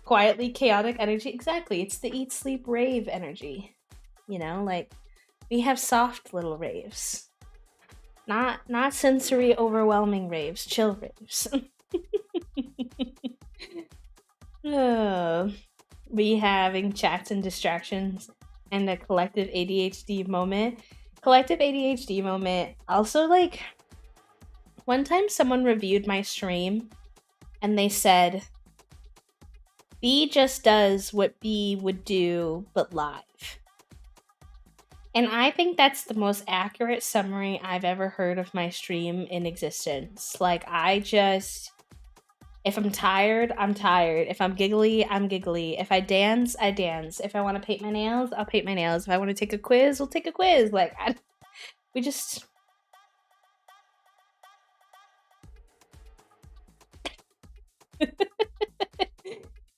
quietly chaotic energy. Exactly. It's the eat, sleep, rave energy. You know, like we have soft little raves. Not sensory overwhelming raves, chill raves. We having chats and distractions and a collective ADHD moment. Collective ADHD moment. Also, like, one time someone reviewed my stream and they said, B just does what B would do, but live. And I think that's the most accurate summary I've ever heard of my stream in existence. Like, if I'm tired, I'm tired. If I'm giggly, I'm giggly. If I dance, I dance. If I want to paint my nails, I'll paint my nails. If I want to take a quiz, we'll take a quiz. Like, we just.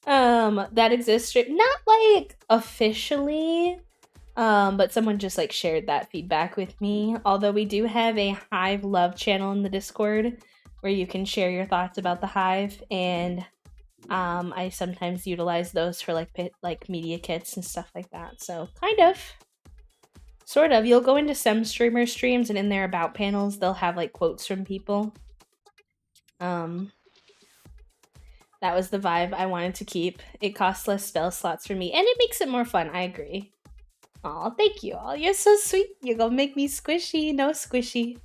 That exists. Not like officially, but someone just like shared that feedback with me. Although we do have a Hive love channel in the Discord where you can share your thoughts about the Hive, and I sometimes utilize those for like media kits and stuff like that. So kind of, sort of. You'll go into some streamer streams, and in their about panels, they'll have like quotes from people. That was the vibe I wanted to keep. It costs less spell slots for me, and it makes it more fun. I agree. Oh, thank you all. You're so sweet. You're gonna make me squishy. No squishy.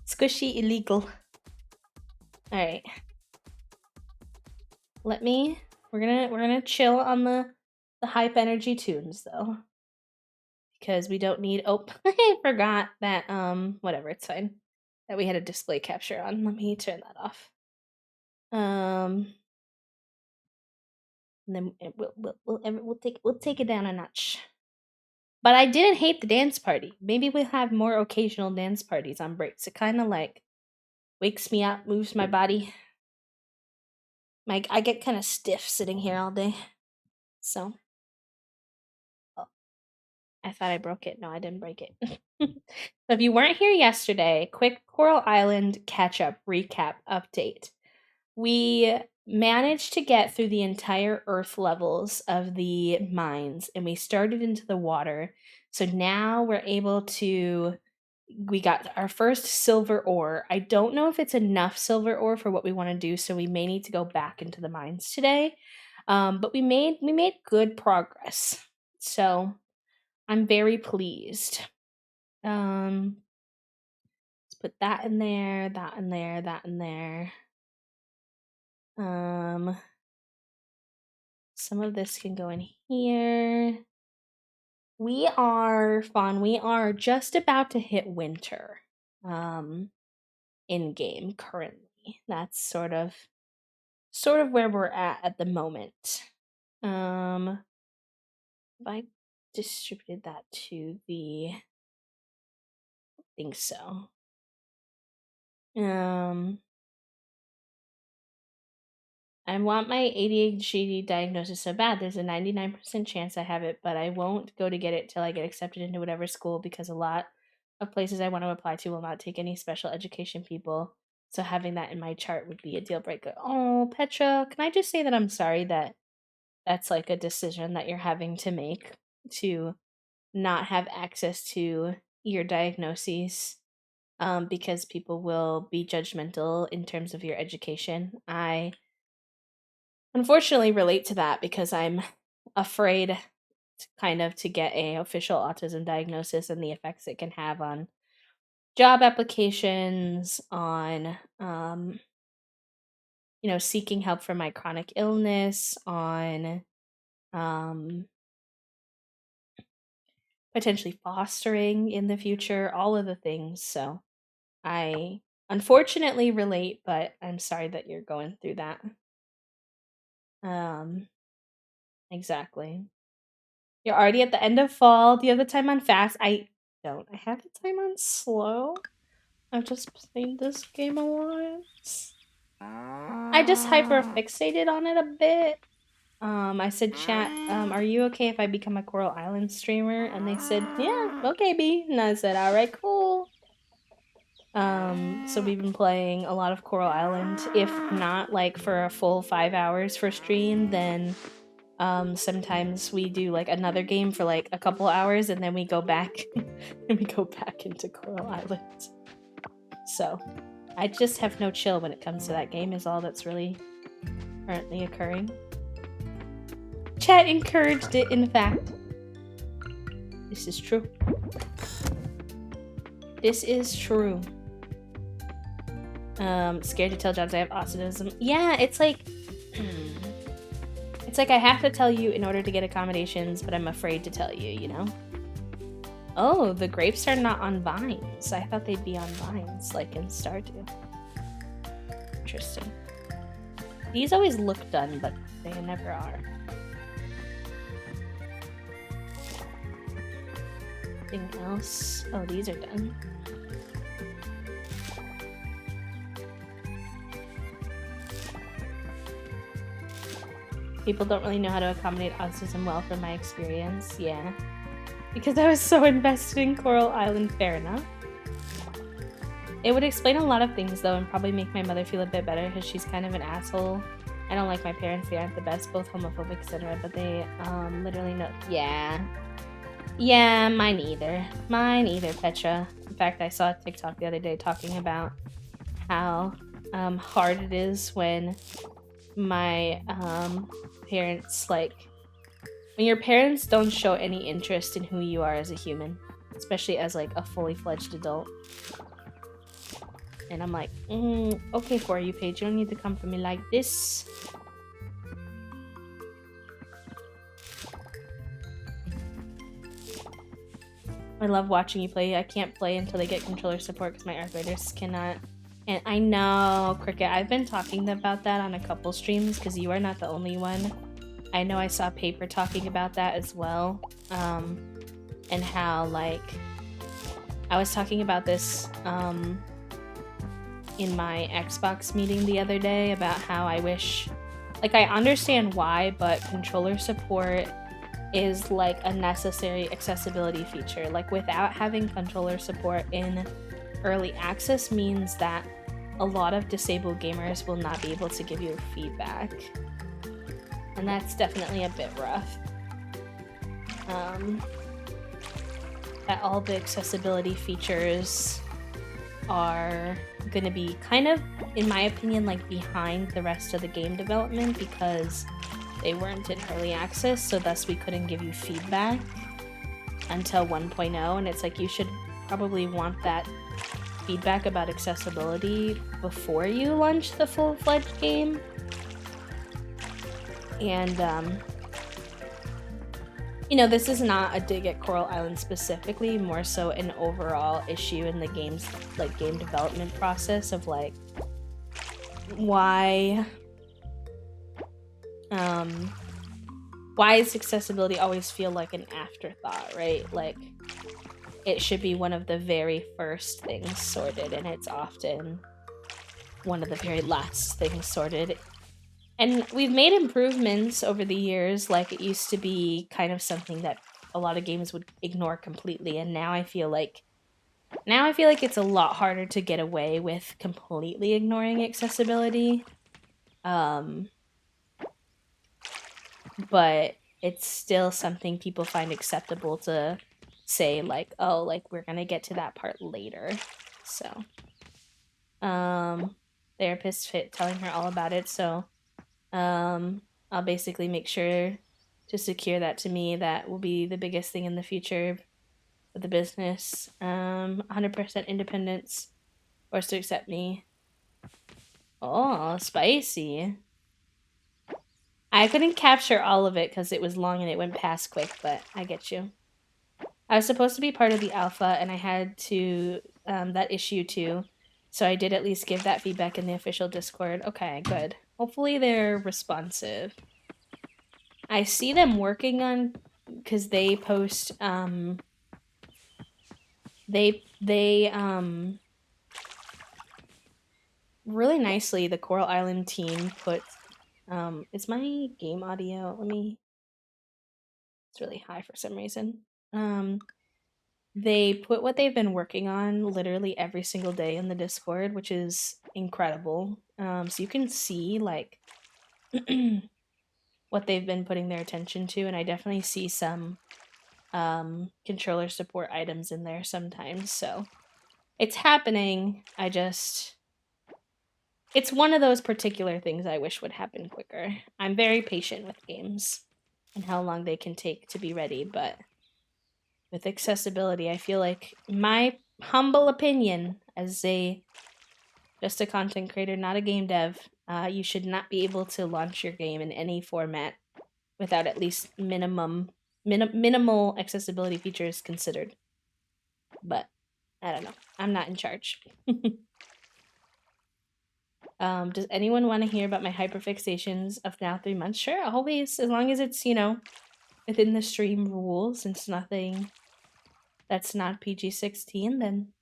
Squishy illegal. Alright. We're gonna chill on the hype energy tunes though. Because we don't need I forgot that whatever, it's fine. That we had a display capture on. Let me turn that off. And then we'll take it down a notch. But I didn't hate the dance party. Maybe we'll have more occasional dance parties on breaks. It kind of like wakes me up, moves my body. I get kind of stiff sitting here all day. So, oh, I thought I broke it. No, I didn't break it. So if you weren't here yesterday, quick Coral Island catch up recap update. We managed to get through the entire earth levels of the mines and we started into the water. So now we're able to we got our first silver ore. I don't know if it's enough silver ore for what we want to do, so we may need to go back into the mines today. But we made good progress. So I'm very pleased. Let's put that in there, that in there, that in there. Some of this can go in here. We are just about to hit winter. In game currently. That's sort of where we're at the moment. If I distributed that to the I think so. I want my ADHD diagnosis so bad. There's a 99% chance I have it, but I won't go to get it till I get accepted into whatever school because a lot of places I want to apply to will not take any special education people. So having that in my chart would be a deal breaker. Oh, Petra, can I just say that I'm sorry that that's like a decision that you're having to make to not have access to your diagnoses because people will be judgmental in terms of your education. I unfortunately relate to that because I'm afraid to get a official autism diagnosis and the effects it can have on job applications, on seeking help for my chronic illness, on potentially fostering in the future, all of the things. So I unfortunately relate, but I'm sorry that you're going through that. Exactly. You're already at the end of fall. Do you have the time on fast? I don't. I have the time on slow. I've just played this game a lot. I just hyper fixated on it a bit. I said, chat, are you okay if I become a Coral Island streamer? And they said, yeah, okay, B. And I said, all right, cool. So we've been playing a lot of Coral Island. If not like for a full 5 hours for stream, then Sometimes we do like another game for like a couple hours and then we go back and we go back into Coral Island. So I just have no chill when it comes to that game is all that's really currently occurring. Chat encouraged it, in fact. This is true. This is true. Scared to tell Johns I have autism. Yeah, it's like it's like I have to tell you in order to get accommodations, but I'm afraid to tell you, you know? Oh, the grapes are not on vines. I thought they'd be on vines, like in Stardew. Interesting. These always look done, but they never are. Anything else? Oh, these are done. People don't really know how to accommodate autism well from my experience. Yeah. Because I was so invested in Coral Island, fair enough. It would explain a lot of things, though, and probably make my mother feel a bit better, because she's kind of an asshole. I don't like my parents. They aren't the best, both homophobic, etc., but they, literally know. Yeah. Yeah, mine either. Mine either, Petra. In fact, I saw a TikTok the other day talking about how, hard it is when my, parents, like, when your parents don't show any interest in who you are as a human, especially as, like, a fully fledged adult. And I'm like, okay for you, Paige. You don't need to come for me like this. I love watching you play. I can't play until I get controller support because my arthritis cannot. And I know, Cricket, I've been talking about that on a couple streams because you are not the only one. I know I saw Paper talking about that as well. And how, like, I was talking about this, in my Xbox meeting the other day about how I wish, like, I understand why, but controller support is like a necessary accessibility feature. Like, without having controller support in early access means that a lot of disabled gamers will not be able to give you feedback. And that's definitely a bit rough. That all the accessibility features are going to be kind of, in my opinion, like behind the rest of the game development because they weren't in early access, so thus we couldn't give you feedback until 1.0, and it's like you should probably want that feedback about accessibility before you launch the full-fledged game. And, you know, this is not a dig at Coral Island specifically, more so an overall issue in the game's, like, game development process of, like, why does accessibility always feel like an afterthought, right? Like, it should be one of the very first things sorted, and it's often one of the very last things sorted. And we've made improvements over the years. Like, it used to be kind of something that a lot of games would ignore completely, and now I feel like it's a lot harder to get away with completely ignoring accessibility. But it's still something people find acceptable to say, like, oh, like, we're gonna get to that part later. So, therapist fit telling her all about it, so I'll basically make sure to secure that to me. That will be the biggest thing in the future with the business. 100% independence, forced to accept me. Oh, spicy. I couldn't capture all of it because it was long and it went past quick, but I get you. I was supposed to be part of the alpha, and I had to, that issue too. So I did at least give that feedback in the official Discord. Okay, good. Hopefully they're responsive. I see them working on, because they post, really nicely, the Coral Island team put, is my game audio, it's really high for some reason. They put what they've been working on literally every single day in the Discord, which is incredible. So you can see, like, what they've been putting their attention to, and I definitely see some controller support items in there sometimes. So it's happening. It's one of those particular things I wish would happen quicker. I'm very patient with games and how long they can take to be ready, but with accessibility, I feel like, my humble opinion as just a content creator, not a game dev, you should not be able to launch your game in any format without at least minimal accessibility features considered. But I don't know. I'm not in charge. Does anyone want to hear about my hyperfixations of now 3 months? Sure, always, as long as it's, within the stream rules and it's nothing that's not PG-16, then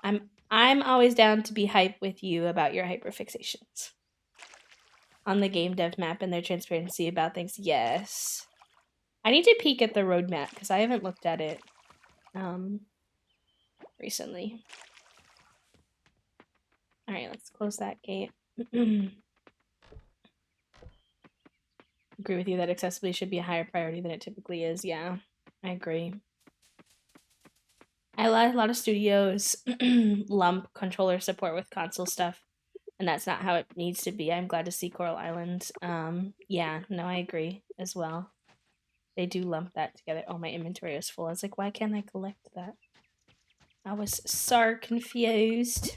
I'm always down to be hype with you about your hyperfixations. On the game dev map and their transparency about things, yes. I need to peek at the roadmap because I haven't looked at it recently. Alright, let's close that gate. Agree with you that accessibility should be a higher priority than it typically is. Yeah, I agree. A lot of studios lump controller support with console stuff, and that's not how it needs to be. I'm glad to see Coral Island. Yeah, no, I agree as well. They do lump that together. Oh, my inventory is full. I was like, why can't I collect that? I was so confused.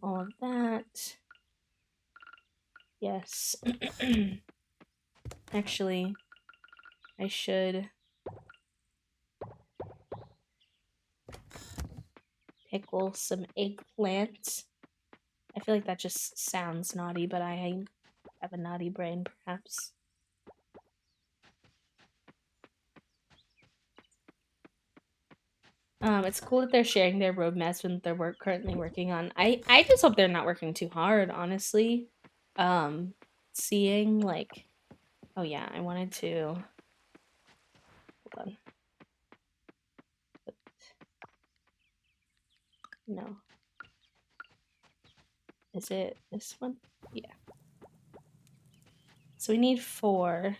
All of that. Yes. Actually, I should pickle some eggplant. I feel like that just sounds naughty, but I have a naughty brain, perhaps. It's cool that they're sharing their roadmaps with their work currently working on. I just hope they're not working too hard, honestly. Seeing like, oh yeah, I wanted to. Hold on. No. Is it this one? Yeah. So we need 4.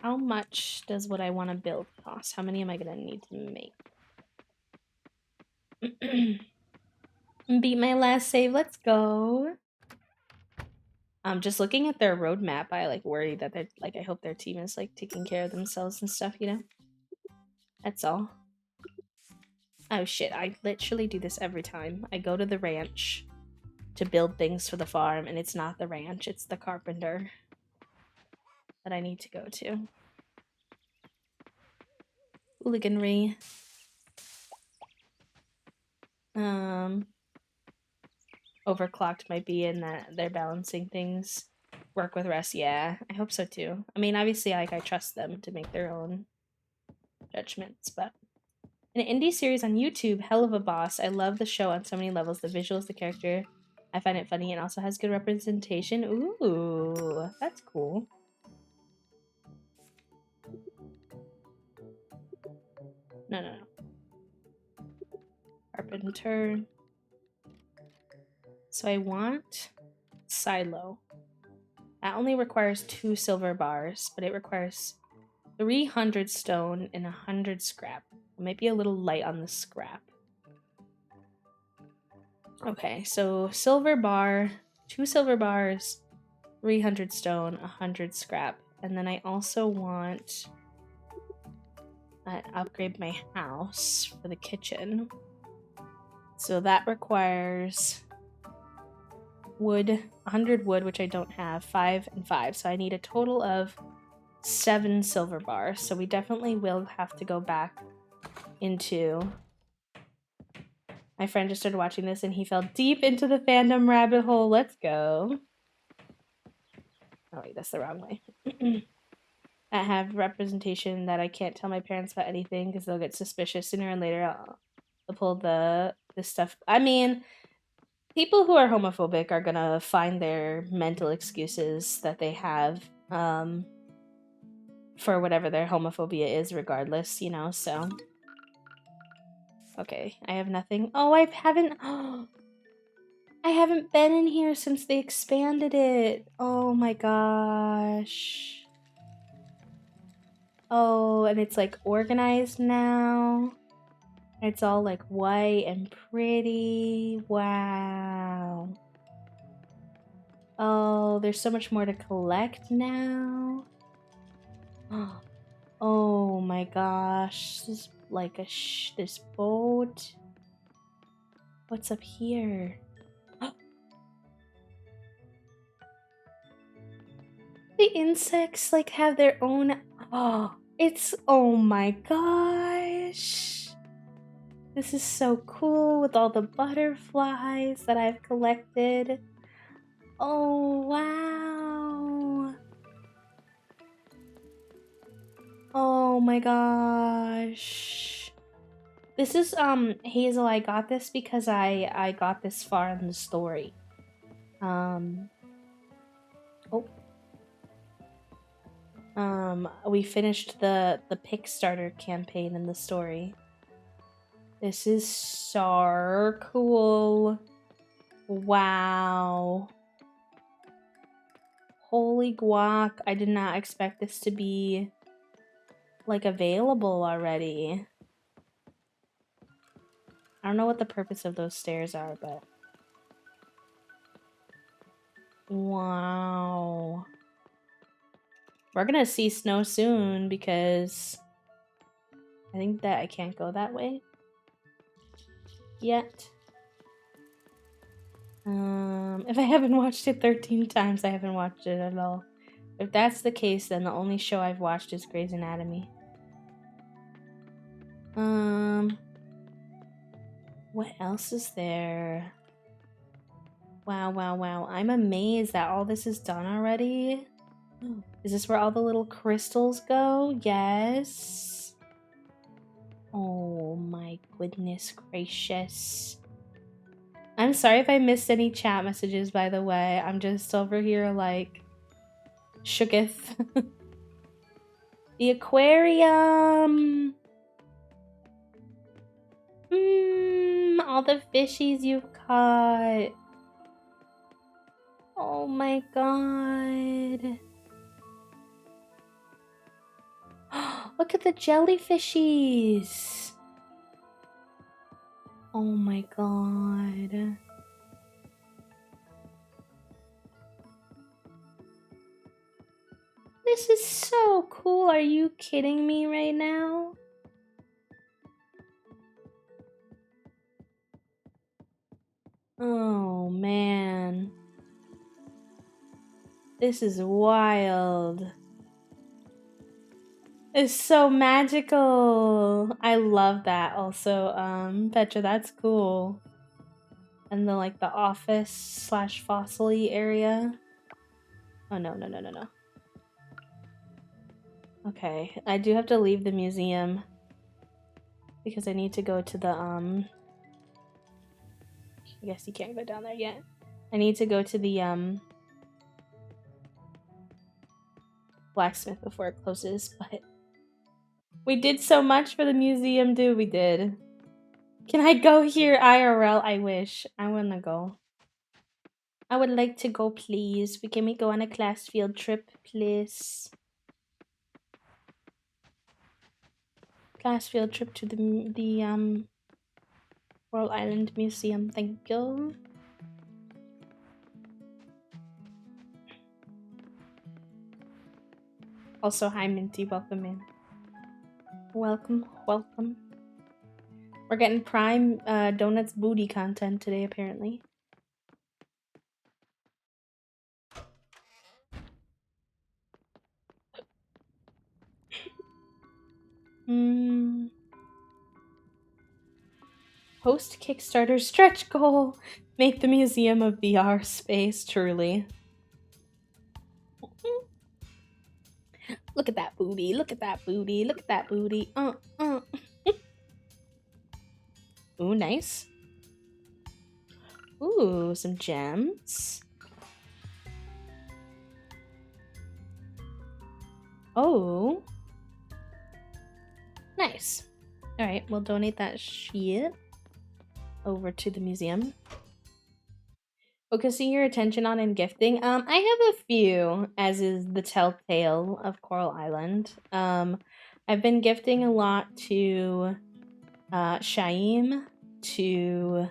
How much does what I want to build cost? How many am I gonna need to make? Beat my last save. Let's go. Just looking at their roadmap, I like worry that they're like, I hope their team is like taking care of themselves and stuff, That's all. Oh shit, I literally do this every time. I go to the ranch to build things for the farm, and it's not the ranch, it's the carpenter that I need to go to. Hooliganry. Overclocked might be in that they're balancing things. Work with rest, yeah. I hope so too. I mean, obviously, like, I trust them to make their own judgments, but an indie series on YouTube, Helluva Boss. I love the show on so many levels. The visuals, the character. I find it funny and also has good representation. Ooh, that's cool. No. Carpenter. So I want silo. That only requires 2 silver bars, but it requires 300 stone and 100 scrap. It might be a little light on the scrap. Okay, so silver bar, 2 silver bars, 300 stone, 100 scrap. And then I also want to upgrade my house for the kitchen. So that requires wood, 100 wood, which I don't have, 5 and 5. So I need a total of 7 silver bars. So we definitely will have to go back into... My friend just started watching this and he fell deep into the fandom rabbit hole. Let's go. Oh wait, that's the wrong way. I have representation that I can't tell my parents about anything because they'll get suspicious sooner or later. I'll pull this stuff. I mean, people who are homophobic are gonna find their mental excuses that they have for whatever their homophobia is, regardless, so. Okay, I have nothing. Oh, I haven't. I haven't been in here since they expanded it. Oh my gosh. Oh, and it's like organized now. It's all like white and pretty. Wow. Oh, there's so much more to collect now. Oh my gosh. This is like this boat. What's up here? The insects like have their own. Oh my gosh. This is so cool with all the butterflies that I've collected. Oh wow. Oh my gosh. This is Hazel, I got this because I got this far in the story. We finished the Kickstarter campaign in the story. This is so cool. Wow. Holy guac, I did not expect this to be like available already. I don't know what the purpose of those stairs are, but wow. We're gonna see snow soon because I think that I can't go that way yet. If I haven't watched it 13 times, I haven't watched it at all. If that's the case, then the only show I've watched is Grey's Anatomy. What else is there? Wow, wow, wow. I'm amazed that all this is done already. Is this where all the little crystals go? Yes. Oh my goodness gracious. I'm sorry if I missed any chat messages, by the way. I'm just over here like shooketh. The aquarium. All the fishies you've caught. Oh my god. Look at the jellyfishies. Oh my god. This is so cool. Are you kidding me right now? Oh man. This is wild. It's so magical. I love that also. Petra, that's cool. And the like the office / fossil-y area. Oh no. Okay, I do have to leave the museum because I need to go to the I guess you can't go down there yet. I need to go to the blacksmith before it closes, but we did so much for the museum, dude. We did. Can I go here IRL? I wish. I wanna go. I would like to go, please. Can we go on a class field trip, please? Class field trip to the World Island Museum. Thank you. Also, hi Minty, welcome in. Welcome. We're getting prime donuts booty content today, apparently. Host Kickstarter stretch goal. Make the museum a VR space, truly. Look at that booty. Look at that booty. Look at that booty. Ooh, nice. Ooh, some gems. Oh. Nice. Alright, we'll donate that shit over to the museum. Focusing your attention on and gifting. I have a few, as is the telltale of Coral Island. I've been gifting a lot to Shaim, to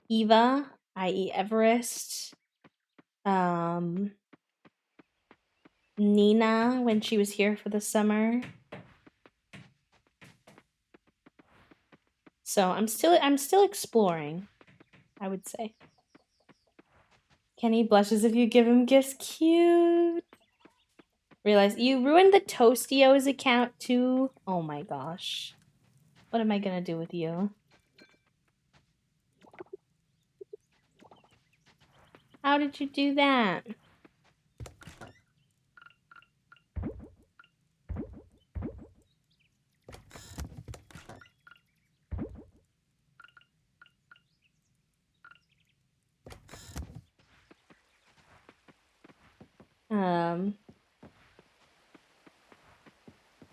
Eva, i.e. Everest, Nina when she was here for the summer. So I'm still exploring, I would say. Kenny blushes if you give him gifts. Cute. Realize you ruined the Toastio's account too. Oh my gosh. What am I gonna do with you? How did you do that?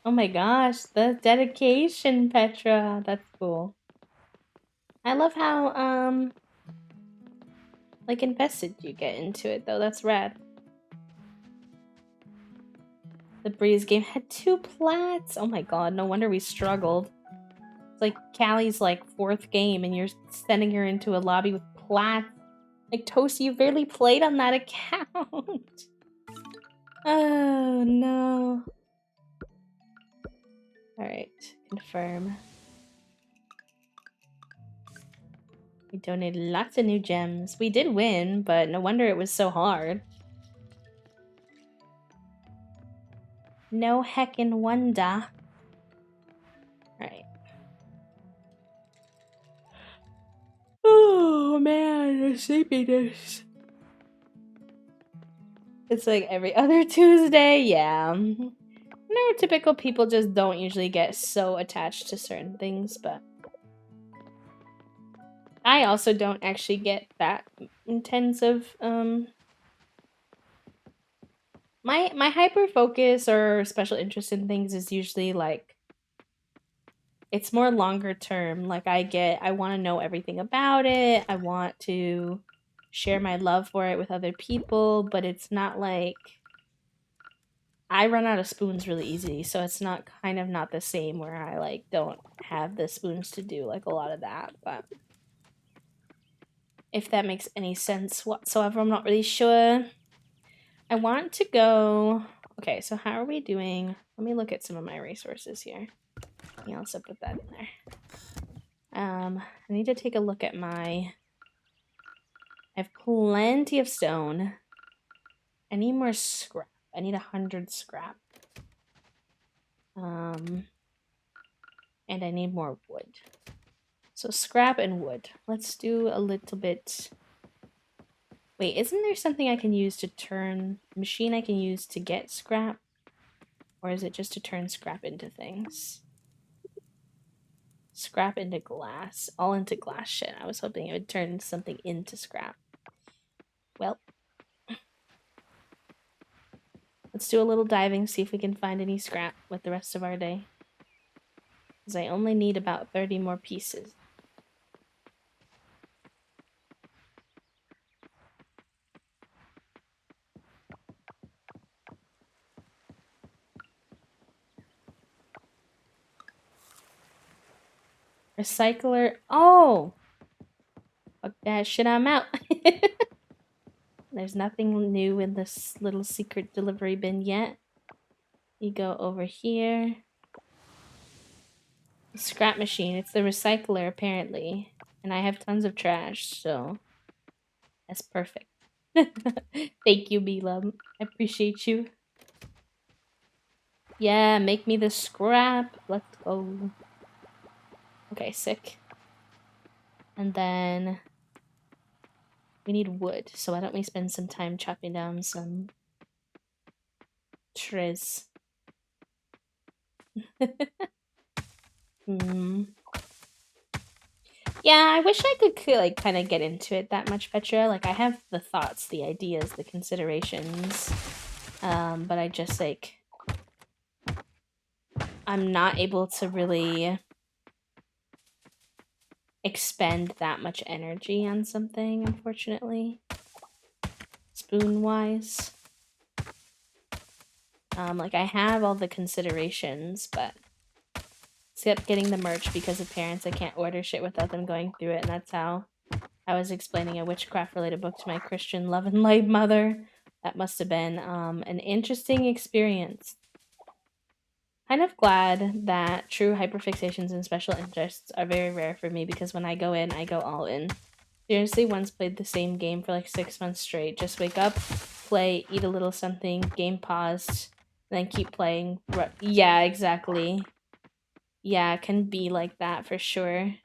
Oh my gosh, the dedication, Petra. That's cool. I love how, like, invested you get into it, though. That's rad. The Breeze game had 2 plats. Oh my god, no wonder we struggled. It's like Callie's, like, 4th game, and you're sending her into a lobby with plats. Like, Toasty, you barely played on that account. Oh, no. Alright, confirm. We donated lots of new gems. We did win, but no wonder it was so hard. No heckin' wonder. Alright. Oh man, the sleepiness. It's like every other Tuesday, yeah. Neurotypical people just don't usually get so attached to certain things, but I also don't actually get that intensive. My hyper focus or special interest in things is usually like it's more longer term. Like I want to know everything about it. I want to share my love for it with other people, but it's not like I run out of spoons really easily, so it's not not the same where I like don't have the spoons to do like a lot of that, but if that makes any sense whatsoever, I'm not really sure. I want to go. Okay, so how are we doing? Let me look at some of my resources here. I'll also put that in there. I need to take a look at my. I have plenty of stone. I need more scrap. I need 100 scrap. And I need more wood. So scrap and wood. Let's do a little bit. Wait, isn't there something I can use to turn machine I can use to get scrap? Or is it just to turn scrap into things? Scrap into glass. All into glass shit. I was hoping it would turn something into scrap. Well. Let's do a little diving, see if we can find any scrap with the rest of our day. Because I only need about 30 more pieces. Recycler. Oh! Fuck that shit, I'm out. There's nothing new in this little secret delivery bin yet. You go over here. Scrap machine. It's the recycler, apparently. And I have tons of trash, so that's perfect. Thank you, B-Lub. I appreciate you. Yeah, make me the scrap. Let's go. Okay, sick. And then we need wood, so why don't we spend some time chopping down some trees? Yeah, I wish I could like kind of get into it that much, Petra. Like I have the thoughts, the ideas, the considerations. But I just like I'm not able to really expend that much energy on something, unfortunately. Spoon wise. Like I have all the considerations, but except getting the merch because of parents, I can't order shit without them going through it, and that's how I was explaining a witchcraft related book to my Christian love and light mother. That must have been an interesting experience. Kind of glad that true hyperfixations and special interests are very rare for me because when I go in, I go all in. Seriously, once played the same game for like 6 months straight. Just wake up, play, eat a little something, game paused, then keep playing. Yeah, exactly. Yeah, it can be like that for sure.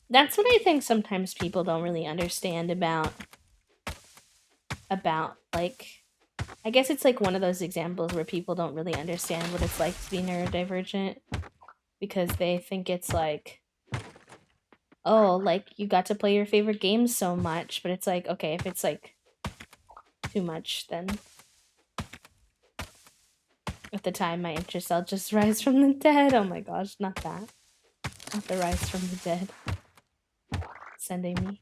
That's what I think sometimes people don't really understand about like I guess it's like one of those examples where people don't really understand what it's like to be neurodivergent because they think it's like, oh, like you got to play your favorite games so much, but it's like, okay, if it's like too much, then at the time my interest, I'll just rise from the dead. Oh my gosh, not that. Not the rise from the dead. Sending me.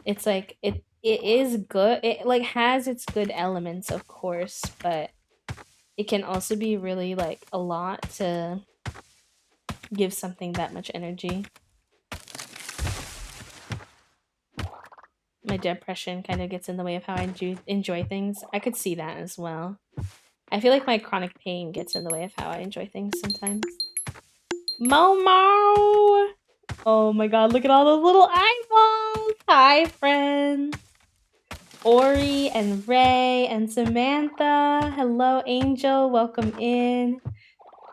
It's like it is good. It like has its good elements, of course, but it can also be really like a lot to give something that much energy. My depression kind of gets in the way of how I enjoy things. I could see that as well. I feel like my chronic pain gets in the way of how I enjoy things sometimes. Momo! Oh my god, look at all those little eyeballs! Hi, friends! Ori and Ray and Samantha. Hello, Angel. Welcome in.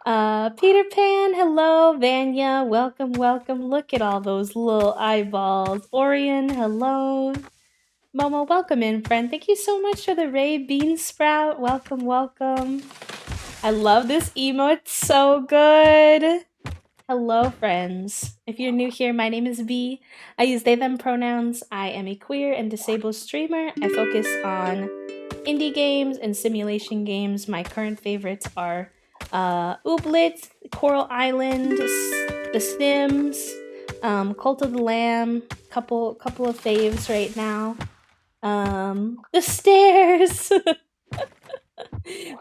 Peter Pan. Hello, Vanya. Welcome, welcome. Look at all those little eyeballs. Orion. Hello. Momo, welcome in, friend. Thank you so much for the Ray Bean Sprout. Welcome, welcome. I love this emote. It's so good. Hello, friends. If you're new here, my name is V. I use they, them pronouns. I am a queer and disabled streamer. I focus on indie games and simulation games. My current favorites are Ooblet, Coral Island, The Sims, Cult of the Lamb. Couple of faves right now. The stairs.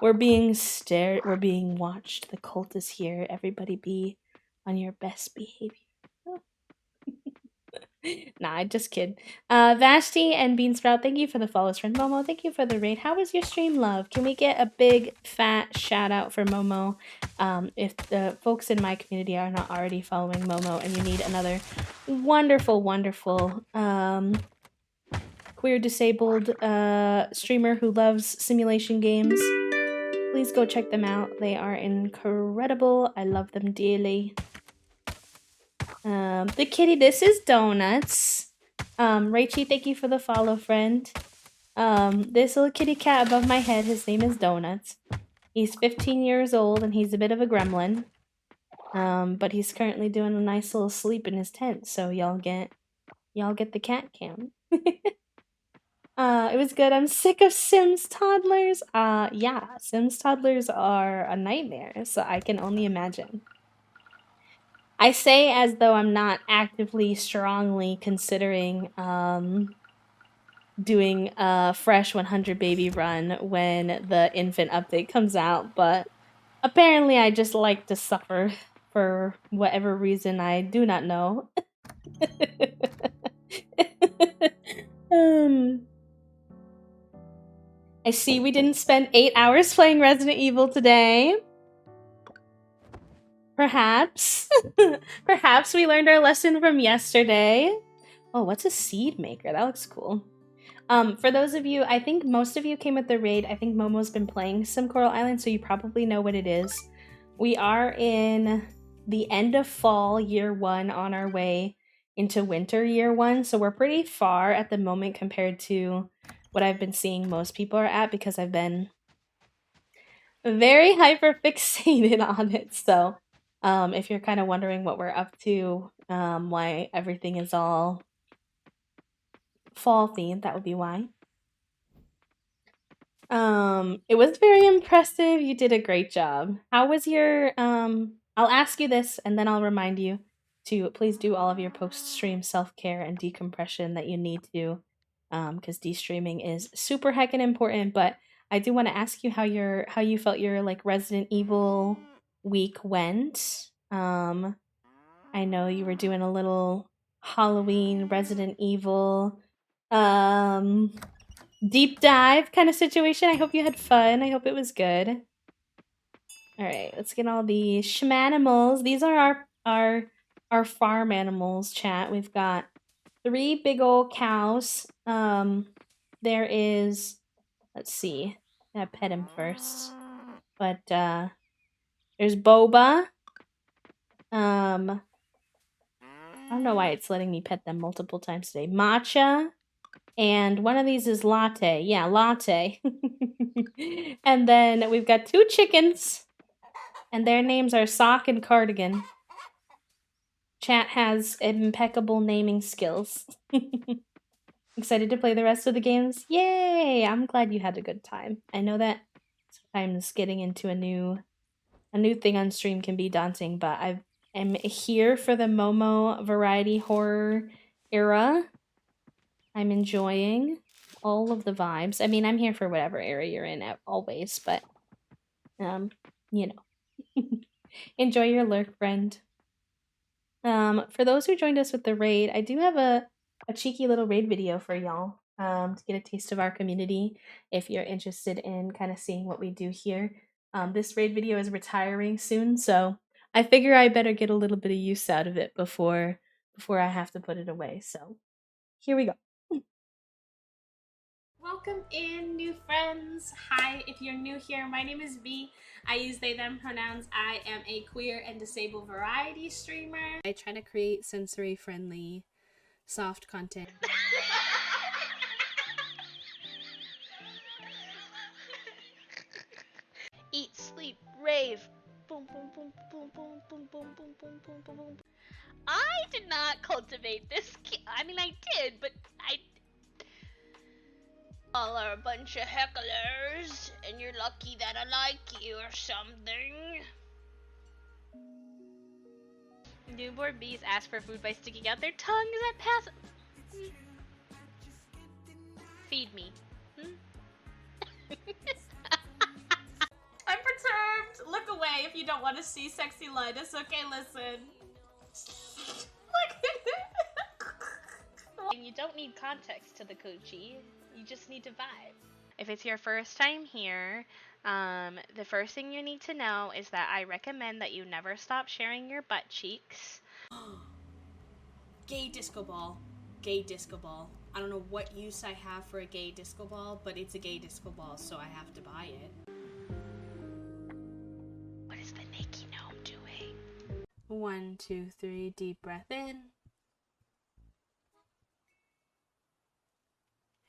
We're being stared. We're being watched. The cult is here. Everybody be on your best behavior. Nah, I just kid. Vashti and Beansprout, thank you for the follows, friend. Momo, thank you for the raid. How was your stream, love? Can we get a big fat shout out for Momo? If the folks in my community are not already following Momo and you need another wonderful, wonderful queer disabled streamer who loves simulation games, please go check them out. They are incredible. I love them dearly. The kitty, this is Donuts. Rachie, thank you for the follow, friend. This little kitty cat above my head, his name is Donuts. He's 15 years old and he's a bit of a gremlin. But he's currently doing a nice little sleep in his tent, so y'all get the cat cam. It was good. I'm sick of Sims toddlers. Yeah, Sims toddlers are a nightmare, so I can only imagine. I say as though I'm not actively, strongly considering doing a fresh 100 baby run when the infant update comes out, but apparently I just like to suffer for whatever reason I do not know. I see we didn't spend 8 hours playing Resident Evil today. Perhaps. Perhaps we learned our lesson from yesterday. Oh, what's a seed maker? That looks cool. For those of you, I think most of you came with the raid. I think Momo's been playing some Coral Island, so you probably know what it is. We are in the end of fall, year 1, on our way into winter, year 1. So we're pretty far at the moment compared to what I've been seeing most people are at because I've been very hyper fixated on it. So if you're kind of wondering what we're up to, why everything is all fall themed, that would be why. It was very impressive. You did a great job. How was your I'll ask you this and then I'll remind you to please do all of your post-stream self-care and decompression that you need to cuz de-streaming is super heckin' important, but I do want to ask you how you felt your like Resident Evil week went. I know you were doing a little Halloween Resident Evil um deep dive kind of situation. I hope you had fun. I hope it was good. All right, let's get all the schmanimals. These are our farm animals, chat. We've got 3 big old cows. There is let's see. I gotta pet him first. But there's Boba. I don't know why it's letting me pet them multiple times today. Matcha. And one of these is Latte. Yeah, Latte. And then we've got 2 chickens. And their names are Sock and Cardigan. Chat has impeccable naming skills. Excited to play the rest of the games? Yay! I'm glad you had a good time. I know that sometimes getting into a new thing on stream can be daunting, but I am here for the Momo variety horror era. I'm enjoying all of the vibes. I mean, I'm here for whatever era you're in always, but you know. Enjoy your lurk, friend. For those who joined us with the raid, I do have a cheeky little raid video for y'all to get a taste of our community if you're interested in kind of seeing what we do here. This raid video is retiring soon, so I figure I better get a little bit of use out of it before I have to put it away. So here we go. Welcome in, new friends. Hi, if you're new here, my name is V. I use they, them pronouns. I am a queer and disabled variety streamer. I try to create sensory-friendly, soft content. Eat, sleep, rave. Boom, boom, boom, boom, boom, boom, boom, boom, boom, boom, boom, boom. I did not cultivate this. I mean, I did, but I. All are a bunch of hecklers, and you're lucky that I like you or something. Newborn bees ask for food by sticking out their tongue. Is that passive? Feed me. I'm perturbed. Look away if you don't want to see sexy Linus. Okay, listen. Look at it. You don't need context to the coochie. You just need to vibe. If it's your first time here, the first thing you need to know is that I recommend that you never stop sharing your butt cheeks. Gay disco ball. Gay disco ball. I don't know what use I have for a gay disco ball, but it's a gay disco ball, so I have to buy it. What is the Nakey Gnome doing? 1, 2, 3, deep breath in.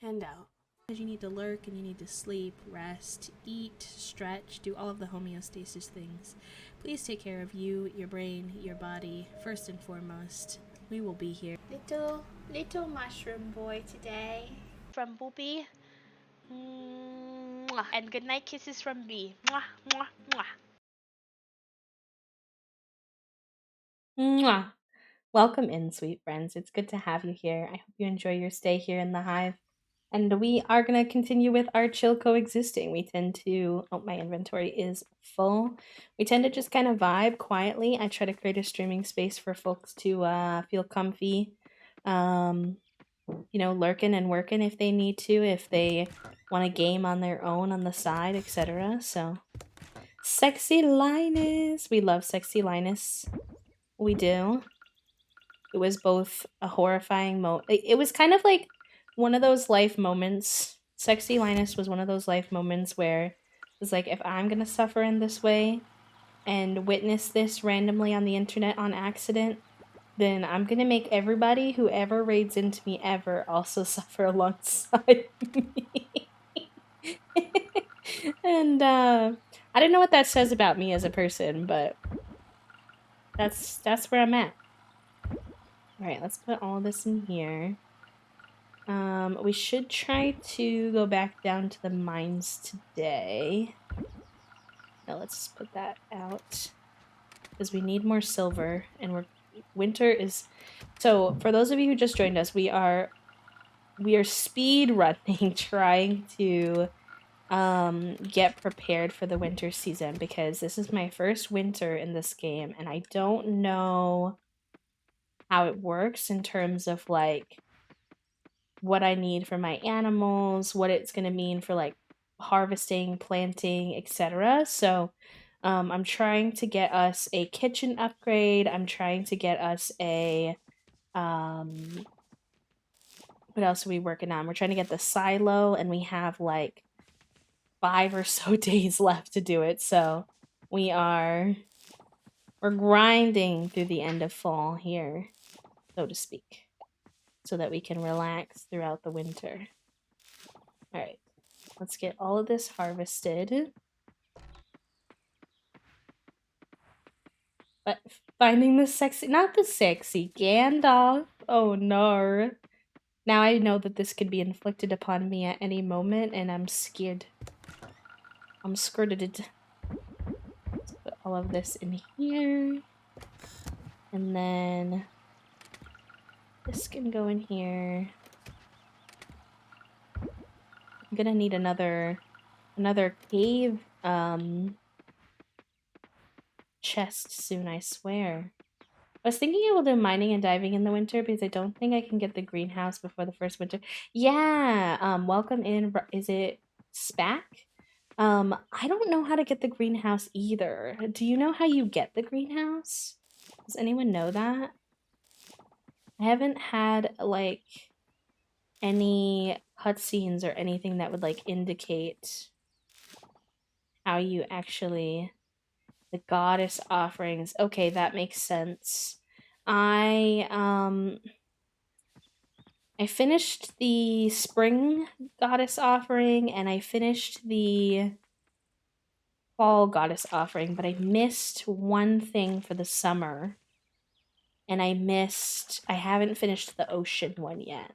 And out. Because you need to lurk and you need to sleep, rest, eat, stretch, do all of the homeostasis things. Please take care of you, your brain, your body, first and foremost. We will be here. Little mushroom boy today. From Boopy. Mwah. And goodnight kisses from B. Mwah, mwah, mwah. Mwah. Welcome in, sweet friends. It's good to have you here. I hope you enjoy your stay here in the hive. And we are going to continue with our chill coexisting. We tend to, oh, my inventory is full. We tend to just kind of vibe quietly. I try to create a streaming space for folks to feel comfy, you know, lurking and working if they need to, if they want to game on their own on the side, etc. So, Sexy Linus. We love Sexy Linus. We do. It was both a horrifying it was kind of like one of those life moments. Sexy Linus was one of those life moments where it's like, if I'm gonna suffer in this way and witness this randomly on the internet on accident, then I'm gonna make everybody who ever raids into me ever also suffer alongside me. And I don't know what that says about me as a person, but that's where I'm at. Alright, let's put all this in here. We should try to go back down to the mines today. Now let's just put that out because we need more silver, and winter is. So for those of you who just joined us, we are speed running trying to get prepared for the winter season because this is my first winter in this game and I don't know how it works in terms of like what I need for my animals, what it's going to mean for like harvesting, planting, etc. So I'm trying to get us a kitchen upgrade. I'm trying to get us a what else are we working on? We're trying to get the silo and we have like 5 or so days left to do it. So we're grinding through the end of fall here, so to speak, so that we can relax throughout the winter. All right, let's get all of this harvested. But finding the sexy, not the sexy Gandalf. Oh no. Now I know that this could be inflicted upon me at any moment and I'm scared. I'm skirted. Let's put all of this in here. And then this can go in here. I'm gonna need another cave chest soon, I swear. I was thinking I will do mining and diving in the winter because I don't think I can get the greenhouse before the first winter. Yeah, welcome in. Is it Spac? I don't know how to get the greenhouse either. Do you know how you get the greenhouse? Does anyone know that? I haven't had like any cutscenes or anything that would like indicate how you actually the goddess offerings. Okay, that makes sense. I finished the spring goddess offering and I finished the fall goddess offering, but I missed one thing for the summer. And I haven't finished the ocean one yet.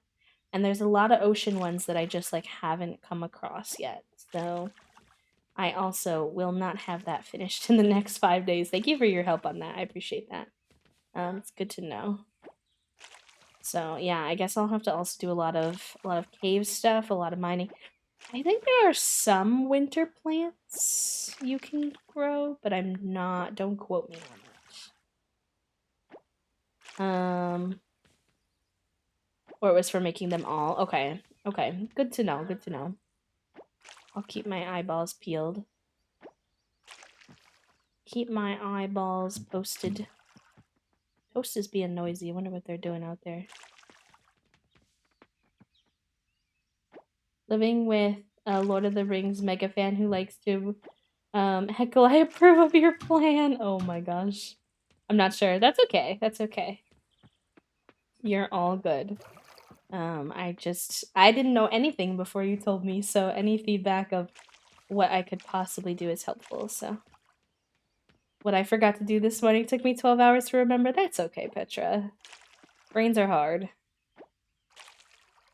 And there's a lot of ocean ones that I just like haven't come across yet. So I also will not have that finished in the next 5 days. Thank you for your help on that. I appreciate that. It's good to know. So yeah, I guess I'll have to also do a lot of cave stuff, a lot of mining. I think there are some winter plants you can grow, but I'm not. Don't quote me on that. Or it was for making them all. Okay. Okay. Good to know. Good to know. I'll keep my eyeballs peeled. Keep my eyeballs posted. Toast is being noisy. I wonder what they're doing out there. Living with a Lord of the Rings mega fan who likes to heckle. I approve of your plan. Oh my gosh. I'm not sure. That's okay. That's okay. You're all good. I didn't know anything before you told me, so any feedback of what I could possibly do is helpful, so. What I forgot to do this morning took me 12 hours to remember. That's okay, Petra. Brains are hard.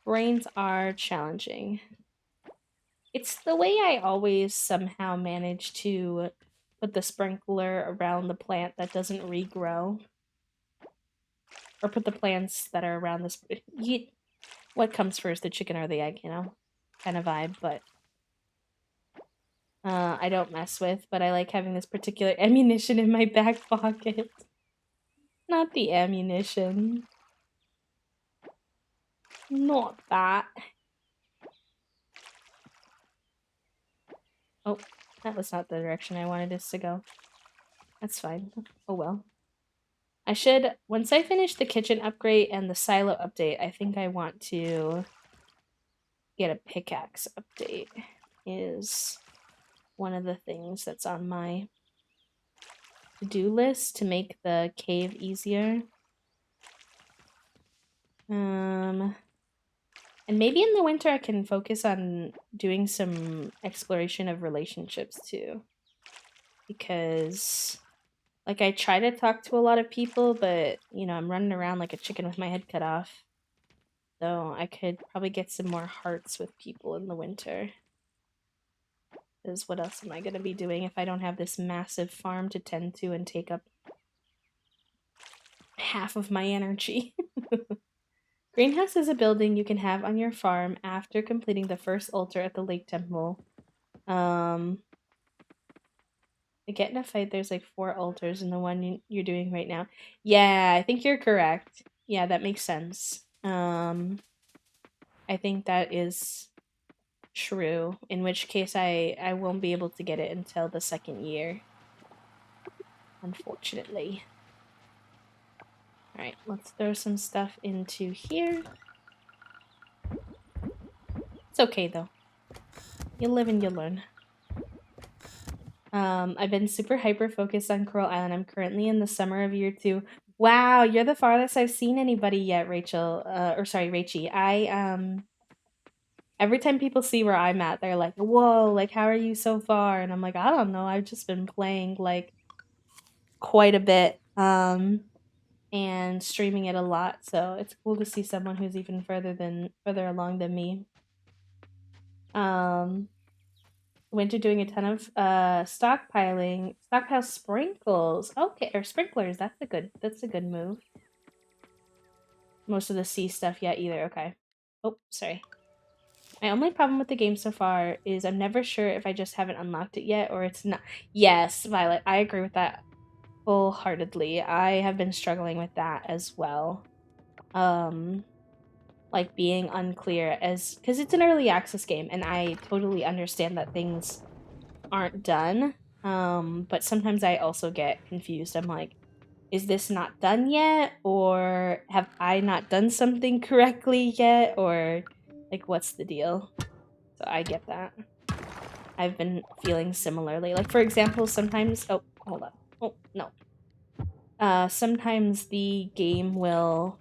Brains are challenging. It's the way I always somehow manage to put the sprinkler around the plant that doesn't regrow. Or put the plants that are around this. What comes first, the chicken or the egg, you know? Kind of vibe, but I don't mess with, but I like having this particular ammunition in my back pocket. Not the ammunition. Not that. Oh, that was not the direction I wanted us to go. That's fine. Oh well. I should, once I finish the kitchen upgrade and the silo update, I think I want to get a pickaxe update. Is one of the things that's on my to-do list to make the cave easier. And maybe in the winter I can focus on doing some exploration of relationships too. Because, like, I try to talk to a lot of people, but, you know, I'm running around like a chicken with my head cut off. though. I could probably get some more hearts with people in the winter. Because what else am I going to be doing if I don't have this massive farm to tend to and take up half of my energy? Greenhouse is a building you can have on your farm after completing the first altar at the lake temple. To get in a fight, there's like 4 altars in the one you're doing right now. Yeah, I think you're correct. Yeah, that makes sense. I think that is true. In which case, I won't be able to get it until the 2nd year. Unfortunately. Alright, let's throw some stuff into here. It's okay, though. You live and you learn. I've been super hyper-focused on Coral Island. I'm currently in the summer of year 2. Wow, you're the farthest I've seen anybody yet, Rachel. Rachie. Every time people see where I'm at, they're like, whoa, like, how are you so far? And I'm like, I don't know. I've just been playing, like, quite a bit. And streaming it a lot, so it's cool to see someone who's even further along than me. Winter doing a ton of stockpiling, stockpile sprinkles. Okay, or sprinklers. That's a good move. Most of the sea stuff yet either. Okay. Oh, sorry. My only problem with the game so far is I'm never sure if I just haven't unlocked it yet or it's not. Yes, Violet, I agree with that wholeheartedly. I have been struggling with that as well. Like being unclear because it's an early access game and I totally understand that things aren't done. But sometimes I also get confused. I'm like, is this not done yet? Or have I not done something correctly yet? Or like, what's the deal? So I get that. I've been feeling similarly. Like, for example, sometimes, oh, hold on. Oh, no. Sometimes the game will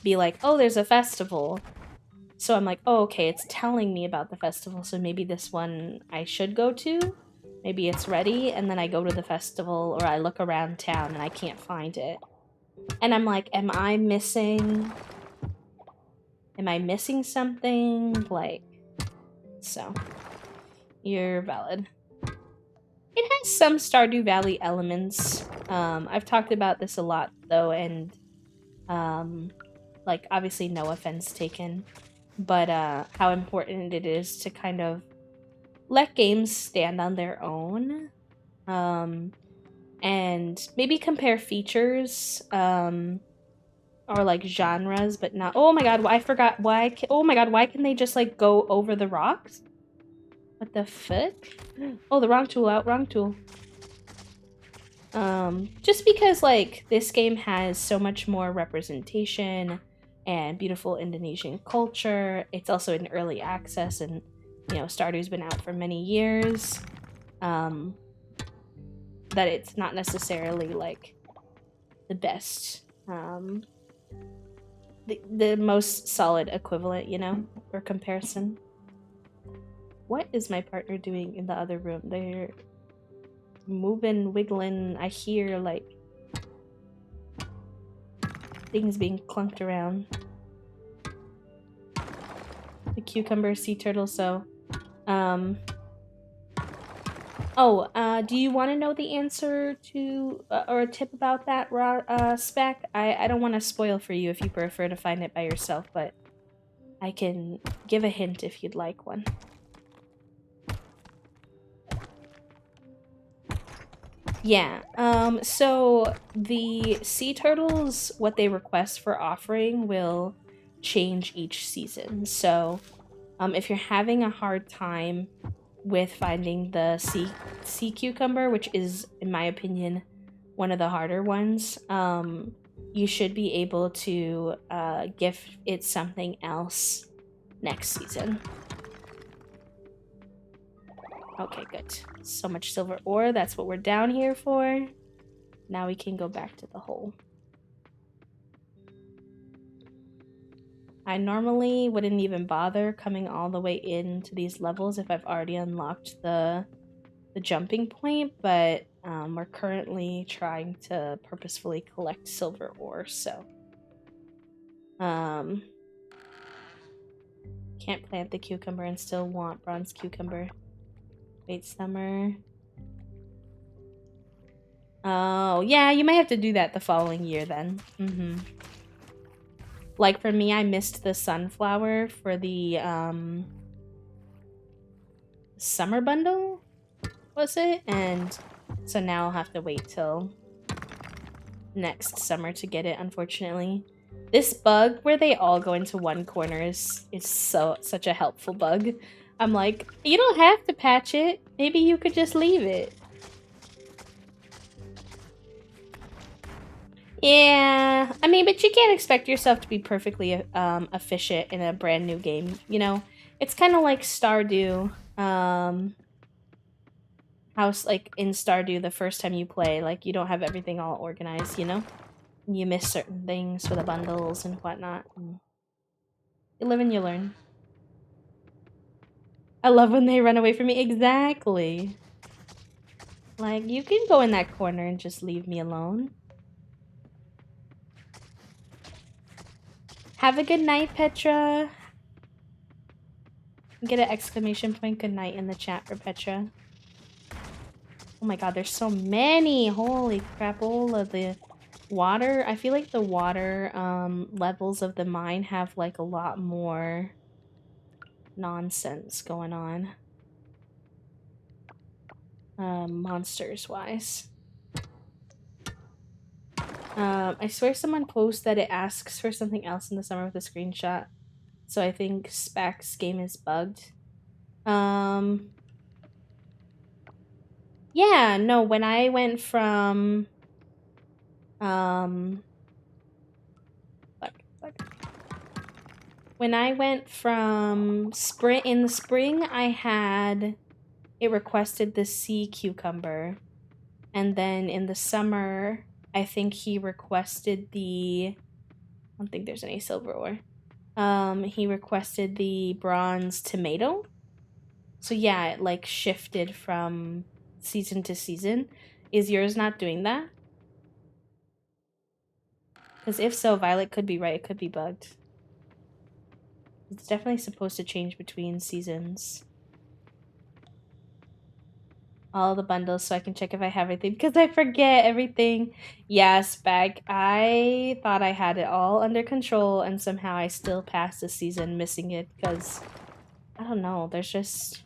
be like, oh, there's a festival. So I'm like, oh, okay, it's telling me about the festival, so maybe this one I should go to. Maybe it's ready, and then I go to the festival, or I look around town and I can't find it. And I'm like, am I missing something? Like, so. You're valid. It has some Stardew Valley elements. I've talked about this a lot, though, and, like, obviously no offense taken, but how important it is to kind of let games stand on their own, and maybe compare features, or like genres, but not. Oh my god! I forgot why. Oh my god! Why can they just like go over the rocks? What the fuck? Oh, the wrong tool out. Wrong tool. Just because like this game has so much more representation and beautiful Indonesian culture. It's also in early access, and you know, Stardew's been out for many years. That it's not necessarily like the best, the most solid equivalent, you know, or comparison. What is my partner doing in the other room? They're moving, wiggling. I hear like things being clunked around. The cucumber, sea turtle, so do you want to know the answer to or a tip about that spec? I don't want to spoil for you if you prefer to find it by yourself, but I can give a hint if you'd like one. Yeah, so the sea turtles, what they request for offering will change each season. So, if you're having a hard time with finding the sea cucumber, which is, in my opinion, one of the harder ones, you should be able to gift it something else next season. Okay, good. So much silver ore, that's what we're down here for. Now we can go back to the hole. I normally wouldn't even bother coming all the way into these levels if I've already unlocked the jumping point, but we're currently trying to purposefully collect silver ore, so. Can't plant the cucumber and still want bronze cucumber. Wait, summer. Oh, yeah, you might have to do that the following year then. Like for me, I missed the sunflower for the summer bundle, was it? And so now I'll have to wait till next summer to get it, unfortunately. This bug where they all go into one corner is such a helpful bug. I'm like, you don't have to patch it. Maybe you could just leave it. Yeah, I mean, but you can't expect yourself to be perfectly efficient in a brand new game, you know? It's kind of like Stardew, house, like in Stardew, the first time you play, like you don't have everything all organized, you know? You miss certain things for the bundles and whatnot. And you live and you learn. I love when they run away from me. Exactly. Like, you can go in that corner and just leave me alone. Have a good night, Petra. Get an exclamation point good night in the chat for Petra. Oh my god, there's so many. Holy crap, all of the water. I feel like the water levels of the mine have like a lot more nonsense going on. Monsters wise. I swear someone posted that it asks for something else in the summer with a screenshot. So I think Spac's game is bugged. Yeah, no, when I went from when I went from spring in the spring, I had it requested the sea cucumber. And then in the summer, I think he requested the I don't think there's any silver ore. He requested the bronze tomato. So yeah, it like shifted from season to season. Is yours not doing that? Because if so, Violet could be right. It could be bugged. It's definitely supposed to change between seasons. All the bundles so I can check if I have everything because I forget everything. Yes, Bag. I thought I had it all under control and somehow I still passed the season missing it because I don't know. There's just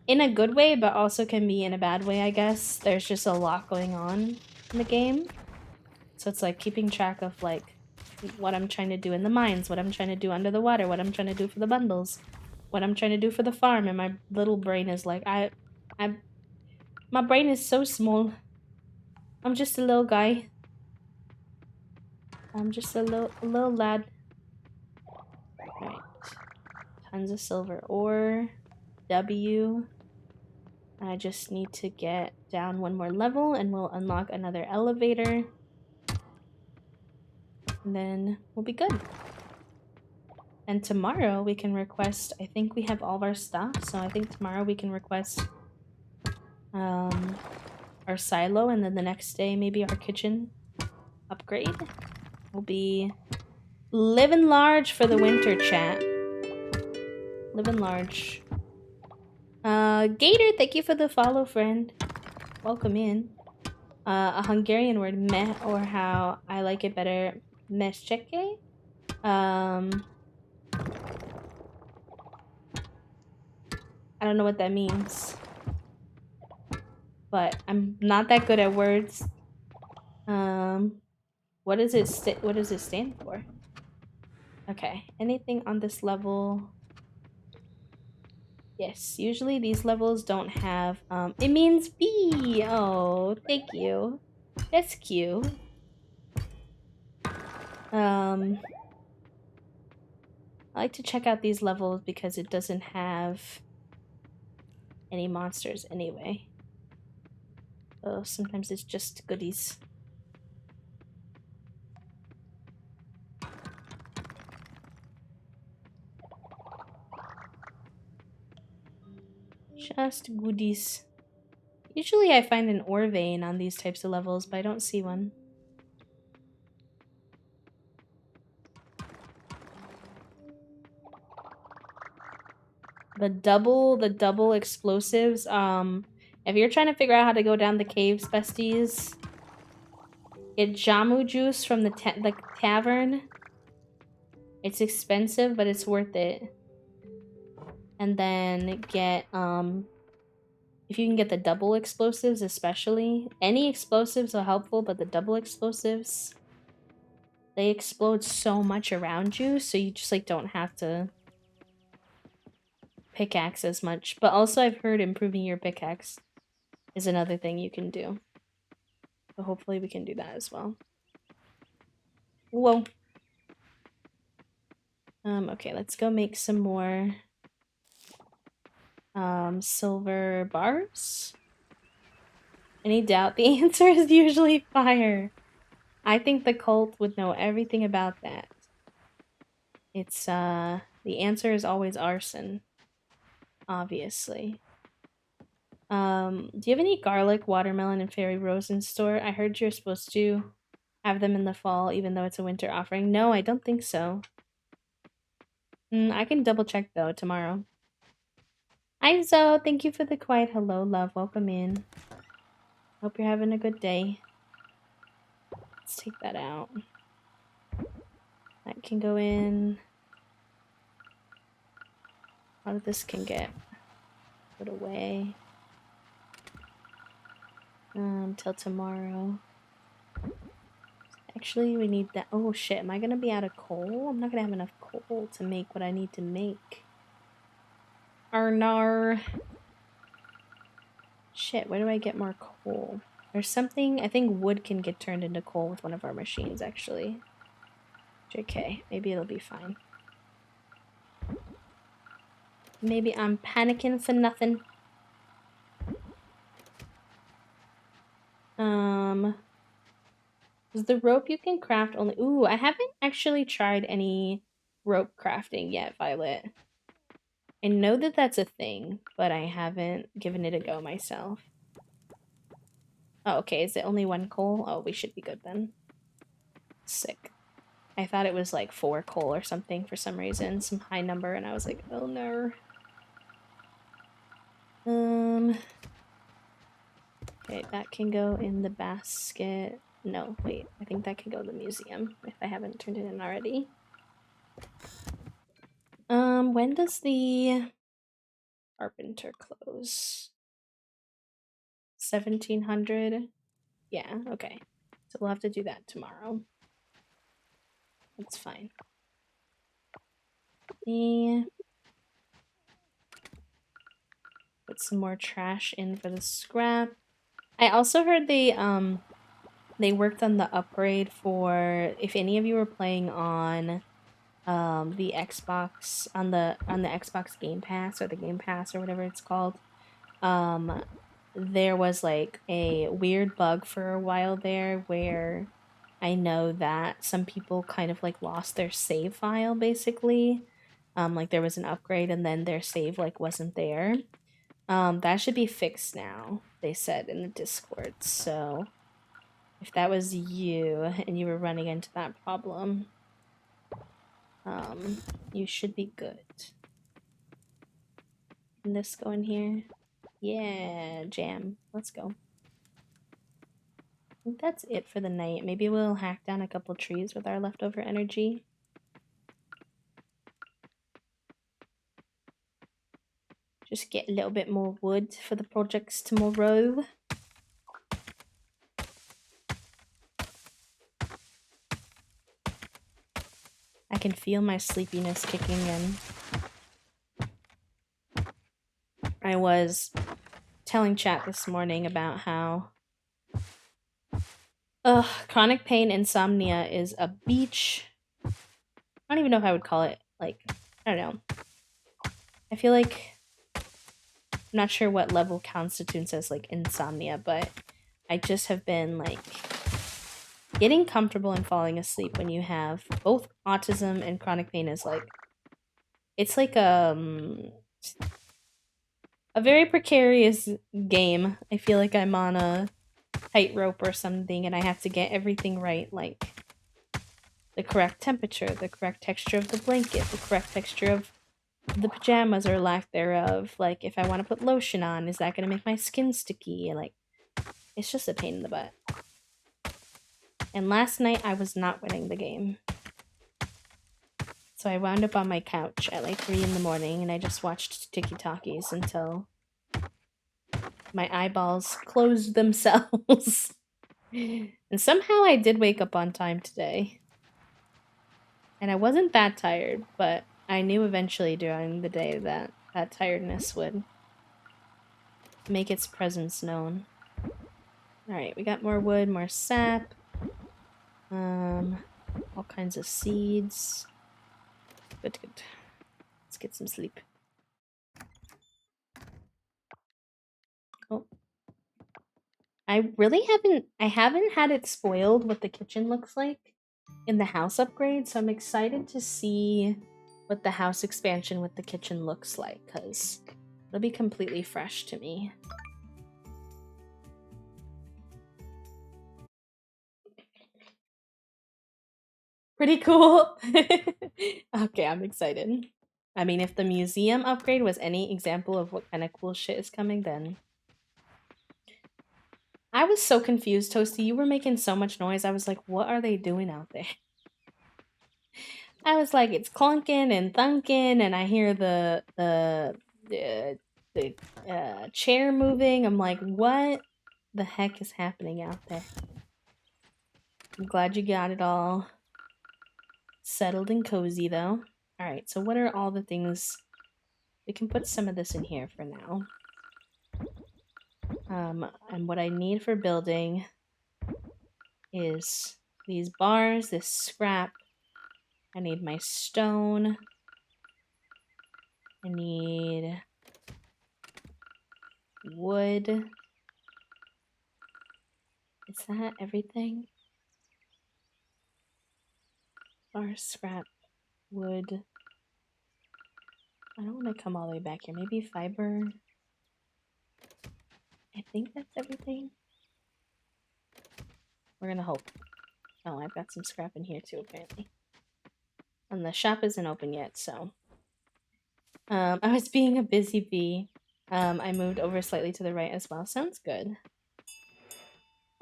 in a good way, but also can be in a bad way, I guess. There's just a lot going on in the game. So it's like keeping track of like what I'm trying to do in the mines, what I'm trying to do under the water, what I'm trying to do for the bundles, what I'm trying to do for the farm, and my little brain is like my brain is so small. I'm just a little guy. I'm just a little lad. Alright. Tons of silver ore. W. I just need to get down one more level and we'll unlock another elevator. And then we'll be good. And tomorrow we can request, I think we have all of our stuff, so I think tomorrow we can request our silo, and then the next day maybe our kitchen upgrade. We'll be living large for the winter, chat. Living large. Gator, thank you for the follow, friend. Welcome in. A Hungarian word, meh, or how I like it better, mescheke. I don't know what that means. But I'm not that good at words. What does it stand for? Okay, anything on this level? Yes, usually these levels don't have, it means bee! Oh, thank you. That's cute. I like to check out these levels because it doesn't have any monsters anyway. So sometimes it's just goodies. Just goodies. Usually I find an ore vein on these types of levels, but I don't see one. the double explosives. If you're trying to figure out how to go down the caves, besties, get Jamu juice from the tavern. It's expensive, but it's worth it. And then get if you can get the double explosives, especially. Any explosives are helpful, but the double explosives, they explode so much around you, so you just like don't have to pickaxe as much. But also I've heard improving your pickaxe is another thing you can do. So hopefully we can do that as well. Whoa. Okay, let's go make some more silver bars. Any doubt? The answer is usually fire. I think the cult would know everything about that. It's the answer is always arson. Obviously. Do you have any garlic, watermelon, and fairy rose in store? I heard you're supposed to have them in the fall, even though it's a winter offering. No, I don't think so. I can double check though tomorrow. Hi Zoe, thank you for the quiet hello, love. Welcome in. Hope you're having a good day. Let's take that out. That can go in. A lot of this can get put away. Till tomorrow. Actually, we need that. Oh shit, am I gonna be out of coal? I'm not gonna have enough coal to make what I need to make. Arnar. Shit, where do I get more coal? There's something, I think wood can get turned into coal with one of our machines, actually. JK, maybe it'll be fine. Maybe I'm panicking for nothing. Is the rope you can craft only? Ooh, I haven't actually tried any rope crafting yet, Violet. I know that that's a thing, but I haven't given it a go myself. Oh, okay. Is it only 1 coal? Oh, we should be good then. Sick. I thought it was like 4 coal or something for some reason, some high number, and I was like, oh no. Okay, that can go in the basket. No, wait, I think that can go in the museum if I haven't turned it in already. When does the carpenter close? 1700? Yeah, okay. So we'll have to do that tomorrow. That's fine. Put some more trash in for the scrap. I also heard they worked on the upgrade for, if any of you were playing on the Xbox, on the Xbox Game Pass or the Game Pass or whatever it's called. There was like a weird bug for a while there where I know that some people kind of like lost their save file basically. Like there was an upgrade and then their save like wasn't there. That should be fixed now, they said in the Discord. So if that was you and you were running into that problem, you should be good. Can this go in here? Yeah, jam. Let's go. I think that's it for the night. Maybe we'll hack down a couple trees with our leftover energy. Just get a little bit more wood for the projects tomorrow. I can feel my sleepiness kicking in. I was telling chat this morning about how chronic pain insomnia is a beach. I don't even know if I would call it, like, I don't know. I feel like I'm not sure what level constitutes as like insomnia, but I just have been like getting comfortable and falling asleep when you have both autism and chronic pain is like, it's like a very precarious game. I feel like I'm on a tightrope or something and I have to get everything right, like the correct temperature, the correct texture of the blanket, the correct texture of the pajamas or lack thereof. Like, if I want to put lotion on, is that going to make my skin sticky? Like, it's just a pain in the butt. And last night, I was not winning the game. So I wound up on my couch at like 3 in the morning, and I just watched Tiki-Takis until my eyeballs closed themselves. And somehow I did wake up on time today. And I wasn't that tired, but I knew eventually during the day that that tiredness would make its presence known. Alright, we got more wood, more sap. All kinds of seeds. Good, good. Let's get some sleep. Oh. I haven't had it spoiled what the kitchen looks like in the house upgrade, so I'm excited to see what the house expansion with the kitchen looks like, because it'll be completely fresh to me. Pretty cool. Okay, I'm excited. I mean, if the museum upgrade was any example of what kind of cool shit is coming, then... I was so confused, Toasty. You were making so much noise. I was like, what are they doing out there? I was like, it's clunking and thunking, and I hear the chair moving. I'm like, what the heck is happening out there? I'm glad you got it all settled and cozy, though. Alright, so what are all the things... We can put some of this in here for now. And what I need for building is these bars, this scrap. I need my stone. I need wood. Is that everything? Bar, scrap, wood. I don't want to come all the way back here. Maybe fiber. I think that's everything. We're gonna hope. Oh, I've got some scrap in here too, apparently. And the shop isn't open yet, so... I was being a busy bee. I moved over slightly to the right as well. Sounds good.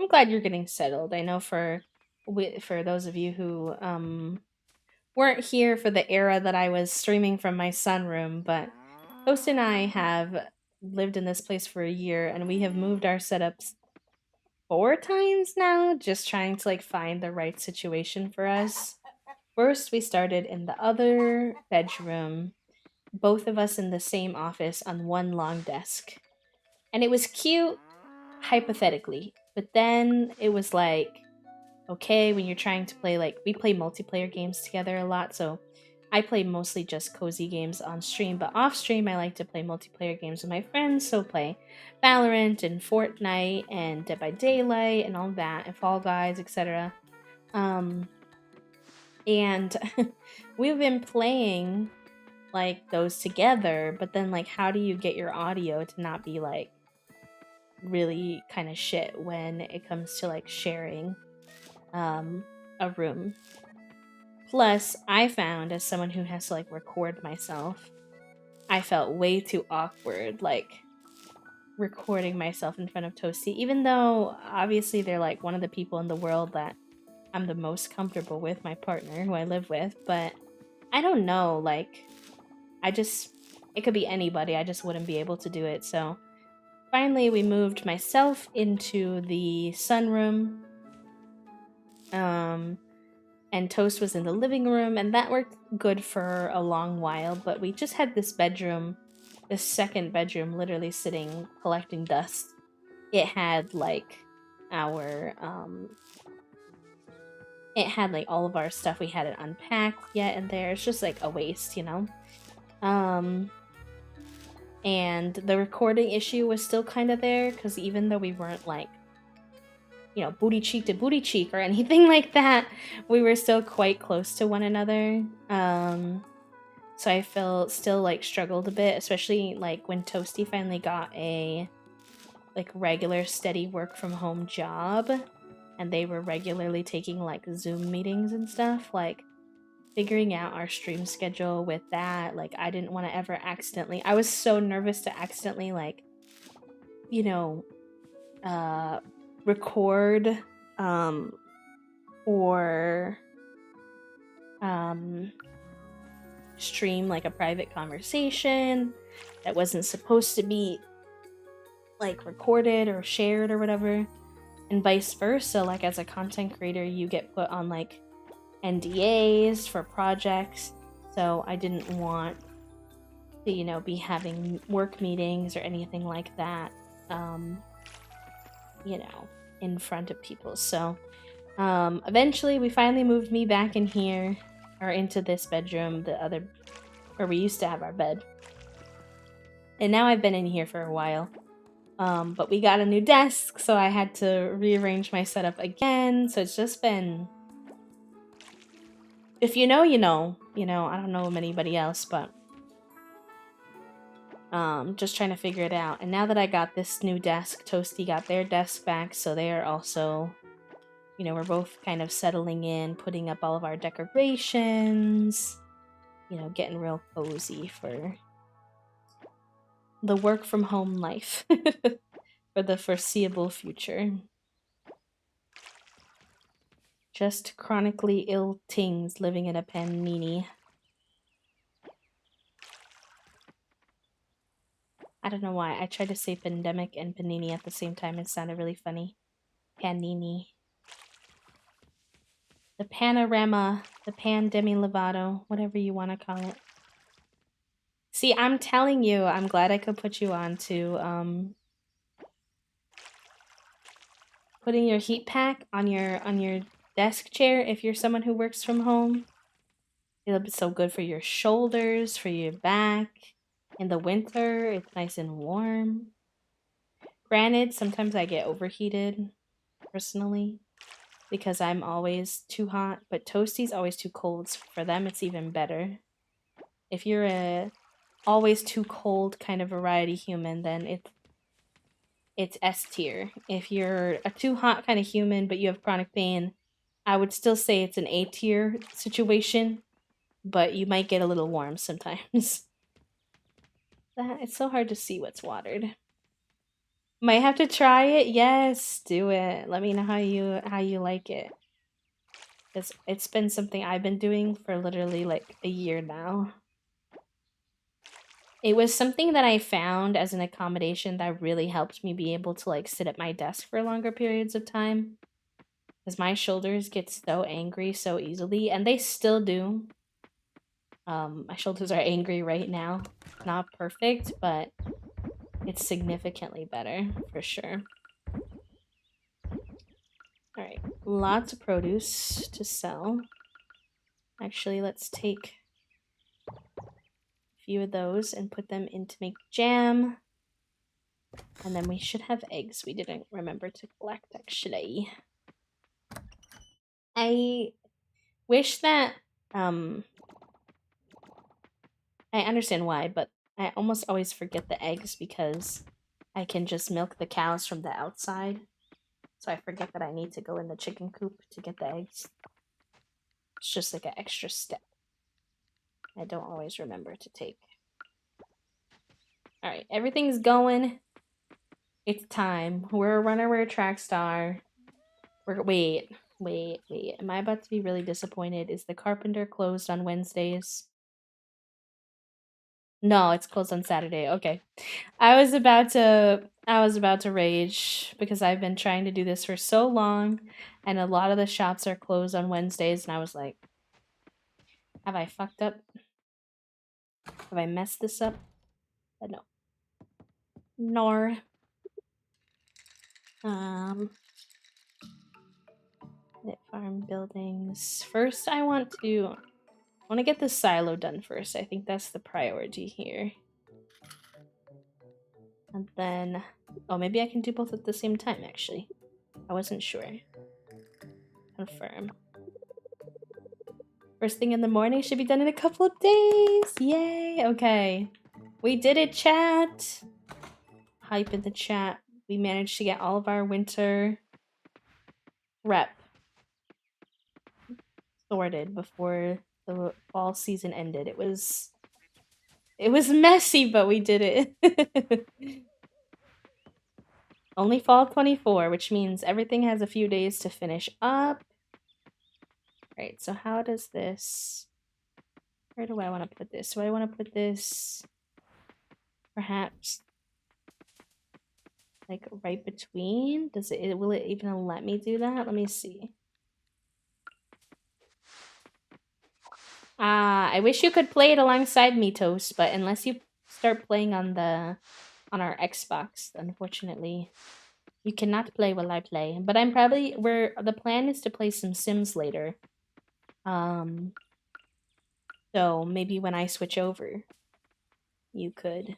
I'm glad you're getting settled. I know for those of you who weren't here for the era that I was streaming from my sunroom, but Toast and I have lived in this place for a year, and we have moved our setups 4 times now, just trying to like find the right situation for us. First, we started in the other bedroom, both of us in the same office on one long desk. And it was cute, hypothetically. But then it was like, okay, when you're trying to play, like, we play multiplayer games together a lot, so I play mostly just cozy games on stream, but off stream I like to play multiplayer games with my friends, so play Valorant and Fortnite and Dead by Daylight and all that, and Fall Guys, etc. And we've been playing like those together, but then like how do you get your audio to not be like really kind of shit when it comes to like sharing a room? Plus, I found, as someone who has to like record myself, I felt way too awkward like recording myself in front of Toasty, even though obviously they're like one of the people in the world that I'm the most comfortable with, my partner who I live with. But I don't know, like it could be anybody, I just wouldn't be able to do it. So finally we moved myself into the sunroom, and Toast was in the living room, and that worked good for a long while. But we just had this bedroom, this second bedroom, literally sitting collecting dust. It had like our it had like all of our stuff we hadn't unpacked yet in there. It's just like a waste, you know. And the recording issue was still kind of there, because even though we weren't like, you know, booty cheek to booty cheek or anything like that, we were still quite close to one another. So I still like struggled a bit, especially like when Toasty finally got a like regular steady work from home job, and they were regularly taking like Zoom meetings and stuff. Like, figuring out our stream schedule with that. Like, I didn't want to ever accidentally. I was so nervous to accidentally, like, you know, record or stream like a private conversation that wasn't supposed to be like recorded or shared or whatever, and vice versa. Like, as a content creator, you get put on like NDAs for projects, so I didn't want to, you know, be having work meetings or anything like that, you know, in front of people. So eventually we finally moved me back in here, or into this bedroom, the other where we used to have our bed. And now I've been in here for a while. But we got a new desk, so I had to rearrange my setup again. So it's just been, if you know, you know. You know, I don't know anybody else, but just trying to figure it out. And now that I got this new desk, Toasty got their desk back, so they are also, you know, we're both kind of settling in, putting up all of our decorations, you know, getting real cozy for the work from home life for the foreseeable future. Just chronically ill things living in a panini. I don't know why. I tried to say pandemic and panini at the same time. It sounded really funny. Panini. The panorama. The pandemi Lovato. Whatever you want to call it. See, I'm telling you, I'm glad I could put you on to putting your heat pack on your desk chair if you're someone who works from home. It'll be so good for your shoulders, for your back. In the winter, it's nice and warm. Granted, sometimes I get overheated, personally, because I'm always too hot, but Toasty's always too cold. So for them, it's even better. If you're a always too cold kind of variety human, then it's S tier. If you're a too hot kind of human, but you have chronic pain, I would still say it's an A tier situation, but you might get a little warm sometimes. It's so hard to see what's watered. Might have to try it. Yes, do it. Let me know how you like it. It's been something I've been doing for literally like a year now. It was something that I found as an accommodation that really helped me be able to like sit at my desk for longer periods of time. Because my shoulders get so angry so easily, and they still do. My shoulders are angry right now. Not perfect, but it's significantly better for sure. Alright, lots of produce to sell. Actually, let's take a few of those and put them in to make jam. And then we should have eggs we didn't remember to collect, actually. I wish that, I understand why, but I almost always forget the eggs because I can just milk the cows from the outside. So I forget that I need to go in the chicken coop to get the eggs. It's just like an extra step I don't always remember to take. Alright, everything's going. It's time. We're a runner, we're a track star. Wait. Am I about to be really disappointed? Is the Carpenter closed on Wednesdays? No, it's closed on Saturday. Okay. I was about to rage because I've been trying to do this for so long and a lot of the shops are closed on Wednesdays, and I was like, have I fucked up? Have I messed this up? But no. Nor. Edit farm buildings. First I want to get the silo done first. I think that's the priority here. And then, oh, maybe I can do both at the same time, actually. I wasn't sure. Confirm. First thing in the morning should be done in a couple of days. Yay! Okay. We did it, chat! Hype in the chat. We managed to get all of our winter rep sorted before the fall season ended. It was messy, but we did it. Only fall 24, which means everything has a few days to finish up. Right, so how does this... Where do I want to put this? Do I want to put this perhaps like right between? Will it even let me do that? Let me see. I wish you could play it alongside me, Toast, but unless you start playing on our Xbox, unfortunately, you cannot play while I play. But I'm probably the plan is to play some Sims later. So maybe when I switch over, you could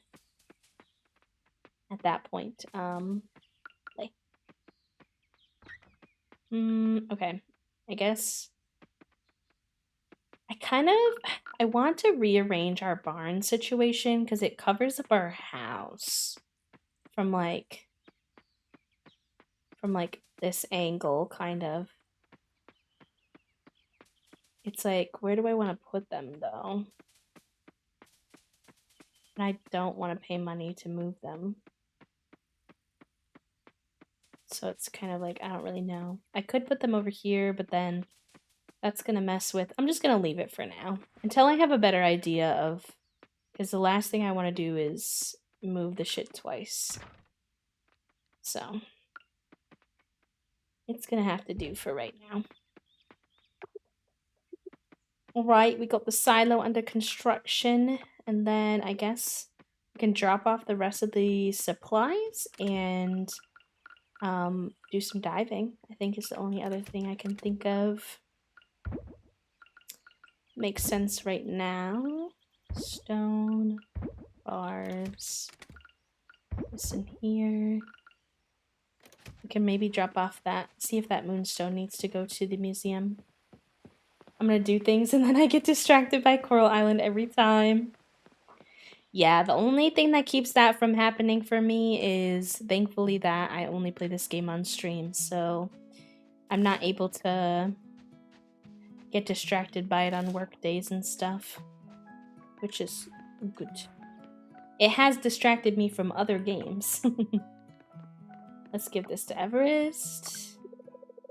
at that point play. Okay. I guess I want to rearrange our barn situation because it covers up our house from like this angle, kind of. It's like, where do I want to put them though? And I don't want to pay money to move them. So it's kind of like, I don't really know. I could put them over here, but then that's going to mess with... I'm just going to leave it for now until I have a better idea of... Because the last thing I want to do is move the shit twice. So it's going to have to do for right now. Alright, we got the silo under construction. And then I guess we can drop off the rest of the supplies and do some diving. I think is the only other thing I can think of. Makes sense right now. Stone, bars, this in here. We can maybe drop off that, see if that moonstone needs to go to the museum. I'm gonna do things and then I get distracted by Coral Island every time. Yeah, the only thing that keeps that from happening for me is thankfully that I only play this game on stream, so I'm not able to get distracted by it on work days and stuff, which is good. It has distracted me from other games. Let's give this to Everest.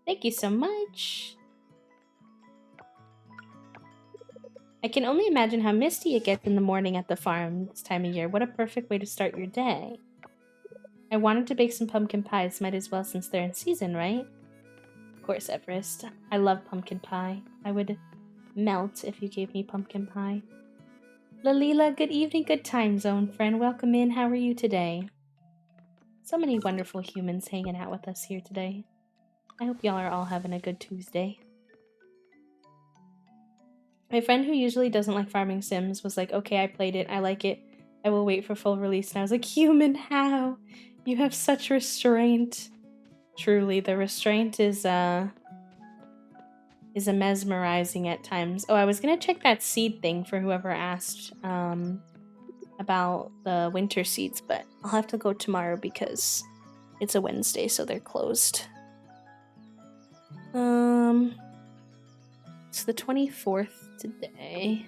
Thank you so much. I can only imagine how misty it gets in the morning at the farm this time of year. What a perfect way to start your day. I wanted to bake some pumpkin pies. Might as well since they're in season, right? Of course, Everest. I love pumpkin pie. I would melt if you gave me pumpkin pie. Lalila, good evening, good time zone, friend. Welcome in. How are you today? So many wonderful humans hanging out with us here today. I hope y'all are all having a good Tuesday. My friend who usually doesn't like farming sims was like, okay, I played it, I like it, I will wait for full release. And I was like, human, how? You have such restraint. Truly, the restraint is a mesmerizing at times. Oh, I was gonna check that seed thing for whoever asked about the winter seeds, but I'll have to go tomorrow because it's a Wednesday, so they're closed. It's the 24th today,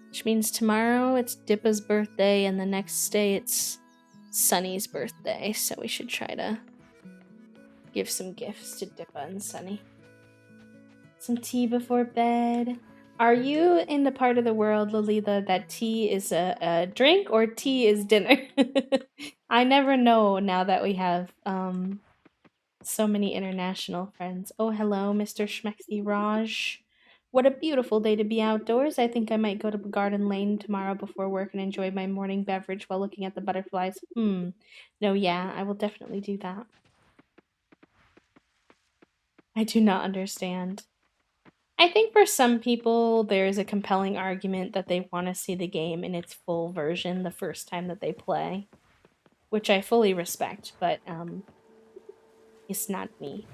which means tomorrow it's Dippa's birthday and the next day it's Sunny's birthday, so we should try to give some gifts to Dippa and Sunny. Some tea before bed. Are you in the part of the world, Lolita, that tea is a drink or tea is dinner? I never know now that we have so many international friends. Oh, hello, Mr. Schmexy Raj. What a beautiful day to be outdoors. I think I might go to Garden Lane tomorrow before work and enjoy my morning beverage while looking at the butterflies. No, yeah, I will definitely do that. I do not understand. I think for some people, there is a compelling argument that they want to see the game in its full version the first time that they play, which I fully respect, but it's not me.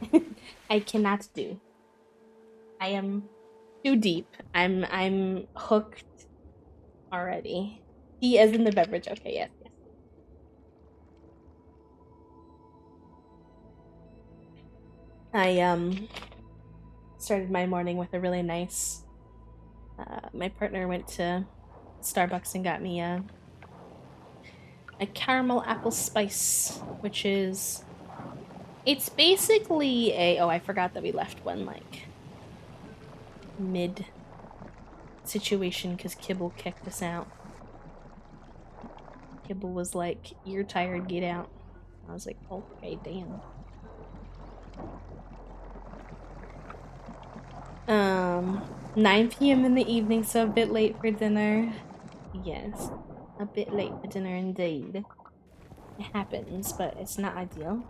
I cannot do. I am too deep. I'm hooked already. Tea as in the beverage. Okay, yes. I started my morning with a really nice My partner went to Starbucks and got me a caramel apple spice, which is... It's basically a... Oh, I forgot that we left one, like, mid-situation because Kibble kicked us out. Kibble was like, "You're tired, get out." I was like, okay, damn. 9 p.m. in the evening, so a bit late for dinner. Yes, a bit late for dinner indeed. It happens, but it's not ideal.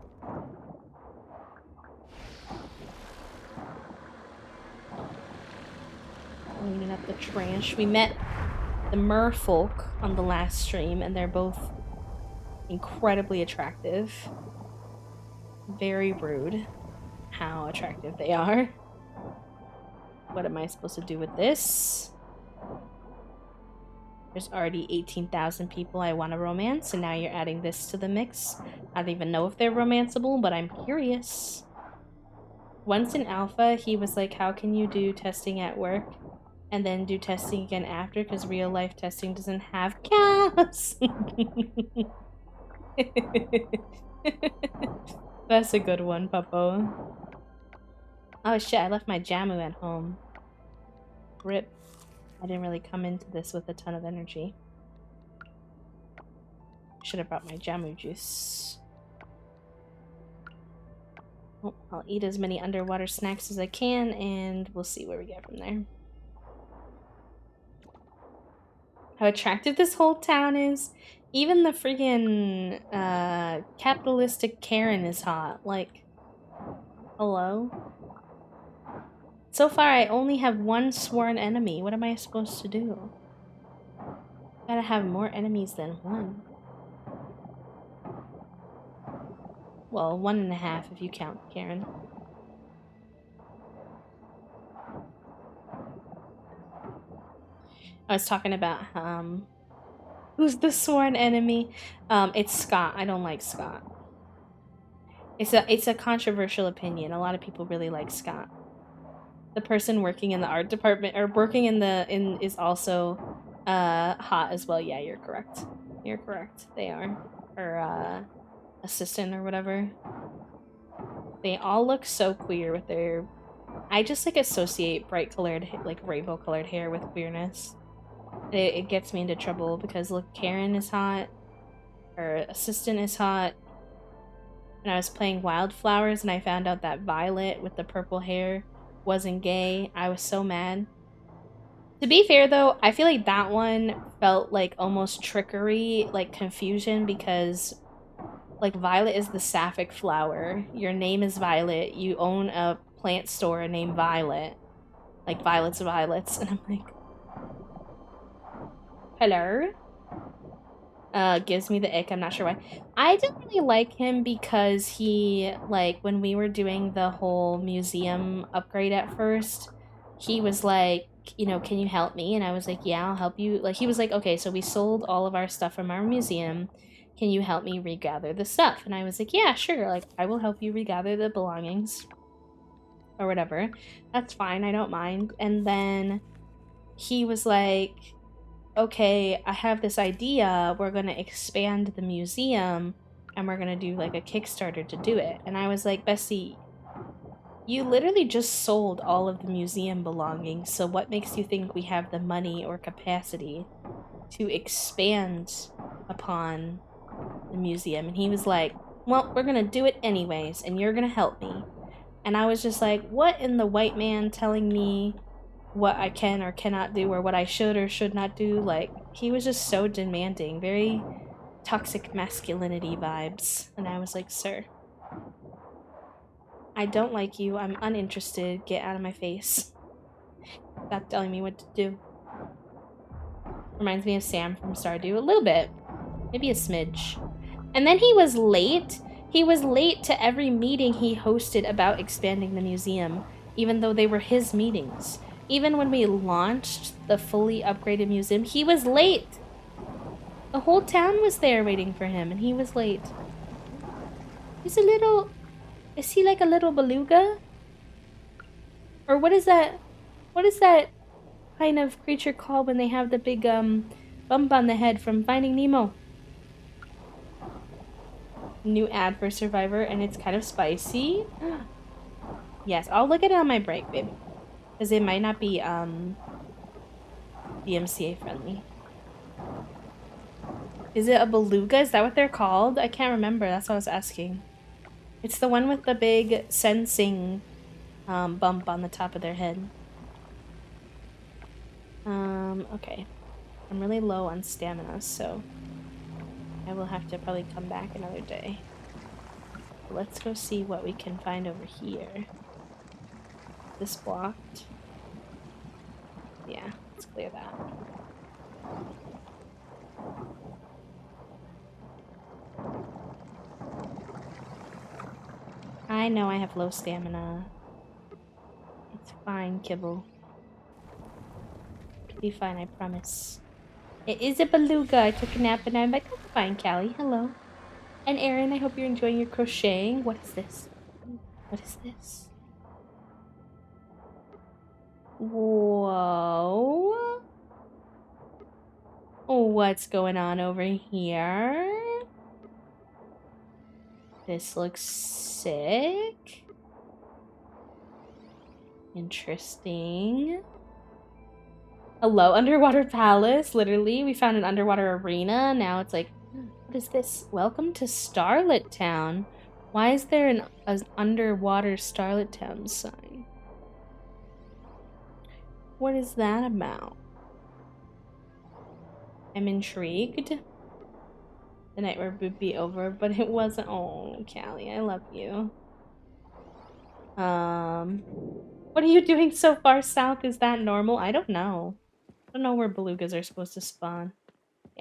Cleaning up the trash. We met the merfolk on the last stream, and they're both incredibly attractive. Very rude how attractive they are. What am I supposed to do with this? There's already 18,000 people I want to romance, and now you're adding this to the mix. I don't even know if they're romanceable, but I'm curious. Once in alpha, he was like, how can you do testing at work and then do testing again after? Because real life testing doesn't have cows. That's a good one, Puppo. Oh shit, I left my Jamu at home. Rip. I didn't really come into this with a ton of energy. Should have brought my Jamu juice. Oh, I'll eat as many underwater snacks as I can, and we'll see where we get from there. How attractive this whole town is. Even the freaking capitalistic Karen is hot. Like, hello? So far, I only have one sworn enemy. What am I supposed to do? Gotta have more enemies than one. Well, 1.5 if you count Karen. I was talking about who's the sworn enemy? It's Scott. I don't like Scott. It's a controversial opinion. A lot of people really like Scott. The person working in the art department or working in is also hot as well. Yeah, you're correct. You're correct. They are. Or assistant or whatever. They all look so queer with their... I just like associate bright colored, like rainbow colored hair with queerness. It gets me into trouble because look, Karen is hot. Her assistant is hot. When I was playing Wildflowers and I found out that Violet with the purple hair wasn't gay, I was so mad. To be fair though, I feel like that one felt like almost trickery, like confusion, because like Violet is the sapphic flower. Your name is Violet. You own a plant store named Violet. Like Violets, and I'm like, hello? Gives me the ick. I'm not sure why. I didn't really like him because he, like, when we were doing the whole museum upgrade at first, he was like, you know, can you help me? And I was like, yeah, I'll help you. Like, he was like, okay, so we sold all of our stuff from our museum. Can you help me regather the stuff? And I was like, yeah, sure. Like, I will help you regather the belongings. Or whatever. That's fine. I don't mind. And then he was like, okay, I have this idea. We're going to expand the museum and we're going to do like a Kickstarter to do it. And I was like, Bessie, you literally just sold all of the museum belongings. So what makes you think we have the money or capacity to expand upon the museum? And he was like, well, we're going to do it anyways, and you're going to help me. And I was just like, what in the white man telling me what I can or cannot do, or what I should or should not do? Like, he was just so demanding, very toxic masculinity vibes. And I was like, sir, I don't like you. I'm uninterested. Get out of my face. Stop telling me what to do. Reminds me of Sam from Stardew. A little bit. Maybe a smidge. And then he was late. He was late to every meeting he hosted about expanding the museum, even though they were his meetings. Even when we launched the fully upgraded museum, he was late. The whole town was there waiting for him, and he was late. He's a little... Is he like a little beluga? Or what is that? What is that kind of creature called when they have the big bump on the head from Finding Nemo? New ad for Survivor, and it's kind of spicy. Yes, I'll look at it on my break, babe. Because it might not be DMCA friendly. Is it a beluga? Is that what they're called? I can't remember. That's what I was asking. It's the one with the big sensing bump on the top of their head. Okay. I'm really low on stamina, so I will have to probably come back another day. Let's go see what we can find over here. This blocked. Yeah, let's clear that. I know I have low stamina. It's fine, Kibble. It'll be fine, I promise. It is a beluga. I took a nap and I'm like, oh, fine, Callie. Hello. And Erin, I hope you're enjoying your crocheting. What is this? What is this? Whoa. What's going on over here? This looks sick. Interesting. Hello, underwater palace. Literally, we found an underwater arena. Now it's like, what is this? Welcome to Starlit Town. Why is there an underwater Starlit Town sign? What is that about? I'm intrigued. The nightmare would be over, but it wasn't. Oh, Callie, I love you. What are you doing so far south? Is that normal? I don't know. I don't know where belugas are supposed to spawn.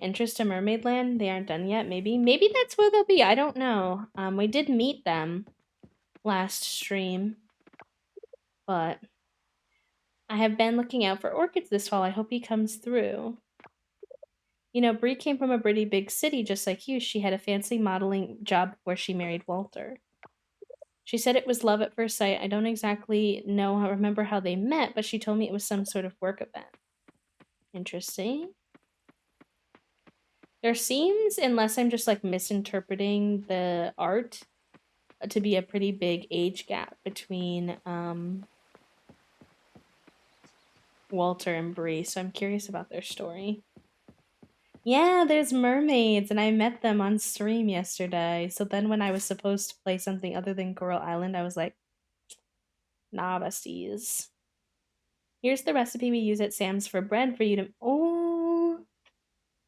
Interest to Mermaid Land? They aren't done yet, maybe? Maybe that's where they'll be. I don't know. We did meet them last stream, but I have been looking out for orchids this fall. I hope he comes through. You know, Brie came from a pretty big city just like you. She had a fancy modeling job before she married Walter. She said it was love at first sight. I don't exactly remember how they met, but she told me it was some sort of work event. Interesting. There seems, unless I'm just like misinterpreting the art, to be a pretty big age gap between Walter and Brie, so I'm curious about their story. Yeah, there's mermaids, and I met them on stream yesterday. So then when I was supposed to play something other than Coral Island, I was like, nah, besties. Here's the recipe we use at Sam's for bread for you to... Oh,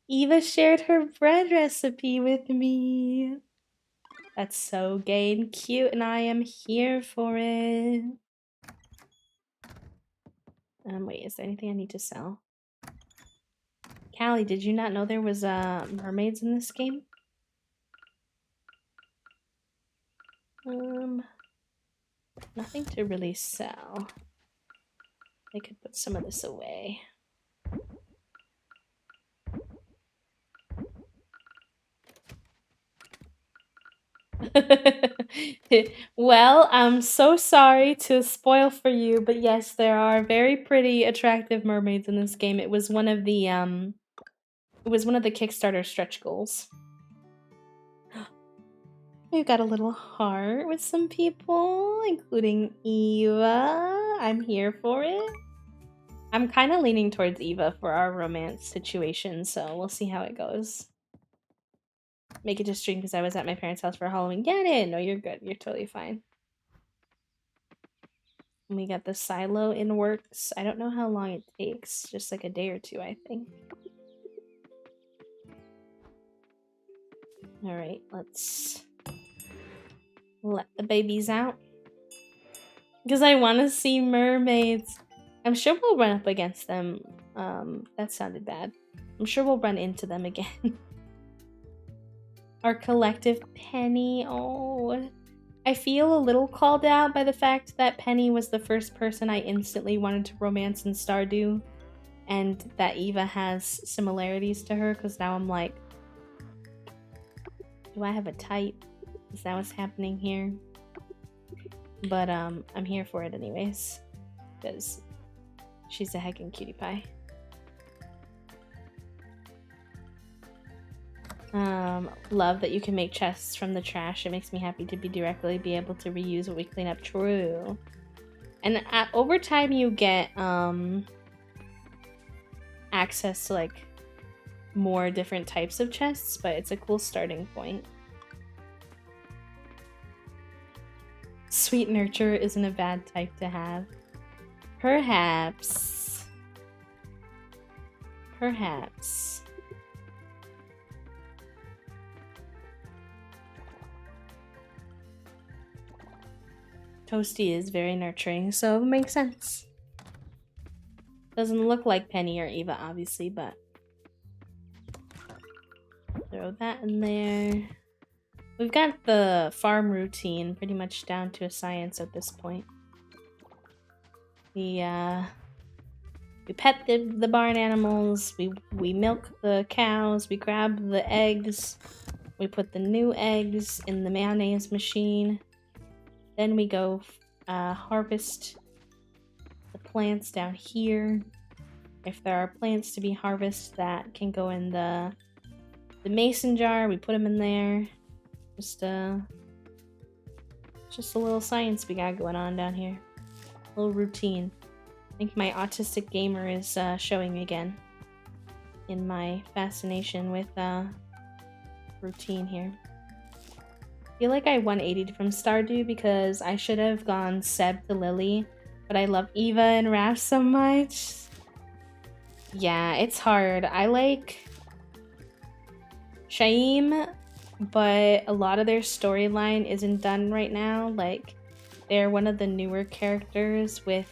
Eva shared her bread recipe with me. That's so gay and cute, and I am here for it. Wait, is there anything I need to sell? Callie, did you not know there was mermaids in this game? Nothing to really sell. I could put some of this away. Well, I'm so sorry to spoil for you, but yes, there are very pretty, attractive mermaids in this game. It was one of the Kickstarter stretch goals. We've got a little heart with some people, including Eva. I'm here for it. I'm kind of leaning towards Eva for our romance situation, so we'll see how it goes. Make it to stream because I was at my parents' house for Halloween. Get it? No, you're good. You're totally fine. And we got the silo in works. I don't know how long it takes. Just like a day or two, I think. Alright, let's let the babies out. Because I want to see mermaids. I'm sure we'll run up against them. That sounded bad. I'm sure we'll run into them again. Our collective Penny. Oh, I feel a little called out by the fact that Penny was the first person I instantly wanted to romance in Stardew, and that Eva has similarities to her, because now I'm like, do I have a type? Is that what's happening here? But I'm here for it anyways, because She's a heckin' cutie pie. Love that you can make chests from the trash. It makes me happy to be able to reuse what we clean up. True. And over time you get access to like more different types of chests, but it's a cool starting point. Sweet nurture isn't a bad type to have. Perhaps. Perhaps. Toasty is very nurturing, so it makes sense. Doesn't look like Penny or Eva, obviously, but throw that in there. We've got the farm routine pretty much down to a science at this point. We pet the barn animals, we milk the cows, we grab the eggs, we put the new eggs in the mayonnaise machine. Then we go harvest the plants down here. If there are plants to be harvested that can go in the mason jar, we put them in there. Just a little science we got going on down here. A little routine. I think my autistic gamer is showing again in my fascination with routine here. I feel like I 180'd from Stardew because I should have gone Seb to Lily, but I love Eva and Raph so much. Yeah, it's hard. I like Shaim, but a lot of their storyline isn't done right now. Like, they're one of the newer characters with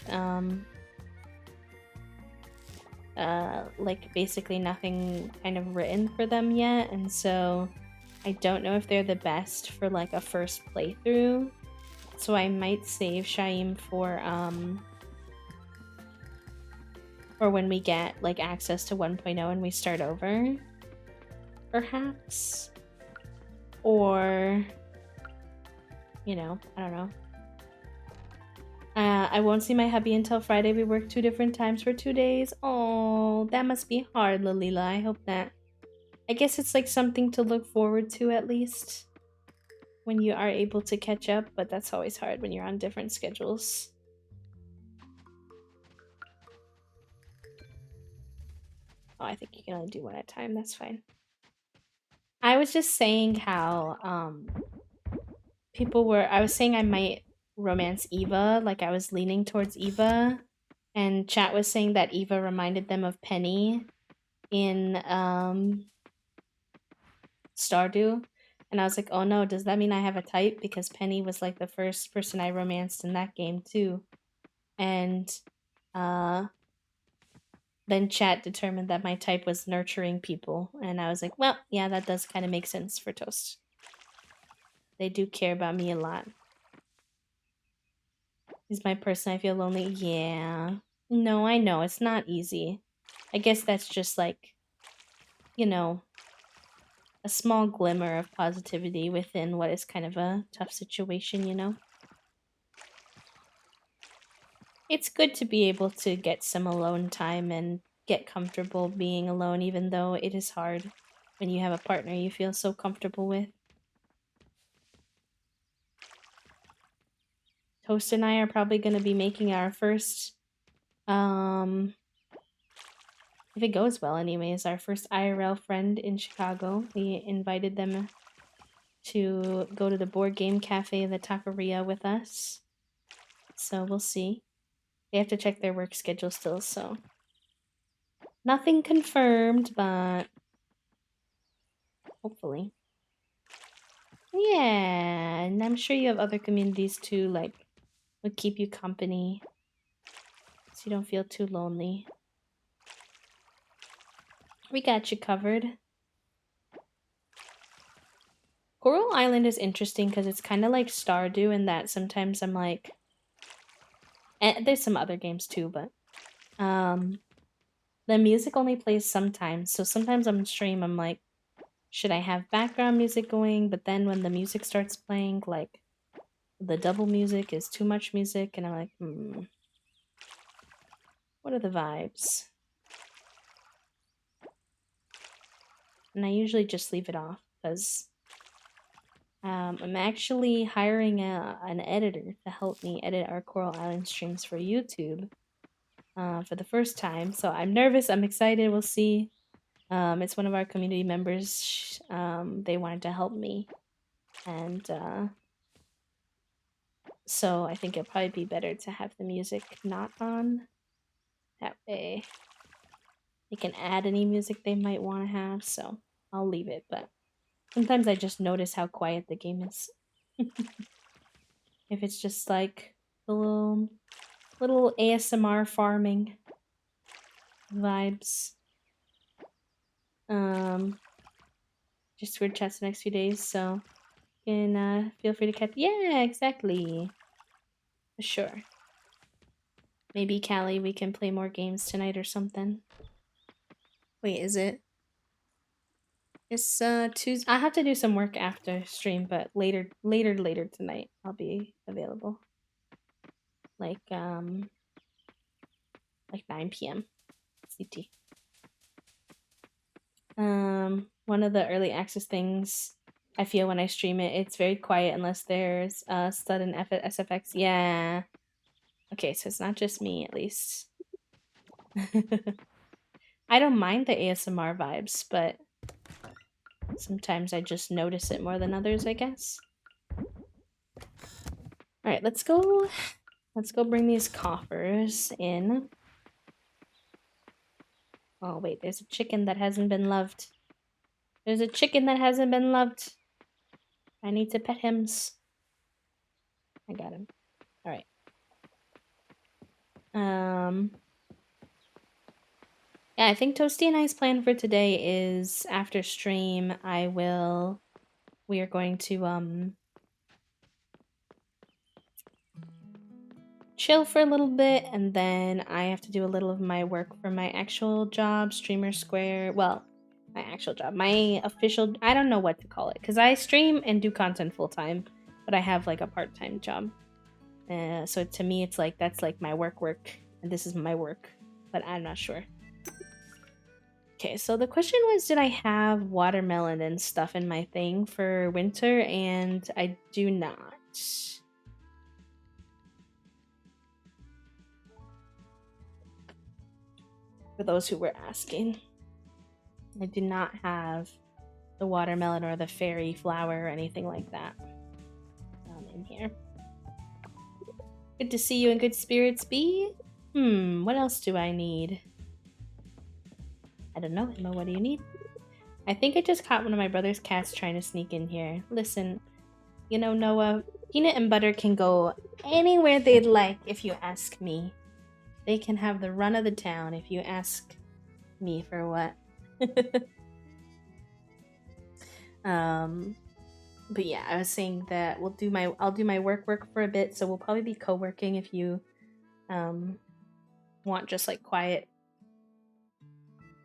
like basically nothing kind of written for them yet, and so I don't know if they're the best for like a first playthrough. So I might save Shaim for when we get like access to 1.0 and we start over, perhaps. Or, you know, I don't know. I won't see my hubby until Friday. We work 2 different times for 2 days. Oh, that must be hard, Lalila. I hope that... I guess it's like something to look forward to at least when you are able to catch up, but that's always hard when you're on different schedules. Oh, I think you can only do one at a time. That's fine. I was just saying how I was saying I might romance Eva, like I was leaning towards Eva, and chat was saying that Eva reminded them of Penny in Stardew, and I was like, oh no, does that mean I have a type? Because Penny was like the first person I romanced in that game too. And then chat determined that my type was nurturing people, and I was like, well, yeah, that does kind of make sense for Toast. They do care about me a lot. He's my person I feel lonely. Yeah. No, I know. It's not easy. I guess that's just like, you know, a small glimmer of positivity within what is kind of a tough situation, you know? It's good to be able to get some alone time and get comfortable being alone, even though it is hard when you have a partner you feel so comfortable with. Toast and I are probably going to be making our first, if it goes well anyways, our first IRL friend in Chicago. We invited them to go to the board game cafe, the Taqueria, with us. So we'll see. They have to check their work schedule still, so nothing confirmed, but hopefully. Yeah, and I'm sure you have other communities too, like, would keep you company so you don't feel too lonely. We got you covered. Coral Island is interesting because it's kind of like Stardew in that sometimes I'm like... And there's some other games too, but... the music only plays sometimes, so sometimes on stream I'm like, should I have background music going? But then when the music starts playing, like, the double music is too much music, and I'm like, What are the vibes? And I usually just leave it off because I'm actually hiring an editor to help me edit our Coral Island streams for YouTube for the first time. So I'm nervous. I'm excited. We'll see. It's one of our community members. They wanted to help me. And so I think it'd probably be better to have the music not on. That way they can add any music they might want to have. So I'll leave it. But sometimes I just notice how quiet the game is. If it's just like the little ASMR farming vibes. Just weird chats the next few days, so you can feel free to catch. Yeah, exactly. For sure. Maybe Callie, we can play more games tonight or something. Wait, is it? It's Tuesday. I have to do some work after stream, but later tonight I'll be available. Like 9 p.m. CT. One of the early access things I feel when I stream it, it's very quiet unless there's sudden SFX. Yeah. Okay, so it's not just me, at least. I don't mind the ASMR vibes, but sometimes I just notice it more than others, I guess. Alright, let's go bring these coffers in. Oh wait, there's a chicken that hasn't been loved. There's a chicken that hasn't been loved. I need to pet him. I got him. Alright. Yeah, I think Toasty and I's plan for today is after stream we are going to chill for a little bit, and then I have to do a little of my work for my actual job, Streamer Square. Well, my actual job, my official, I don't know what to call it, because I stream and do content full time, but I have like a part-time job. So to me, it's like, that's like my work, and this is my work, but I'm not sure. Okay, so the question was, did I have watermelon and stuff in my thing for winter? And I do not. For those who were asking, I do not have the watermelon or the fairy flower or anything like that in here. Good to see you in good spirits, B. What else do I need? I don't know, Emma, what do you need? I think I just caught one of my brother's cats trying to sneak in here. Listen, you know, Noah, peanut and butter can go anywhere they'd like if you ask me. They can have the run of the town if you ask me for what. But yeah, I was saying that I'll do my work for a bit, so we'll probably be co-working if you want just like quiet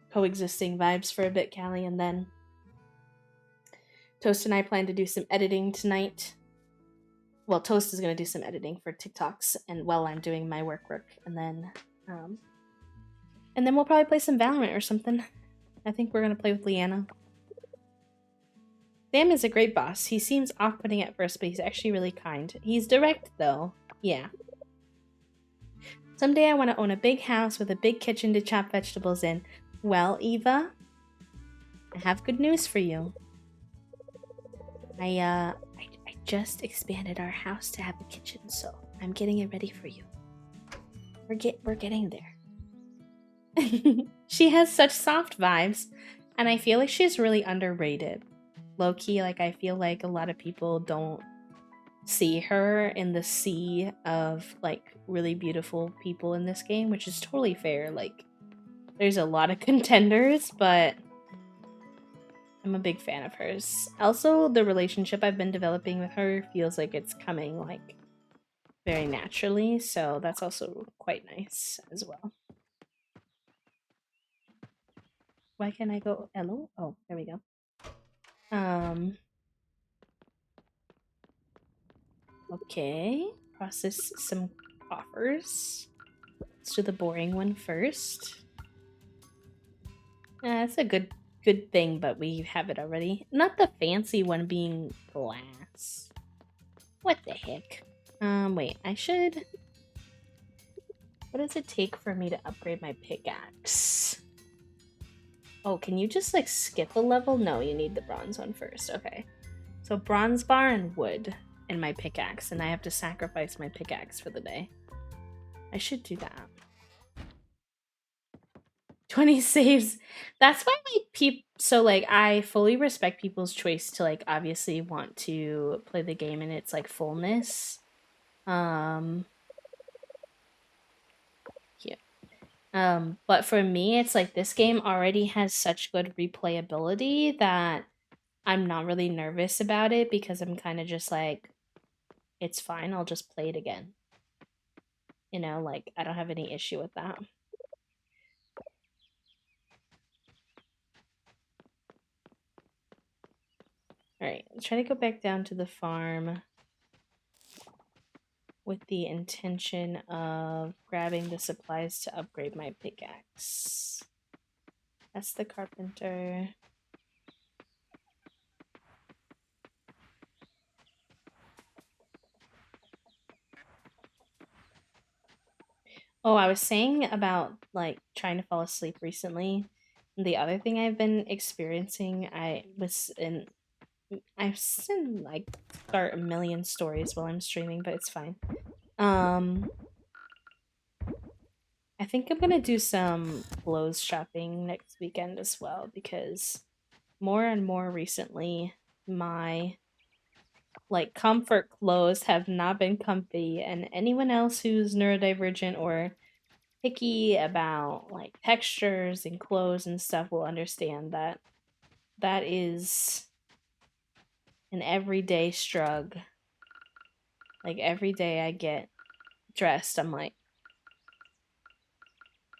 coexisting vibes for a bit, Callie, and then Toast and I plan to do some editing tonight. Well, Toast is gonna do some editing for TikToks, and while I'm doing my work, and then we'll probably play some Valorant or something. I think we're gonna play with Leanna. Sam is a great boss. He seems off-putting at first, but he's actually really kind. He's direct, though. Yeah. Someday I want to own a big house with a big kitchen to chop vegetables in. Well, Eva, I have good news for you. I just expanded our house to have a kitchen, so I'm getting it ready for you. We're getting there. She has such soft vibes, and I feel like she's really underrated. Low-key, like, I feel like a lot of people don't see her in the sea of, like, really beautiful people in this game, which is totally fair. Like, there's a lot of contenders, but I'm a big fan of hers. Also, the relationship I've been developing with her feels like it's coming, like, very naturally, so that's also quite nice as well. Why can't I go hello? Oh, there we go. Okay, process some offers. Let's do the boring one first. That's a good thing, but we have it already. Not the fancy one being glass. What the heck? Wait, I should... What does it take for me to upgrade my pickaxe? Oh, can you just, like, skip a level? No, you need the bronze one first. Okay. So bronze bar and wood and my pickaxe, and I have to sacrifice my pickaxe for the day. I should do that. 20 saves. That's why, like, so, like, I fully respect people's choice to, like, obviously want to play the game in its, like, fullness. But for me, it's like this game already has such good replayability that I'm not really nervous about it because I'm kind of just like, it's fine, I'll just play it again. You know, like, I don't have any issue with that. Alright, let's try to go back down to the farm with the intention of grabbing the supplies to upgrade my pickaxe. That's the carpenter. Oh, I was saying about, like, trying to fall asleep recently. The other thing I've been experiencing, I've seen, like, start a million stories while I'm streaming, but it's fine. I think I'm gonna do some clothes shopping next weekend as well, because more and more recently, my, like, comfort clothes have not been comfy, and anyone else who's neurodivergent or picky about, like, textures and clothes and stuff will understand that that is an everyday struggle. Like, every day I get dressed, I'm like,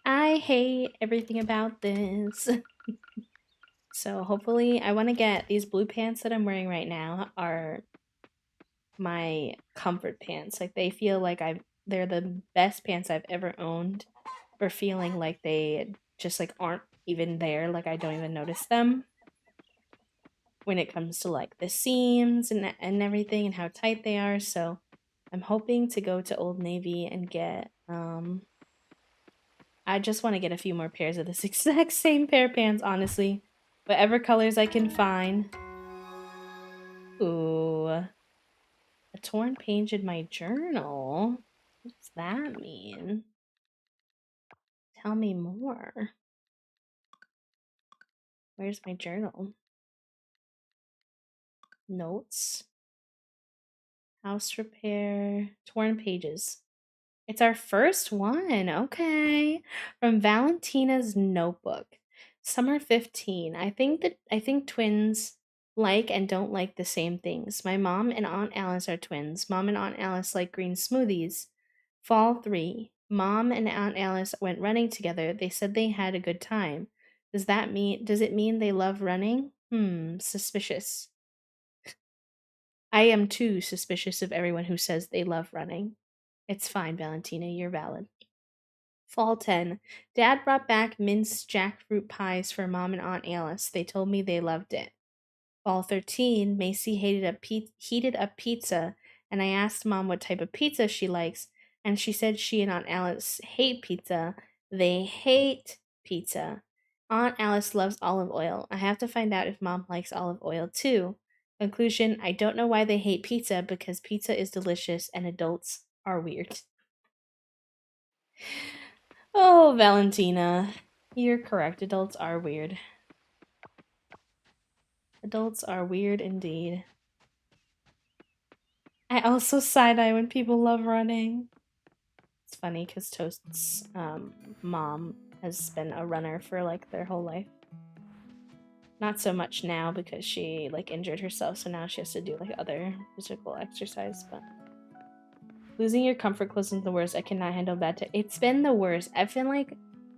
I hate everything about this. So hopefully, I want to get these blue pants that I'm wearing right now are my comfort pants. Like, they feel like they're the best pants I've ever owned for feeling like they just, like, aren't even there, like I don't even notice them when it comes to, like, the seams and everything and how tight they are. So I'm hoping to go to Old Navy and get I just want to get a few more pairs of this exact same pair of pants, honestly. Whatever colors I can find. Ooh. A torn page in my journal? What does that mean? Tell me more. Where's my journal? Notes. House repair. Torn pages. It's our first one. Okay. From Valentina's notebook. Summer 15. I think twins like and don't like the same things. My mom and Aunt Alice are twins. Mom and Aunt Alice like green smoothies. Fall 3. Mom and Aunt Alice went running together. They said they had a good time. Does it mean they love running? Suspicious. I am too suspicious of everyone who says they love running. It's fine, Valentina, you're valid. Fall 10. Dad brought back minced jackfruit pies for Mom and Aunt Alice. They told me they loved it. Fall 13. Macy heated up pizza, and I asked Mom what type of pizza she likes, and she said she and Aunt Alice hate pizza. They hate pizza. Aunt Alice loves olive oil. I have to find out if Mom likes olive oil too. Conclusion, I don't know why they hate pizza because pizza is delicious and adults are weird. Oh, Valentina. You're correct. Adults are weird. Adults are weird indeed. I also side-eye when people love running. It's funny because Toast's mom has been a runner for, like, their whole life. Not so much now because she, like, injured herself, so now she has to do, like, other physical exercise, but losing your comfort clothes is the worst. I cannot handle that. It's been the worst. I feel like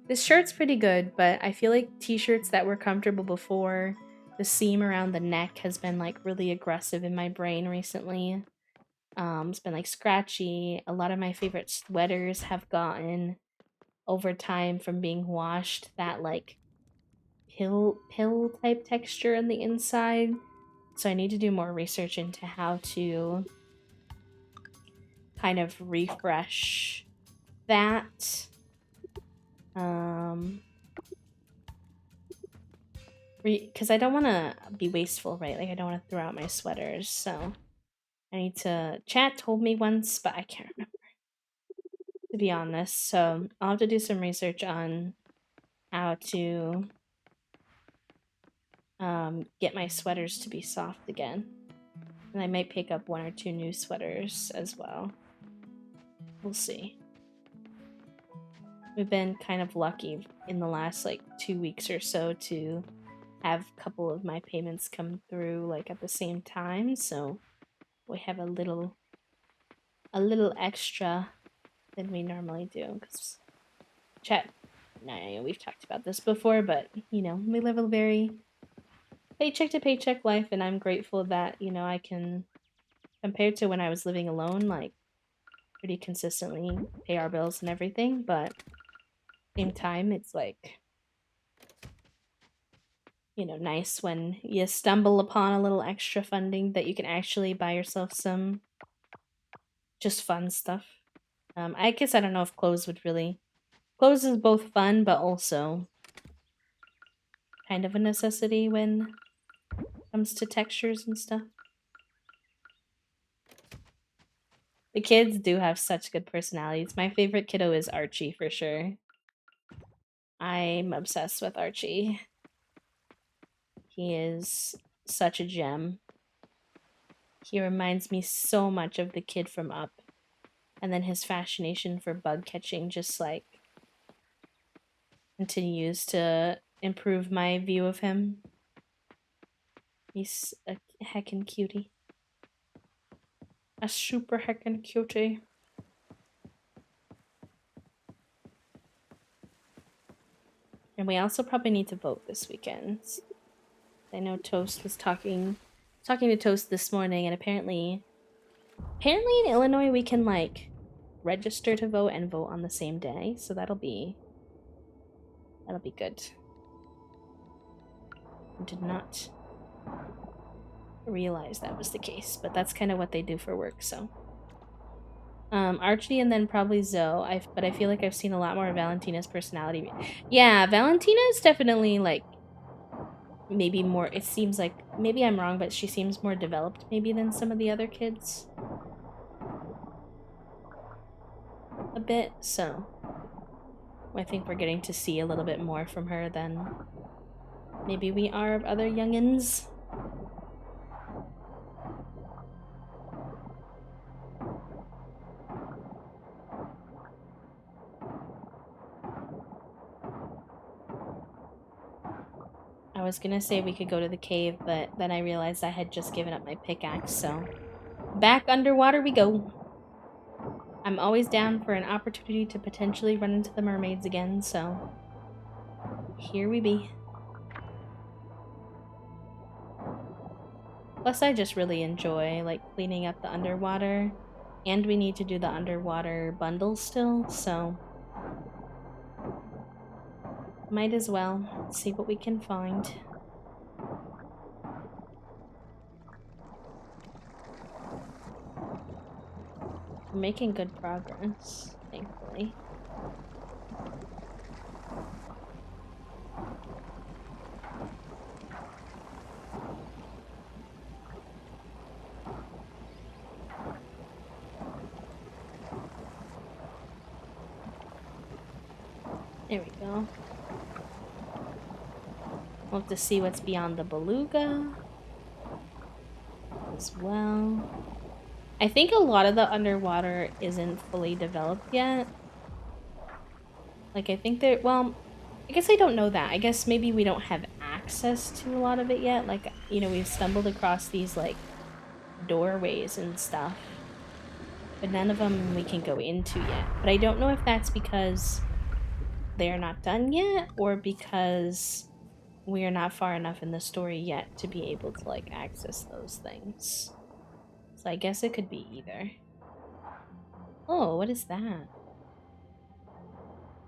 this shirt's pretty good, but I feel like t-shirts that were comfortable before, the seam around the neck has been, like, really aggressive in my brain recently. It's been, like, scratchy. A lot of my favorite sweaters have gotten over time from being washed, that like pill type texture on the inside. So I need to do more research into how to kind of refresh that. Because I don't want to be wasteful, right? Like I don't want to throw out my sweaters, so I need to. Chat told me once, but I can't remember, to be honest. So I'll have to do some research on how to get my sweaters to be soft again, and I might pick up 1 or 2 new sweaters as well. We'll see. We've been kind of lucky in the last like 2 weeks or so to have a couple of my payments come through like at the same time, so we have a little extra than we normally do. Because chat, we've talked about this before, but you know, we live a very paycheck to paycheck life, and I'm grateful that I can, compared to when I was living alone, like pretty consistently pay our bills and everything. But same time, it's like nice when you stumble upon a little extra funding that you can actually buy yourself some just fun stuff. I guess I don't know if clothes would really. Clothes is both fun, but also kind of a necessity when it comes to textures and stuff. The kids do have such good personalities. My favorite kiddo is Archie for sure. I'm obsessed with Archie. He is such a gem. He reminds me so much of the kid from Up. And then his fascination for bug catching just like continues to improve my view of him. He's a heckin' cutie. A super heckin' cutie. And we also probably need to vote this weekend. I know Toast was talking to Toast this morning, and apparently in Illinois we can like register to vote and vote on the same day, so that'll be good. I did not realize that was the case, but that's kind of what they do for work. So Archie and then probably Zoe. But I feel like I've seen a lot more of Valentina's personality. Yeah, Valentina is definitely like maybe more. It seems like maybe I'm wrong, but she seems more developed maybe than some of the other kids. A bit, so I think we're getting to see a little bit more from her than maybe we are of other youngins. I was gonna say we could go to the cave, but then I realized I had just given up my pickaxe, so back underwater we go. I'm always down for an opportunity to potentially run into the mermaids again, so here we be. Plus, I just really enjoy like cleaning up the underwater, and we need to do the underwater bundle still, so might as well see what we can find. We're making good progress, thankfully. There we go. We'll have to see what's beyond the beluga as well. I think a lot of the underwater isn't fully developed yet. Like, I think there, well, I guess I don't know that. I guess maybe we don't have access to a lot of it yet. Like, we've stumbled across these, like, doorways and stuff, but none of them we can go into yet. But I don't know if that's because they're not done yet, or because we are not far enough in the story yet to be able to, like, access those things. So I guess it could be either. Oh, what is that?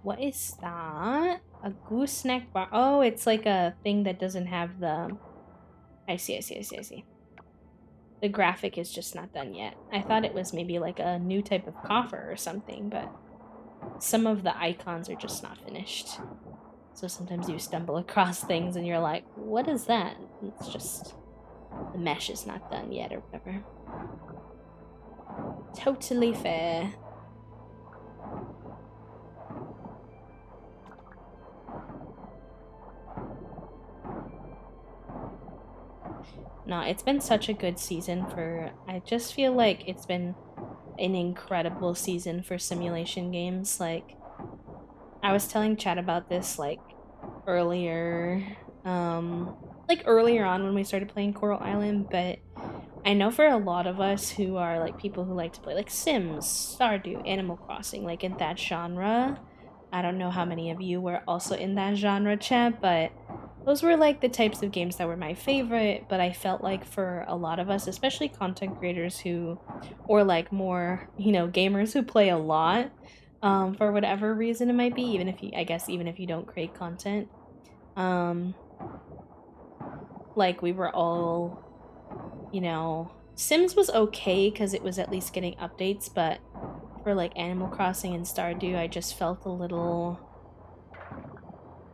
What is that? A gooseneck bar. Oh, it's like a thing that doesn't have the... I see. The graphic is just not done yet. I thought it was maybe like a new type of coffer or something, but some of the icons are just not finished. So sometimes you stumble across things and you're like, what is that? It's just the mesh is not done yet or whatever. Totally fair. No, it's been such a good season for... I just feel like it's been an incredible season for simulation games. Like, I was telling Chad about this, like, earlier on when we started playing Coral Island, but I know for a lot of us who are, like, people who like to play, like, Sims, Stardew, Animal Crossing, like, in that genre, I don't know how many of you were also in that genre, Chad, but those were, like, the types of games that were my favorite, but I felt like for a lot of us, especially content creators who, or, like, more, you know, gamers who play a lot, for whatever reason it might be, even if you don't create content, like, we were all, you know, Sims was okay because it was at least getting updates, but for, like, Animal Crossing and Stardew, I just felt a little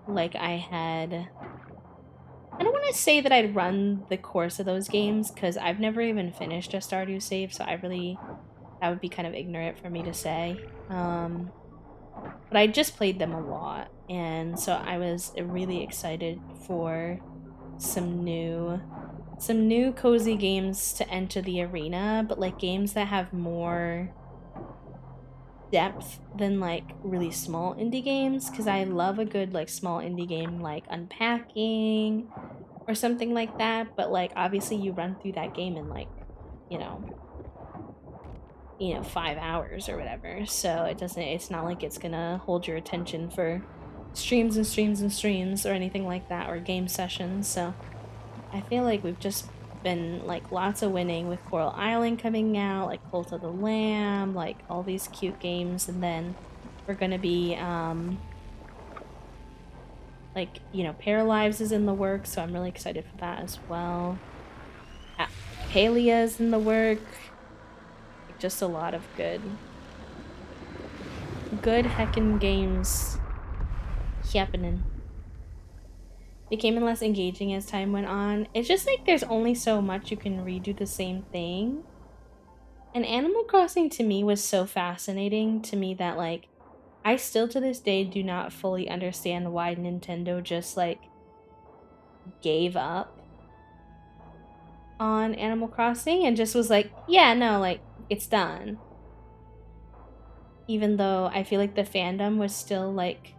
like I don't want to say that I'd run the course of those games, because I've never even finished a Stardew save, so that would be kind of ignorant for me to say. But I just played them a lot, and so I was really excited for some new cozy games to enter the arena, but like games that have more depth than like really small indie games, because I love a good like small indie game like Unpacking or something like that, but like obviously you run through that game in like, you know, 5 hours or whatever, so it's not like it's gonna hold your attention for streams and streams and streams or anything like that, or game sessions. So I feel like we've just been like lots of winning with Coral Island coming out, like Cult of the Lamb, like all these cute games, and then we're gonna be like, you know, Paralives is in the works, so I'm really excited for that as well. Palia's in the work. Like, just a lot of good heckin' games happening. Became less engaging as time went on. It's just like there's only so much you can redo the same thing. And Animal Crossing to me was so fascinating to me that like I still to this day do not fully understand why Nintendo just like gave up on Animal Crossing and just was like, yeah, no, like it's done. Even though I feel like the fandom was still like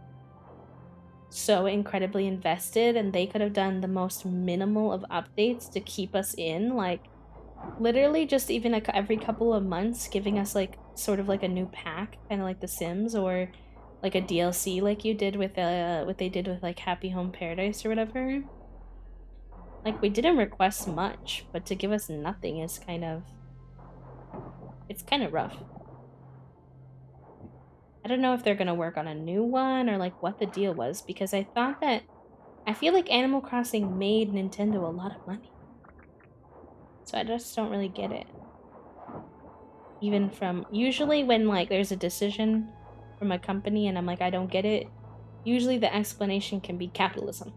so incredibly invested, and they could have done the most minimal of updates to keep us in, like literally just even every couple of months giving us like sort of like a new pack, kind of like The Sims, or like a DLC like you did with what they did with like Happy Home Paradise or whatever. Like, we didn't request much, but to give us nothing is it's kind of rough. I don't know if they're gonna work on a new one or like what the deal was, because I feel like Animal Crossing made Nintendo a lot of money. So I just don't really get it. Even from, usually when like there's a decision from a company and I'm like, I don't get it, usually the explanation can be capitalism.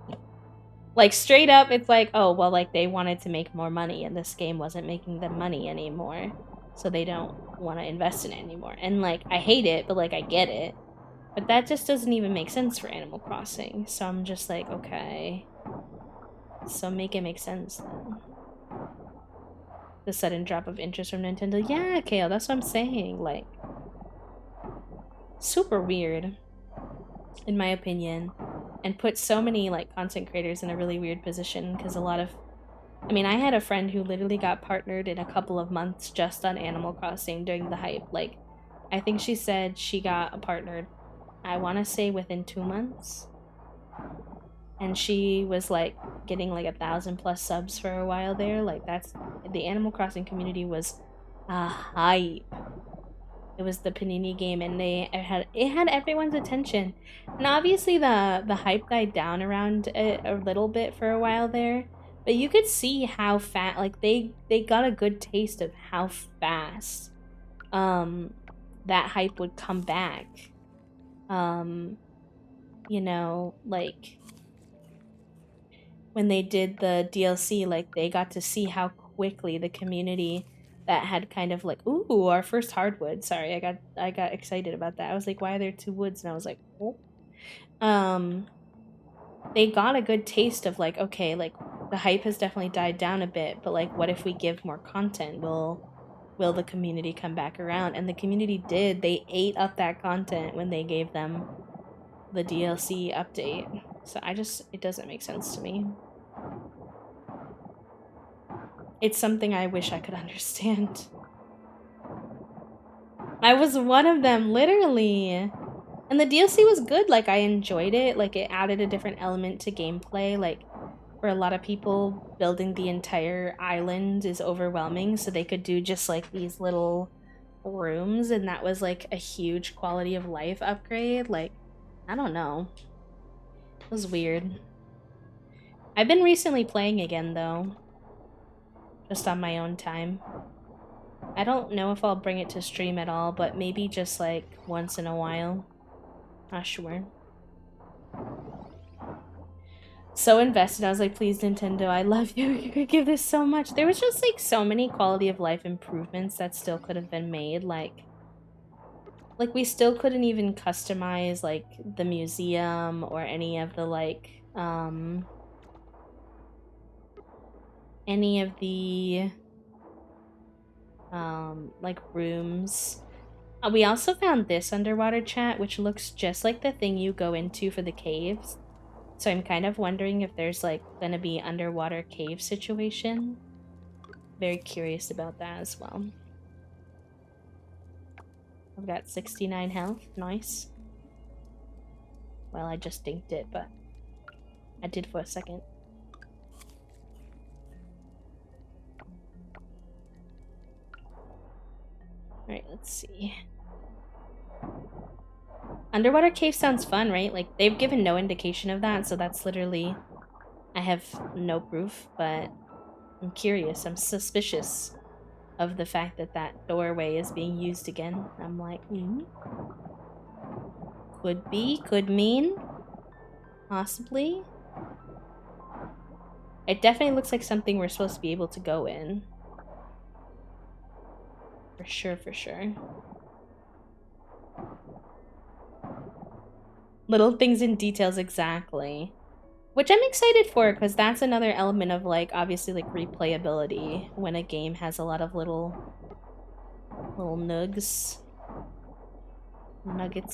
Like straight up, it's like, oh, well, like they wanted to make more money and this game wasn't making them money anymore, so they don't want to invest in it anymore. And like, I hate it, but like I get it. But that just doesn't even make sense for Animal Crossing. So I'm just like, okay. So make it make sense then. The sudden drop of interest from Nintendo. Yeah, Kale, that's what I'm saying. Like, super weird, in my opinion. And put so many like content creators in a really weird position, because I had a friend who literally got partnered in a couple of months just on Animal Crossing during the hype. Like, I think she said she got partnered, I want to say within 2 months. And she was like getting like 1,000+ subs for a while there. Like, the Animal Crossing community was a hype. It was the Panini game, and it had everyone's attention. And obviously, the hype died down around it a little bit for a while there, but you could see how fast, like they got a good taste of how fast that hype would come back. You know, like when they did the DLC, like they got to see how quickly the community that had kind of like, ooh, our first hardwood. Sorry, I got excited about that. I was like, why are there two woods? And I was like, oh. They got a good taste of like, okay, like the hype has definitely died down a bit, but like what if we give more content? Will the community come back around? And the community did. They ate up that content when they gave them the DLC update. So it doesn't make sense to me. It's something I wish I could understand. I was one of them, literally. And the DLC was good. Like, I enjoyed it. Like, it added a different element to gameplay. Like, for a lot of people, building the entire island is overwhelming. So they could do just, like, these little rooms. And that was, like, a huge quality of life upgrade. Like, I don't know. It was weird. I've been recently playing again, though. Just on my own time. I don't know if I'll bring it to stream at all, but maybe just like once in a while. Not sure. So invested. I was like, please, Nintendo, I love you. You could give this so much. There was just like so many quality of life improvements that still could have been made. Like we still couldn't even customize like the museum or any of the any of the like rooms. We also found this underwater chat, which looks just like the thing you go into for the caves. So I'm kind of wondering if there's like gonna be underwater cave situation. Very curious about that as well. I've got 69 health. Nice. Well, I just dinked it, but I did for a second. Alright, let's see. Underwater cave sounds fun, right? Like, they've given no indication of that, so that's literally... I have no proof, but I'm curious. I'm suspicious of the fact that that doorway is being used again. I'm like, could be, could mean, possibly. It definitely looks like something we're supposed to be able to go in. For sure, for sure. Little things and details, exactly. Which I'm excited for, because that's another element of, like, obviously, like, replayability. When a game has a lot of little nuggets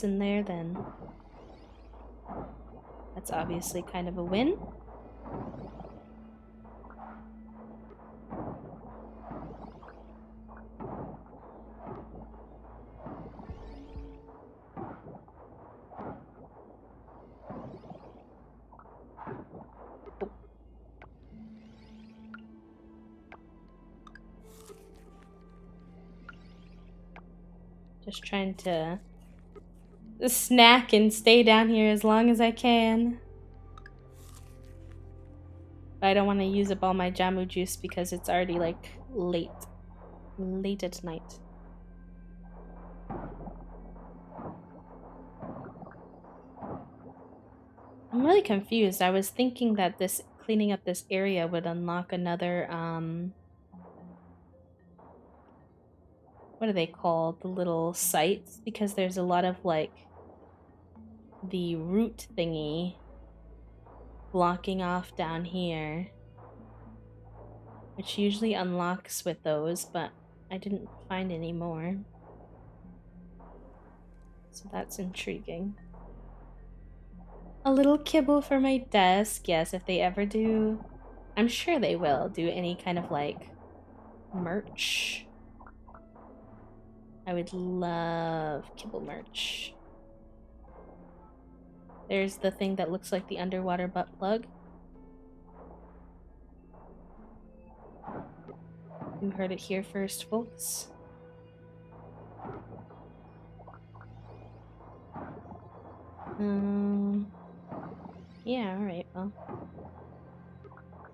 in there, then that's obviously kind of a win. Just trying to snack and stay down here as long as I can. But I don't want to use up all my Jamu juice because it's already like late at night. I'm really confused. I was thinking that this cleaning up this area would unlock another what are they called? The little sites, because there's a lot of like the root thingy blocking off down here, which usually unlocks with those, but I didn't find any more. So that's intriguing. A little kibble for my desk. Yes, if they ever do, I'm sure they will do any kind of like merch. I would love kibble merch. There's the thing that looks like the underwater butt plug. You heard it here first, folks. Yeah, alright, well.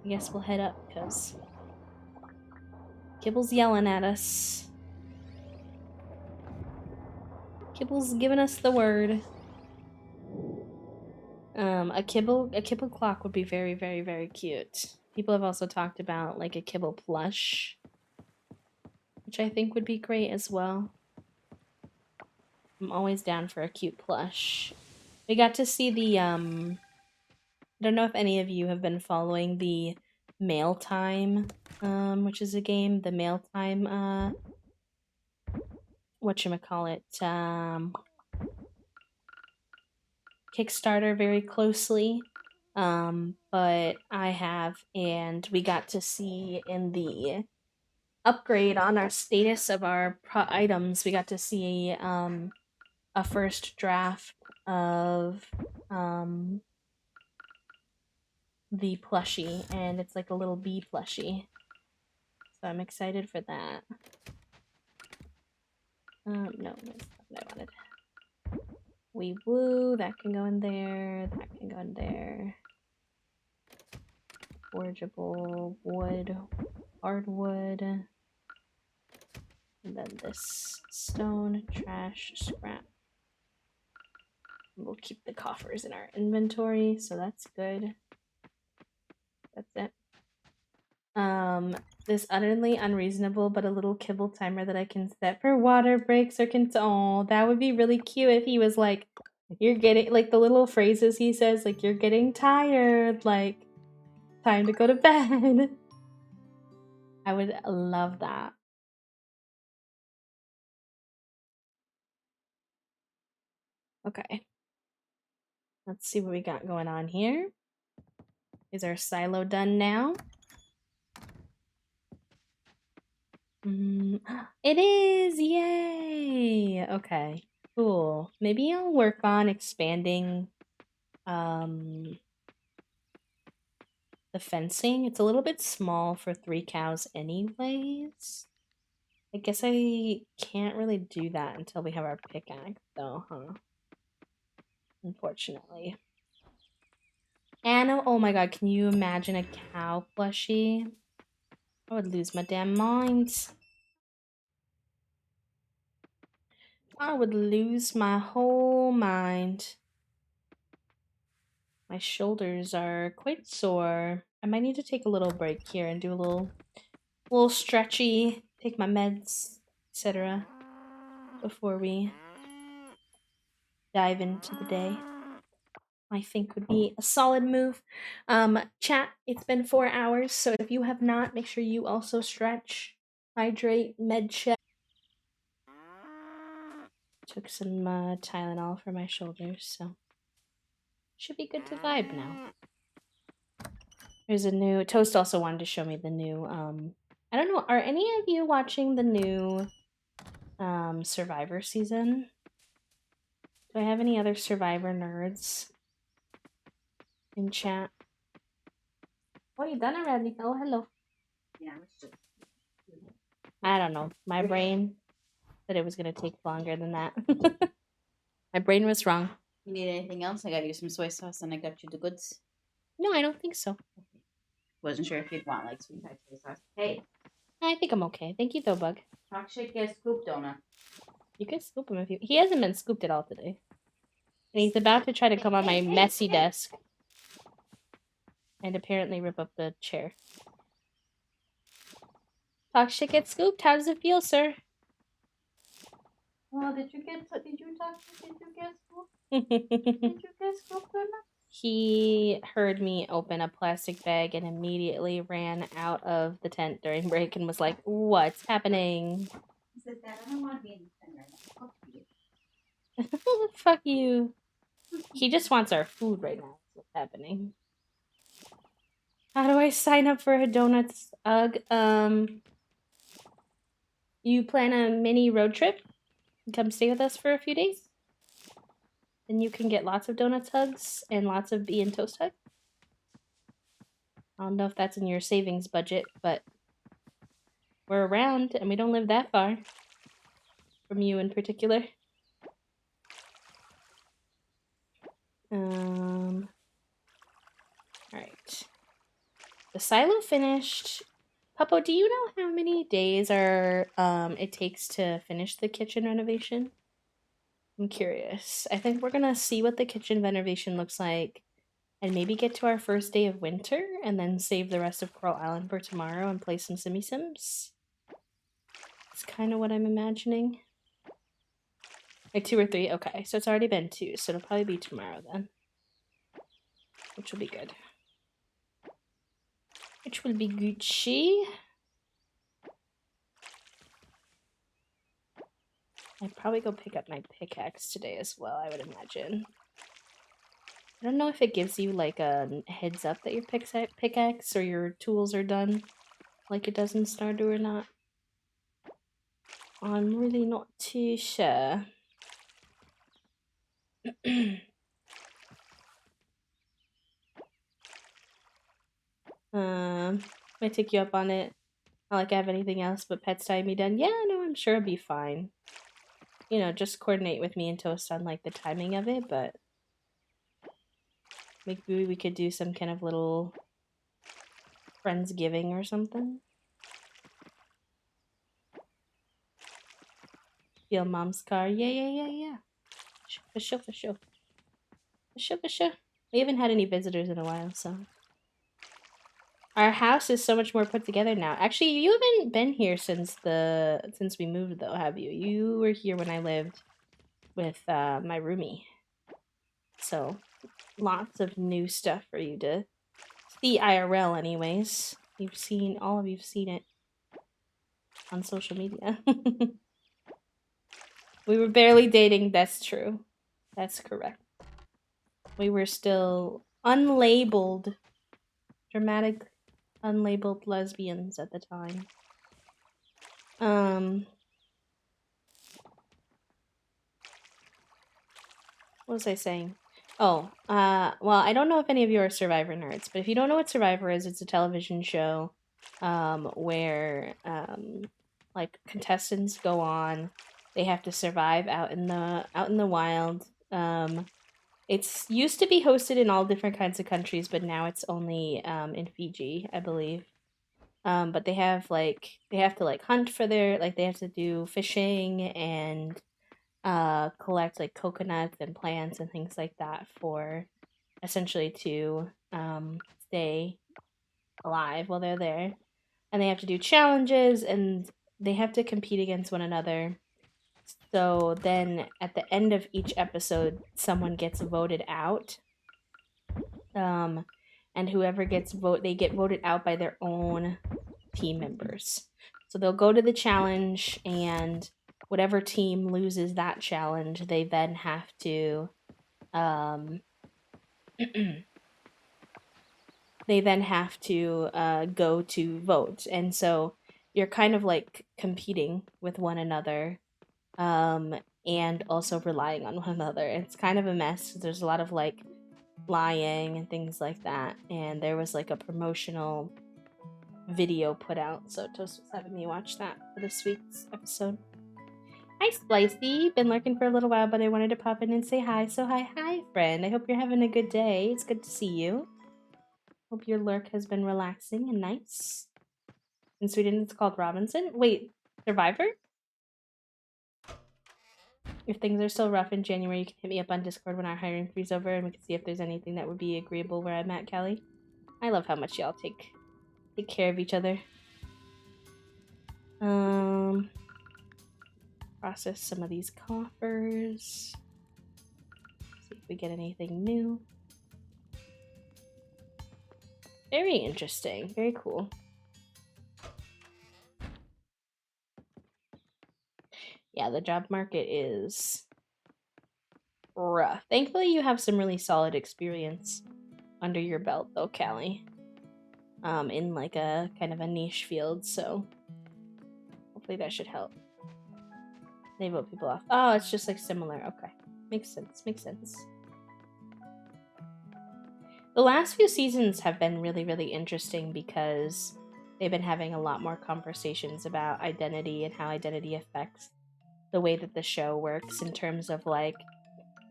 I guess we'll head up, because Kibble's yelling at us. Kibble's giving us the word. A kibble clock would be very, very, very cute. People have also talked about like a Kibble plush, which I think would be great as well. I'm always down for a cute plush. We got to see the I don't know if any of you have been following the Mail Time, which is a game, the Mail Time whatchamacallit, Kickstarter very closely. But I have, and we got to see in the upgrade on our status of our items, we got to see a first draft of the plushie, and it's like a little bee plushie. So I'm excited for that. No, that's not what I wanted. Wee woo, that can go in there, that can go in there. Forgeable wood, hardwood. And then this stone, trash, scrap. We'll keep the coffers in our inventory, so that's good. That's it. This utterly unreasonable but a little kibble timer that I can set for water breaks or can. Oh, that would be really cute if he was like, "You're getting," like the little phrases he says, like "You're getting tired," like "Time to go to bed." I would love that. Okay. Let's see what we got going on here. Is our silo done now? It is! Yay! Okay, cool. Maybe I'll work on expanding the fencing. It's a little bit small for 3 cows anyways. I guess I can't really do that until we have our pickaxe though, huh? Unfortunately. Anna, oh my god, can you imagine a cow plushie? I would lose my damn mind. I would lose my whole mind. My shoulders are quite sore. I might need to take a little break here and do a little stretchy, take my meds, etc. before we dive into the day. I think would be a solid move. Chat, it's been 4 hours, so if you have not, make sure you also stretch, hydrate, med check. Took some Tylenol for my shoulders, so should be good to vibe now. There's a new Toast also wanted to show me the new I don't know, are any of you watching the new Survivor season? Do I have any other Survivor nerds in chat? Oh, you done already? Oh, hello. Yeah. I don't know. My brain said it was gonna take longer than that. My brain was wrong. You need anything else? I got you some soy sauce and I got you the goods. No, I don't think so. Wasn't sure if you'd want like sweet Thai soy sauce. Hey, I think I'm okay. Thank you, though, Bug. Talk shit, get scoop donut. You can scoop him if you. He hasn't been scooped at all today. And he's about to try to come on my messy desk and apparently rip up the chair. Talk shit, get scooped. How does it feel, sir? Oh, did you get scooped? Did you get scooped or not? He heard me open a plastic bag and immediately ran out of the tent during break and was like, "What's happening?" He said, "Dad, I don't want to be in the tent right now. Fuck you." Fuck you. He just wants our food right now. That's what's happening. How do I sign up for a donuts? You plan a mini road trip? Come stay with us for a few days? Then you can get lots of donuts hugs and lots of bee and toast hugs. I don't know if that's in your savings budget, but we're around and we don't live that far from you in particular. Alright. The silo finished. Puppo, do you know how many days it takes to finish the kitchen renovation? I'm curious. I think we're gonna see what the kitchen renovation looks like and maybe get to our first day of winter and then save the rest of Coral Island for tomorrow and play some Simmy Sims. It's kind of what I'm imagining. Like 2 or 3? Okay, so it's already been 2, so it'll probably be tomorrow then. Which will be good. Which will be Gucci. I'd probably go pick up my pickaxe today as well, I would imagine. I don't know if it gives you like a heads up that your pickaxe or your tools are done like it does in Stardew or not. I'm really not too sure. I take you up on it. Not like I have anything else but pets time be done. Yeah, no, I'm sure it'll be fine. You know, just coordinate with me and Toast on like the timing of it, but maybe we could do some kind of little Friendsgiving or something. Steal mom's car. Yeah. For sure. We haven't had any visitors in a while, so. Our house is so much more put together now. Actually, you haven't been here since we moved, though, have you? You were here when I lived with my roomie. So, lots of new stuff for you to see IRL, anyways. You've seen it on social media. We were barely dating. That's true. That's correct. We were still unlabeled, dramatic, unlabeled lesbians at the time. What was I saying? Oh, well, I don't know if any of you are Survivor nerds, but if you don't know what Survivor is, it's a television show, where, like, contestants go on. They have to survive out in the wild. It's used to be hosted in all different kinds of countries, but now it's only in Fiji, I believe. But they have to like hunt for they have to do fishing and collect like coconuts and plants and things like that for essentially to stay alive while they're there. And they have to do challenges and they have to compete against one another. So then at the end of each episode, someone gets voted out. And whoever they get voted out by their own team members. So they'll go to the challenge, and whatever team loses that challenge, they then have to go to vote. And so you're kind of like competing with one another, and also relying on one another. It's kind of a mess. There's a lot of like lying and things like that. And there was like a promotional video put out, so Toast was having me watch that for this week's episode. Hi, Splicey. Been lurking for a little while, but I wanted to pop in and say hi. So hi, friend. I hope you're having a good day. It's good to see you. Hope your lurk has been relaxing and nice. In Sweden, it's called Robinson. Wait, Survivor? If things are still rough in January, you can hit me up on Discord when our hiring freeze over, and we can see if there's anything that would be agreeable where I'm at, Callie. I love how much y'all take care of each other. Process some of these coffers. See if we get anything new. Very interesting. Very cool. Yeah, the job market is rough. Thankfully, you have some really solid experience under your belt, though, Callie. In like a kind of a niche field, so hopefully that should help. They vote people off. Oh, it's just like similar. Okay. Makes sense. The last few seasons have been really, really interesting because they've been having a lot more conversations about identity and how identity affects the way that the show works in terms of like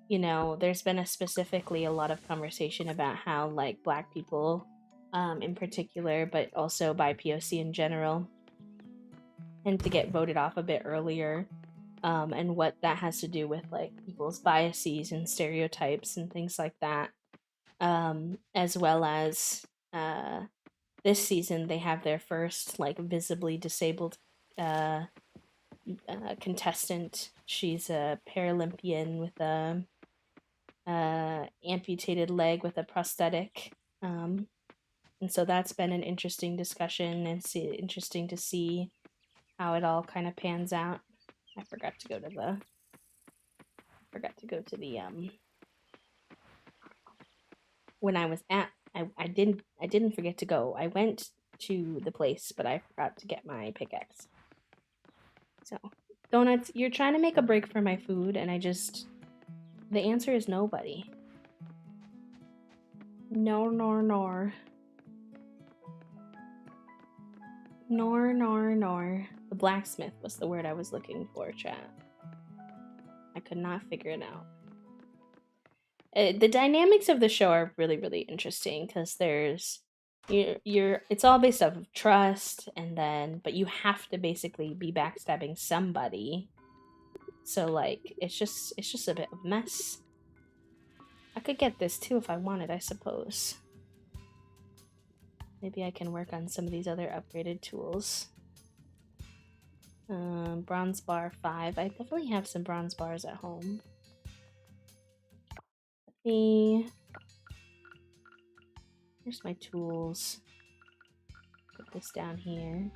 you know, there's been specifically a lot of conversation about how like Black people, in particular, but also BIPOC in general, tend to get voted off a bit earlier, and what that has to do with like people's biases and stereotypes and things like that, as well as this season they have their first like visibly disabled uh, contestant. She's a Paralympian with a amputated leg with a prosthetic. And so that's been an interesting discussion, and interesting to see how it all kind of pans out. I forgot to go to the when I was at I didn't forget to go. I went to the place, but I forgot to get my pickaxe. So, donuts, you're trying to make a break for my food, and the answer is nobody. No, nor, nor. Nor. The blacksmith was the word I was looking for, chat. I could not figure it out. The dynamics of the show are really, really interesting because there's it's all based off of trust, and then but you have to basically be backstabbing somebody. So like it's just a bit of a mess. I could get this too if I wanted, I suppose. Maybe I can work on some of these other upgraded tools. Bronze bar 5. I definitely have some bronze bars at home. Here's my tools. Put this down here.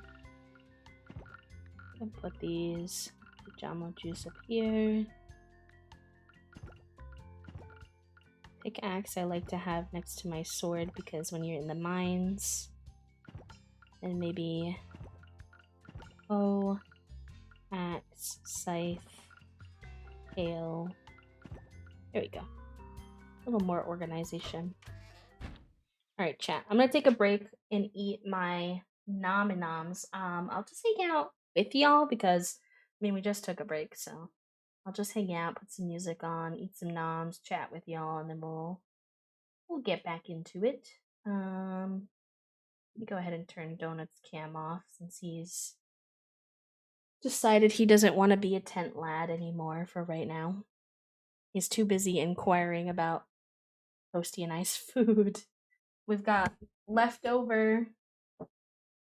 And put these Jamo juice up here. Pickaxe I like to have next to my sword because when you're in the mines, then maybe axe, scythe, hail. There we go. A little more organization. Alright, chat. I'm gonna take a break and eat my noms. I'll just hang out with y'all because we just took a break, so I'll just hang out, put some music on, eat some noms, chat with y'all, and then we'll get back into it. Let me go ahead and turn Donut's cam off since he's decided he doesn't want to be a tent lad anymore for right now. He's too busy inquiring about Toasty and I's food. We've got leftover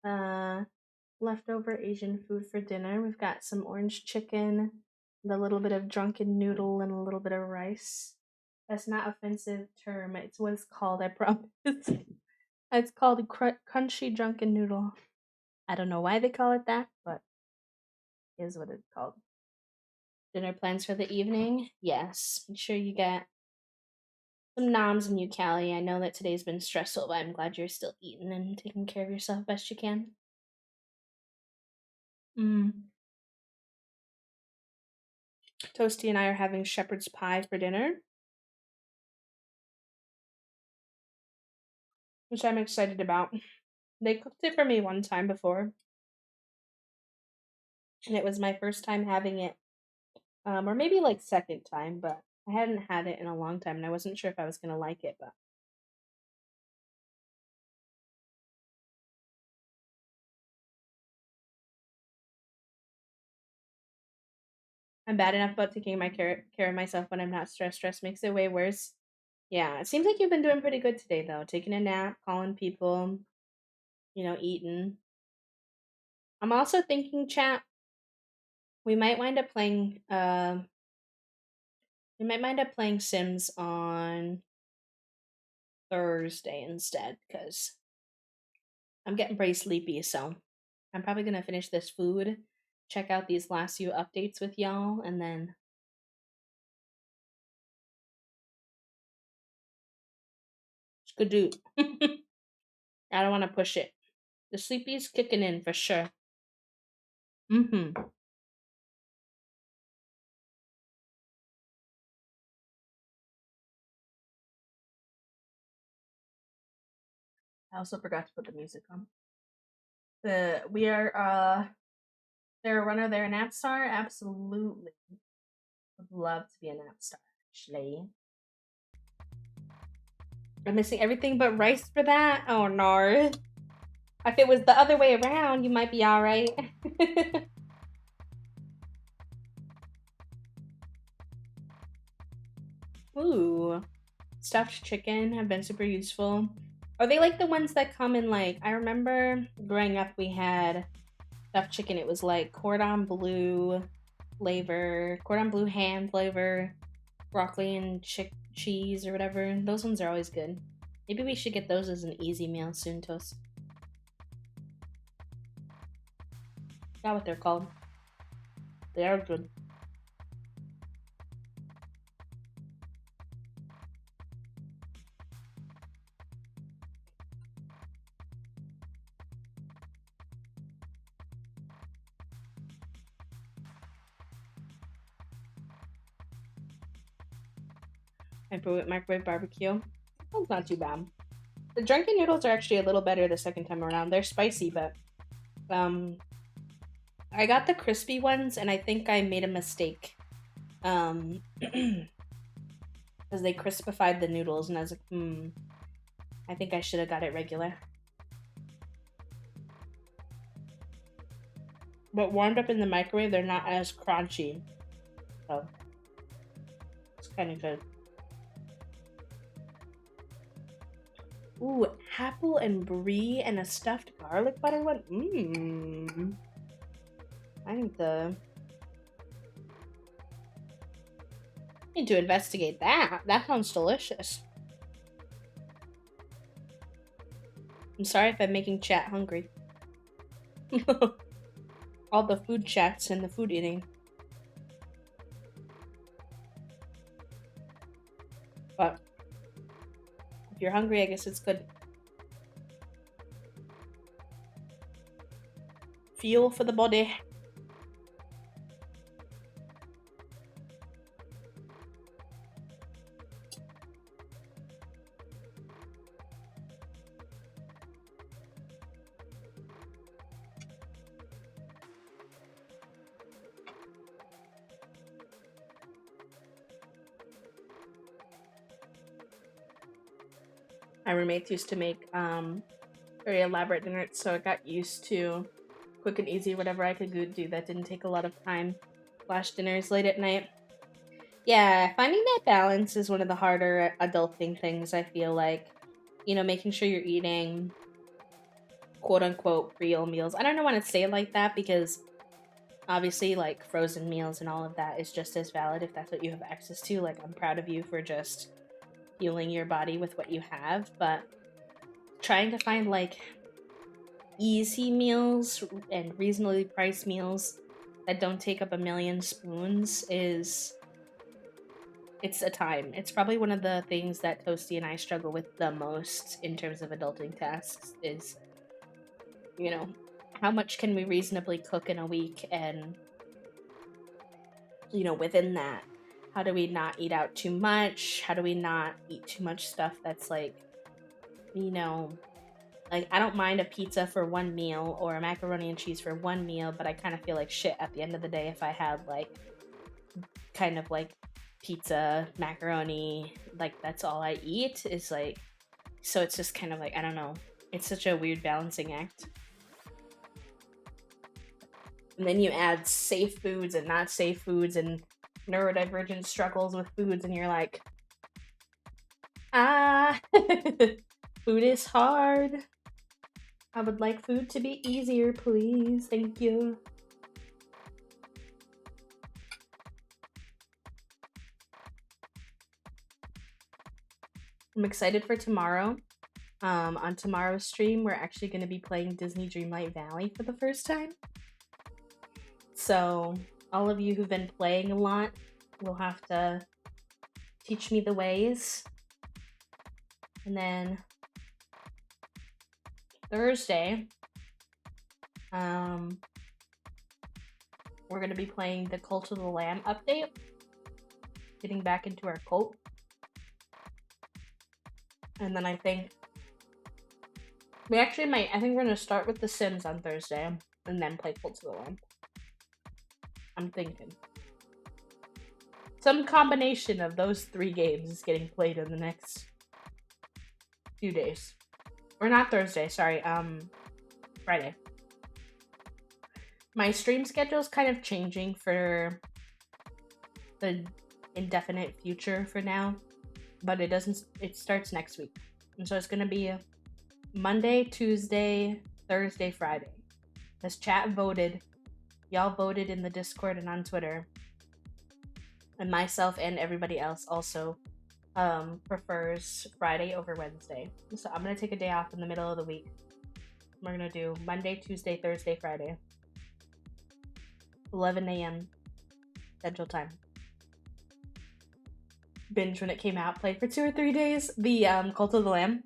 Asian food for dinner. We've got some orange chicken, and a little bit of drunken noodle, and a little bit of rice. That's not offensive term. It's what it's called, I promise. It's called crunchy drunken noodle. I don't know why they call it that, but it is what it's called. Dinner plans for the evening? Yes. Make sure you get some noms in you, Callie. I know that today's been stressful, but I'm glad you're still eating and taking care of yourself best you can. Toasty and I are having shepherd's pie for dinner, which I'm excited about. They cooked it for me one time before, and it was my first time having it, or maybe like second time, but I hadn't had it in a long time, and I wasn't sure if I was gonna like it, but I'm bad enough about taking my care of myself when I'm not stressed. Stress makes it way worse. Yeah, it seems like you've been doing pretty good today, though. Taking a nap, calling people, eating. I'm also thinking, chat, we might wind up playing. We might wind up playing Sims on Thursday instead, because I'm getting pretty sleepy. So I'm probably gonna finish this food, check out these last few updates with y'all, and then skadoo. I don't want to push it. The sleepy's kicking in for sure. I also forgot to put the music on. We are they're a runner, they're a nap star. Absolutely. Would love to be a nap star. Schley. I'm missing everything but rice for that? Oh no. If it was the other way around, you might be alright. Ooh. Stuffed chicken have been super useful. Are they like the ones that come in like, I remember growing up we had stuffed chicken. It was like cordon bleu flavor, cordon bleu ham flavor, broccoli and cheese or whatever. Those ones are always good. Maybe we should get those as an easy meal soon, Toast. Not what they're called. They are good. Microwave barbecue. That's not too bad. The drunken noodles are actually a little better the second time around. They're spicy, but I got the crispy ones, and I think I made a mistake. Because they crispified the noodles, and I was like, I think I should have got it regular. But warmed up in the microwave, they're not as crunchy. So, it's kind of good. Ooh, apple and brie and a stuffed garlic butter one. I need to investigate that. That sounds delicious. I'm sorry if I'm making chat hungry. All the food chats and the food eating. But if you're hungry, I guess it's good. Fuel for the body. My roommates used to make very elaborate dinners, so I got used to quick and easy whatever I could do that didn't take a lot of time. Flash dinners late at night. Yeah, finding that balance is one of the harder adulting things, I feel like. You know, making sure you're eating quote unquote real meals. I don't want to say it like that because obviously like frozen meals and all of that is just as valid if that's what you have access to. Like, I'm proud of you for just fueling your body with what you have, but trying to find like easy meals and reasonably priced meals that don't take up a million spoons it's a time. It's probably one of the things that Toasty and I struggle with the most in terms of adulting tasks is, you know, how much can we reasonably cook in a week, and, you know, within that, how do we not eat out too much? How do we not eat too much stuff that's like, you know, like, I don't mind a pizza for one meal or a macaroni and cheese for one meal, but I kind of feel like shit at the end of the day if I had like kind of like pizza, macaroni, like that's all I eat is like, so it's just kind of like, I don't know. It's such a weird balancing act. And then you add safe foods and not safe foods and neurodivergent struggles with foods, and you're like, food is hard. I would like food to be easier, please. Thank you. I'm excited for tomorrow. On tomorrow's stream, we're actually going to be playing Disney Dreamlight Valley for the first time. So, all of you who've been playing a lot will have to teach me the ways. And then Thursday, we're going to be playing the Cult of the Lamb update. Getting back into our cult. And then I think I think we're going to start with The Sims on Thursday and then play Cult of the Lamb. I'm thinking. some combination of those 3 games is getting played in the next few days. Or not Thursday, sorry, Friday. My stream schedule is kind of changing for the indefinite future for now, but it starts next week. And so it's gonna be Monday, Tuesday, Thursday, Friday. This chat voted. Y'all voted in the Discord and on Twitter. And myself and everybody else also prefers Friday over Wednesday. So I'm gonna take a day off in the middle of the week. We're gonna do Monday, Tuesday, Thursday, Friday. 11 a.m. Central Time. Binge when it came out, played for 2 or 3 days. The Cult of the Lamb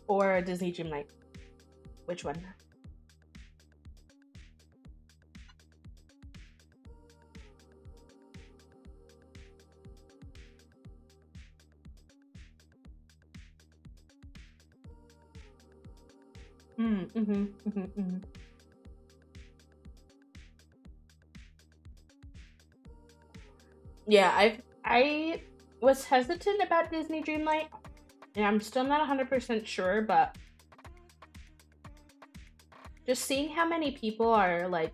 or Disney Dreamlight. Which one? Yeah, I was hesitant about Disney Dreamlight, and I'm still not 100% sure, but just seeing how many people are like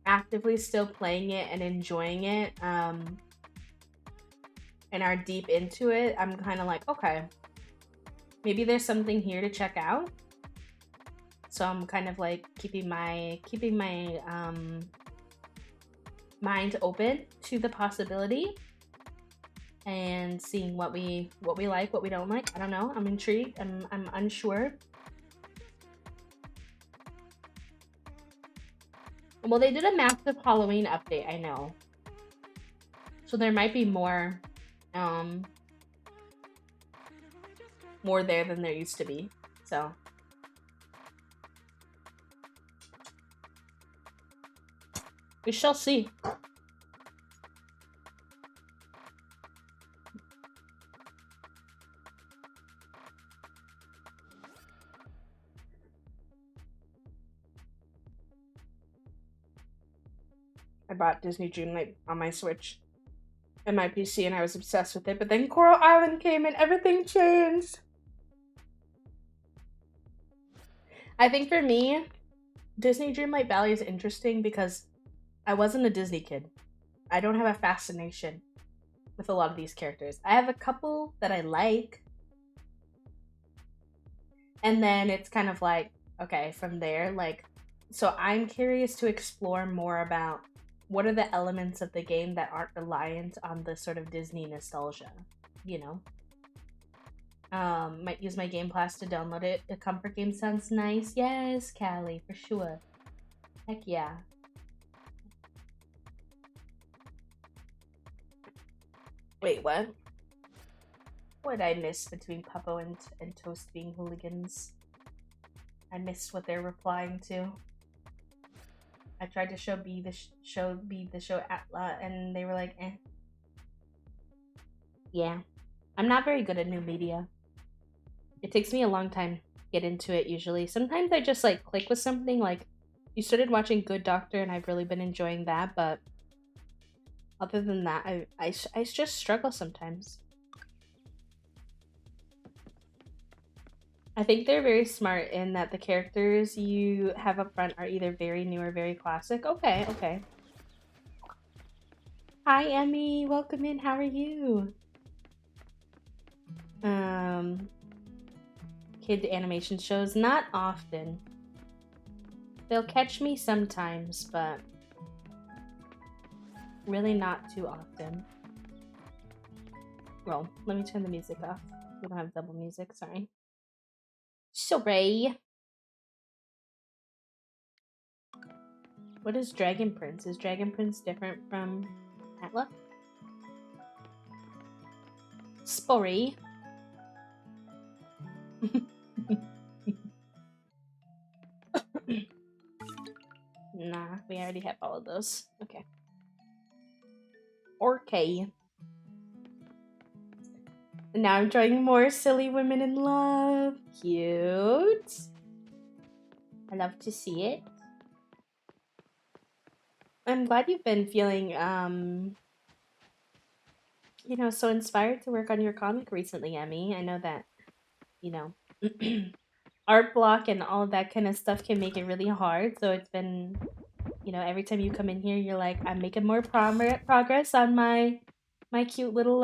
actively still playing it and enjoying it, and are deep into it, I'm kind of like, okay, maybe there's something here to check out. So I'm kind of like keeping my mind open to the possibility and seeing what we like, what we don't like. I don't know. I'm intrigued. I'm unsure. Well, they did a massive Halloween update, I know. So there might be more there than there used to be. So we shall see. I bought Disney Dreamlight on my Switch and my PC, and I was obsessed with it. But then Coral Island came and everything changed. I think for me, Disney Dreamlight Valley is interesting because I wasn't a Disney kid. I don't have a fascination with a lot of these characters. I have a couple that I like. And then it's kind of like, okay, from there, like, so I'm curious to explore more about what are the elements of the game that aren't reliant on the sort of Disney nostalgia, you know? Might use my Game Pass to download it. A comfort game sounds nice. Yes, Callie, for sure. Heck yeah. Wait, what? What did I miss between Puppo and Toast being hooligans? I missed what they're replying to. I tried to show B the show Atla, and they were like, eh. Yeah. I'm not very good at new media. It takes me a long time to get into it usually. Sometimes I just like click with something, like you started watching Good Doctor and I've really been enjoying that, but other than that, I just struggle sometimes. I think they're very smart in that the characters you have up front are either very new or very classic. Okay, okay. Hi, Emmy. Welcome in. How are you? Kid animation shows, not often. They'll catch me sometimes, but really not too often. Well, let me turn the music off. We don't have double music, sorry. Sorry. What is Dragon Prince? Is Dragon Prince different from Atla? Sporry. Nah, we already have all of those. Okay. Okay. Now I'm trying more Silly Women in Love. Cute. I love to see it. I'm glad you've been feeling you know, so inspired to work on your comic recently, Emmy. I know that, you know, art block and all of that kind of stuff can make it really hard. So it's been, you know, every time you come in here, you're like, I'm making more progress on my cute little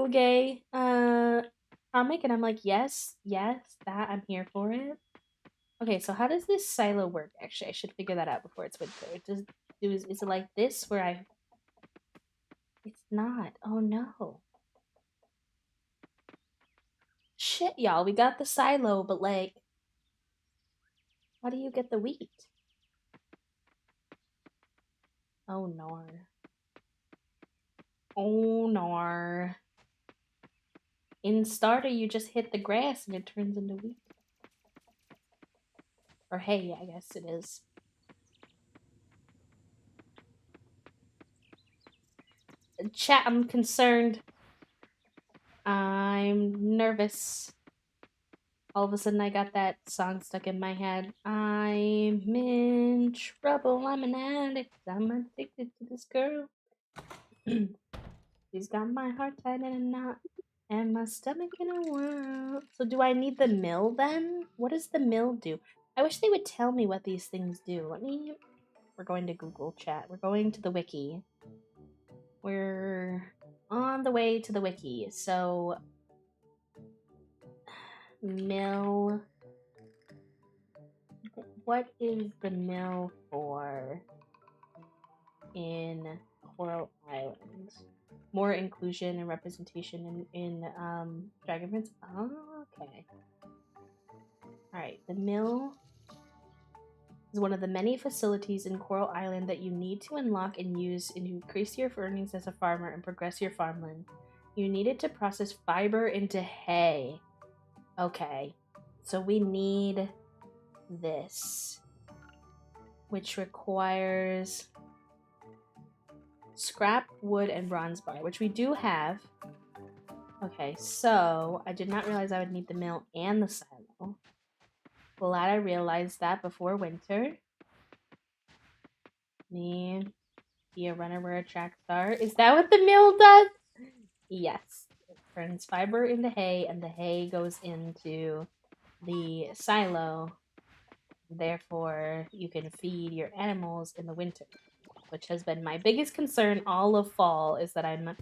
gay comic, and I'm like, yes, that I'm here for it. Okay, so how does this silo work? Actually, I should figure that out before it's winter. Is it like this where I? It's not. Oh no. Shit, y'all. We got the silo, but like, how do you get the wheat? Oh no. Oh no. In starter, you just hit the grass and it turns into wheat. Or hay, I guess it is. Chat, I'm concerned. I'm nervous. All of a sudden, I got that song stuck in my head. I'm in trouble. I'm an addict. I'm addicted to this girl. She's got my heart tied in a knot and my stomach in a whirl. So, do I need the mill then? What does the mill do? I wish they would tell me what these things do. We're going to Google Chat. We're going to the wiki. We're on the way to the wiki. So, mill. What is the mill for in Coral Island? More inclusion and representation in Dragon Prince. Oh, okay. Alright, the mill is one of the many facilities in Coral Island that you need to unlock and use to increase your earnings as a farmer and progress your farmland. You need it to process fiber into hay. Okay, so we need this, which requires scrap, wood, and bronze bar, which we do have. Okay, so I did not realize I would need the mill and the silo. Glad I realized that before winter. Me be a runner where a track star. Is that what the mill does? Yes. It turns fiber into hay, and the hay goes into the silo. Therefore, you can feed your animals in the winter, which has been my biggest concern all of fall, is that I'm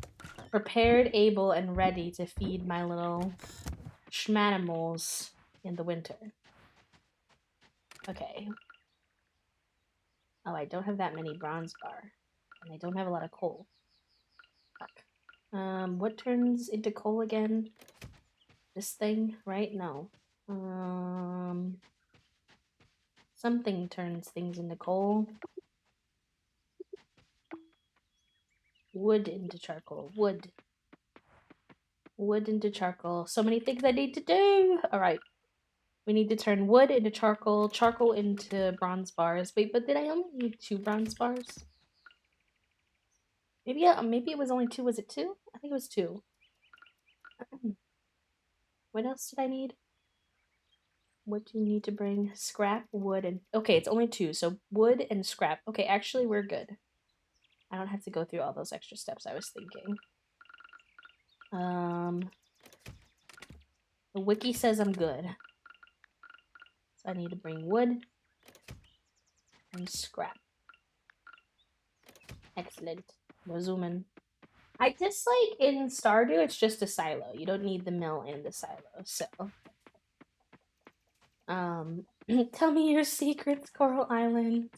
prepared, able, and ready to feed my little schmanimals in the winter. Okay. Oh, I don't have that many bronze bar. And I don't have a lot of coal. Fuck. What turns into coal again? This thing, right? No. Something turns things into coal. Wood into charcoal. Wood into charcoal. So many things I need to do. Alright. We need to turn wood into charcoal, charcoal into bronze bars. Wait, but did I only need 2 bronze bars? Maybe it was only 2. Was it 2? I think it was 2. What else did I need? What do you need to bring? Scrap, wood, and... Okay, it's only 2, so wood and scrap. Okay, actually, we're good. I don't have to go through all those extra steps I was thinking. The wiki says I'm good. So I need to bring wood and scrap. Excellent. We're zooming. I dislike in Stardew, it's just a silo. You don't need the mill and the silo, so... Tell me your secrets, Coral Island.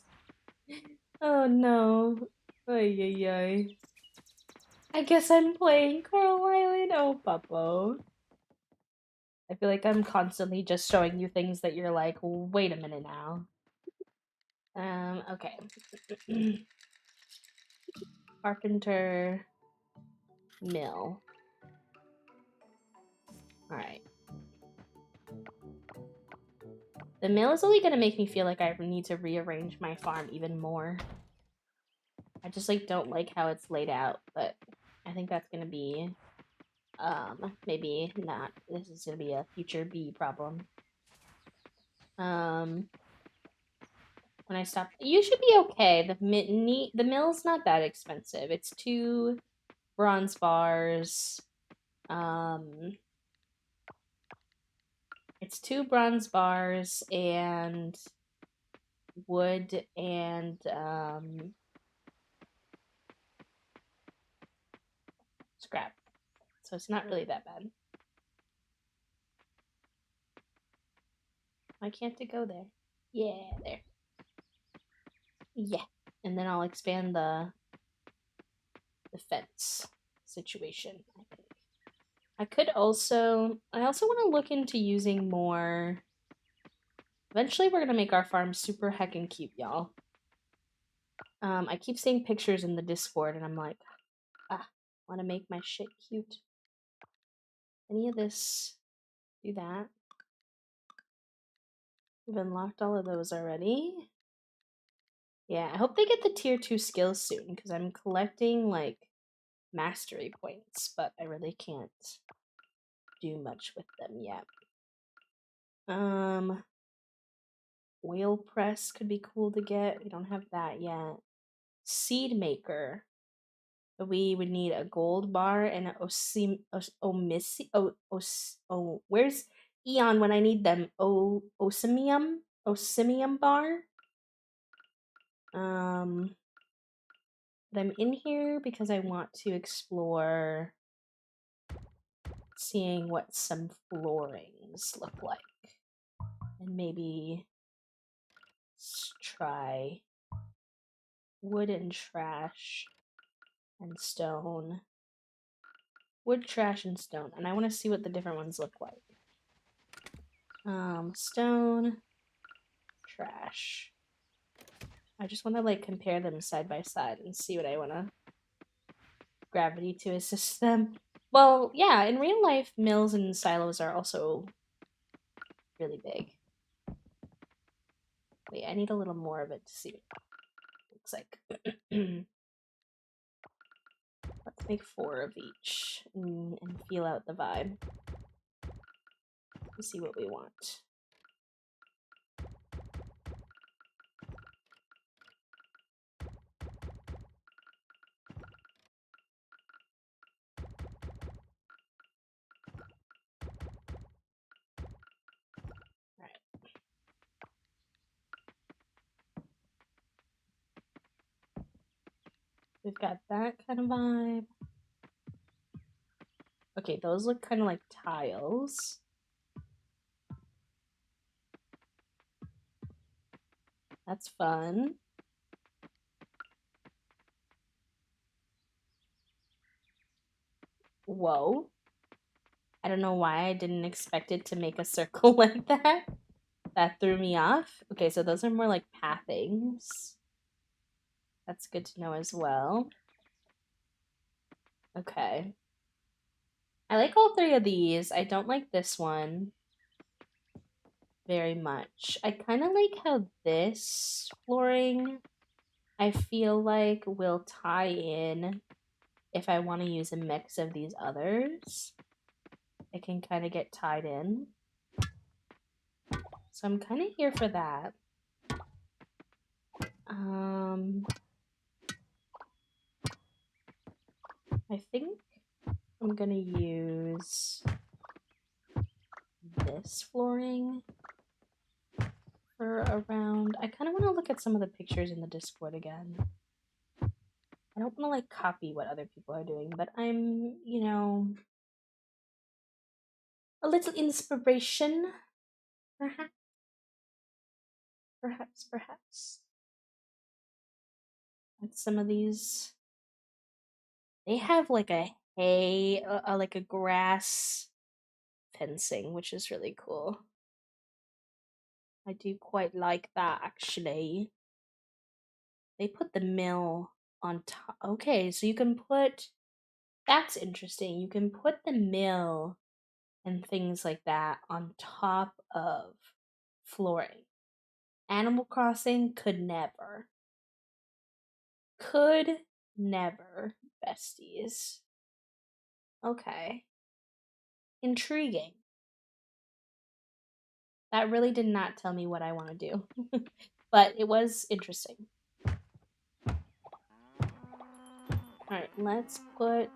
Oh no. Ay, ay, ay. I guess I'm playing Coral Island. Oh, Puppo. I feel like I'm constantly just showing you things that you're like, wait a minute now. Okay. Carpenter. Mill. Alright. The mill is only gonna make me feel like I need to rearrange my farm even more. I just, like, don't like how it's laid out, but I think that's gonna be, maybe not. This is gonna be a future bee problem. When I stop, you should be okay. The mill's not that expensive. It's 2 bronze bars. It's 2 bronze bars and wood and scrap. So it's not really that bad. Why can't it go there? Yeah, there. Yeah. And then I'll expand the fence situation, I think. I also want to look into using more. Eventually we're gonna make our farm super heckin' cute, y'all. I keep seeing pictures in the Discord and I'm like, wanna make my shit cute. Any of this, do that. We've unlocked all of those already. Yeah, I hope they get the tier 2 skills soon, because I'm collecting, like, mastery points, but I really can't do much with them yet. Wheel press could be cool to get. We don't have that yet. Seed maker. We would need a gold bar and an where's Eon when I need them? Osimium bar. But I'm in here because I want to explore seeing what some floorings look like. And maybe try wood and trash and stone. Wood, trash, and stone. And I want to see what the different ones look like. Stone, trash. I just want to like compare them side by side and see what I want to gravity to assist them. Well, yeah, in real life, mills and silos are also really big. Wait, I need a little more of it to see what it looks like. Let's make 4 of each and feel out the vibe. Let's see what we want. We've got that kind of vibe. Okay, those look kind of like tiles. That's fun. Whoa. I don't know why I didn't expect it to make a circle like that. That threw me off. Okay, so those are more like pathings. That's good to know as well. Okay. I like all 3 of these. I don't like this one very much. I kind of like how this flooring, I feel like, will tie in if I want to use a mix of these others. It can kind of get tied in. So I'm kind of here for that. I think I'm gonna use this flooring for around. I kind of want to look at some of the pictures in the Discord again. I don't want to like copy what other people are doing, but I'm, you know, a little inspiration, perhaps. Perhaps. And some of these, they have like a hay, like a grass fencing, which is really cool. I do quite like that, actually. They put the mill on top. Okay, so you can put. That's interesting. You can put the mill and things like that on top of flooring. Animal Crossing could never. Could never, besties. Okay. Intriguing. That really did not tell me what I want to do. But it was interesting. Alright, let's put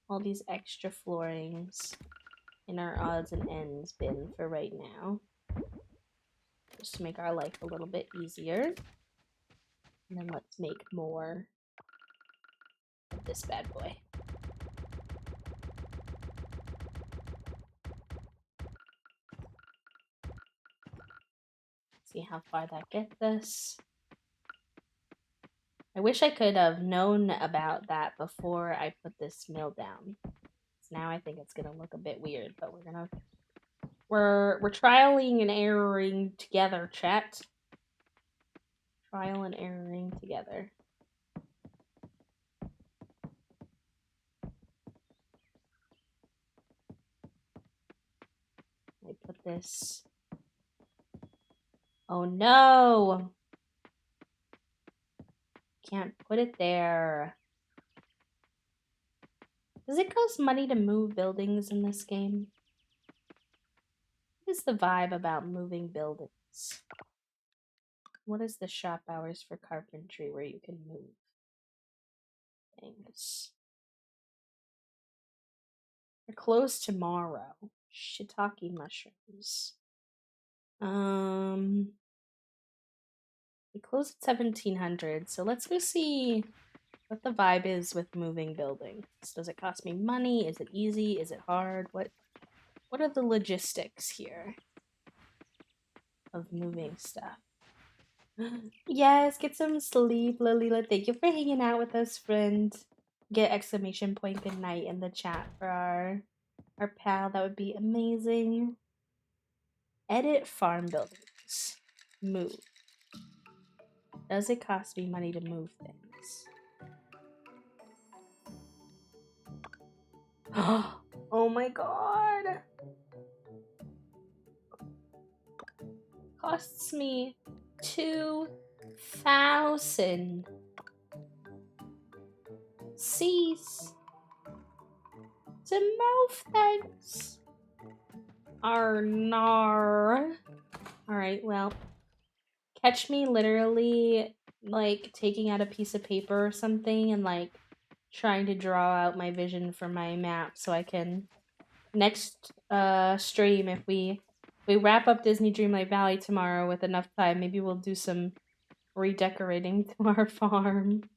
all these extra floorings in our odds and ends bin for right now. Just to make our life a little bit easier. And then let's make more of this bad boy. See how far that gets us. I wish I could have known about that before I put this mill down. So now I think it's gonna look a bit weird, but we're trialing and erroring together, chat. Trial and erroring together. I put this. Oh no! Can't put it there. Does it cost money to move buildings in this game? What is the vibe about moving buildings? What is the shop hours for carpentry where you can move things? They're closed tomorrow. Shiitake mushrooms. We close at 1700, so let's go see what the vibe is with moving buildings. Does it cost me money? Is it easy? Is it hard? What are the logistics here of moving stuff? Yes, get some sleep, Lalila. Thank you for hanging out with us, friend. Get exclamation point good night in the chat for our pal. That would be amazing. Edit farm buildings. Move. Does it cost me money to move things? Oh my god. Costs me 2,000. Cease to move things. Arnar. Alright, well. Catch me literally, like, taking out a piece of paper or something and, like, trying to draw out my vision for my map so I can... Next stream, if we wrap up Disney Dreamlight Valley tomorrow with enough time, maybe we'll do some redecorating to our farm.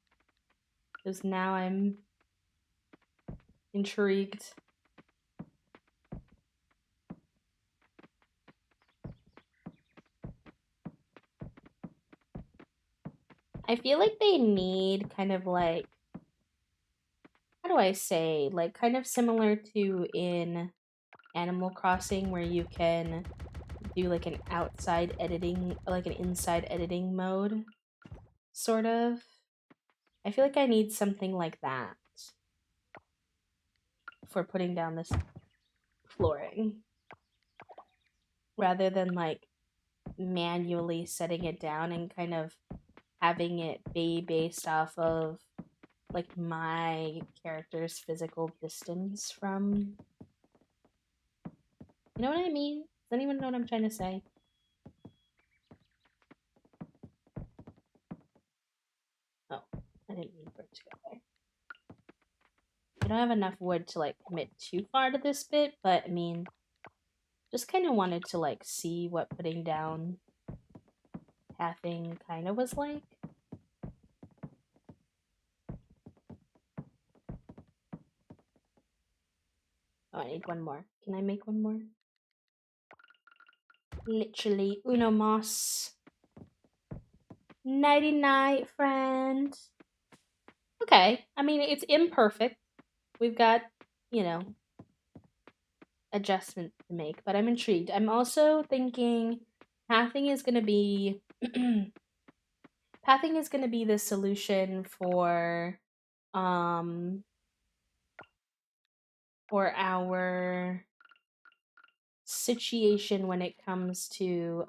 Because now I'm intrigued. I feel like they need kind of like, how do I say, like kind of similar to in Animal Crossing where you can do like an outside editing, like an inside editing mode, sort of. I feel like I need something like that for putting down this flooring. Rather than like manually setting it down and kind of having it be based off of like my character's physical distance from, you know what I mean? Does anyone know what I'm trying to say? Oh, I didn't mean for it to go there. I don't have enough wood to like commit too far to this bit, but I mean, just kind of wanted to like see what putting down pathing kind of was like. Oh, I need one more. Can I make one more? Literally, uno mas. Nighty night, friend. Okay, I mean, it's imperfect. We've got, you know, adjustments to make, but I'm intrigued. I'm also thinking pathing is going to be pathing is going to be the solution for our situation when it comes to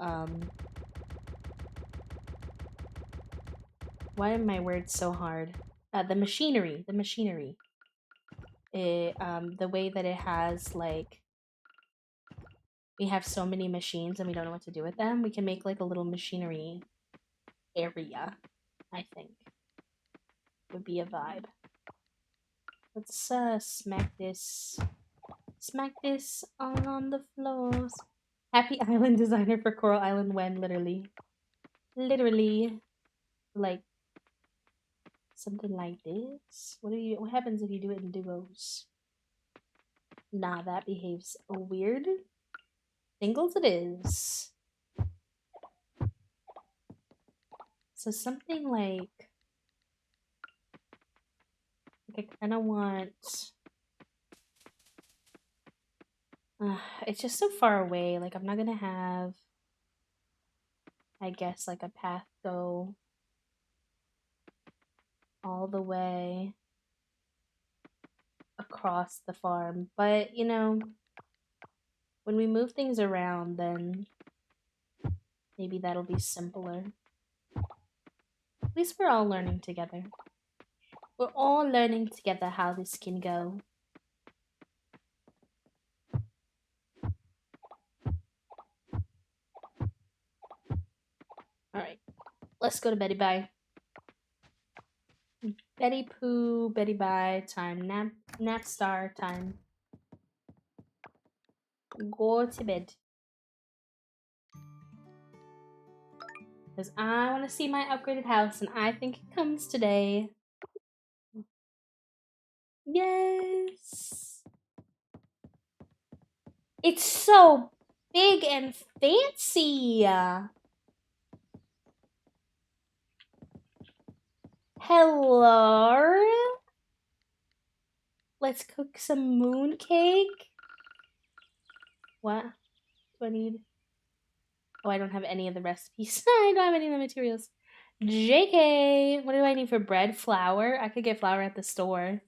why are my words so hard? The machinery. The way that it has like, we have so many machines and we don't know what to do with them. We can make like a little machinery area, I think. would be a vibe. Let's smack this all on the floors. Happy Island designer for Coral Island when literally like something like this. What happens if you do it in duos? Nah, that behaves weird. Singles it is. So something like I kind of want. It's just so far away. Like I'm not gonna have, I guess, like a path go all the way across the farm. But you know, when we move things around, then maybe that'll be simpler. At least we're all learning together. We're all learning together how this can go. Alright. Let's go to Betty Bye. Betty Poo, Betty Bye time. Nap star time. Go to bed. Because I want to see my upgraded house and I think it comes today. Yes. It's so big and fancy. Hello. Let's cook some moon cake. What do I need? Oh, I don't have any of the recipes. I don't have any of the materials. JK, what do I need for bread? Flour? I could get flour at the store.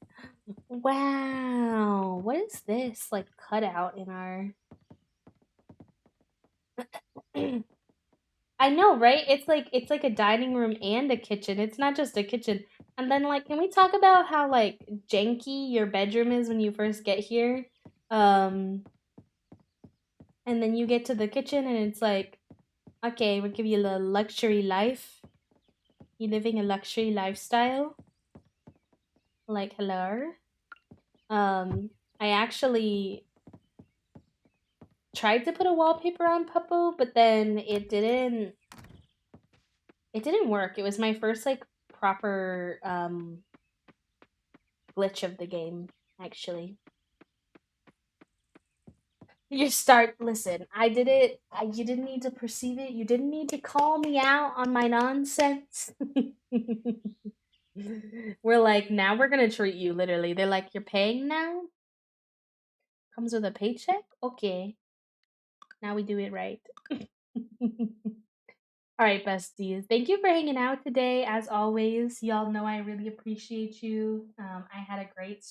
Wow, what is this? Like cut out in our... I know, right? It's like a dining room and a kitchen. It's not just a kitchen. And then like, can we talk about how like janky your bedroom is when you first get here? And then you get to the kitchen and it's like, okay, we'll give you a little luxury life. You living a luxury lifestyle? Like, hello? I actually tried to put a wallpaper on Puppo, but then it didn't work. It was my first like proper glitch of the game, actually. Listen, I did it. You didn't need to perceive it. You didn't need to call me out on my nonsense. We're like, now we're gonna treat you literally. They're like, you're paying now? Comes with a paycheck? Okay. Now we do it right. Alright, besties. Thank you for hanging out today. As always, y'all know I really appreciate you. I had a great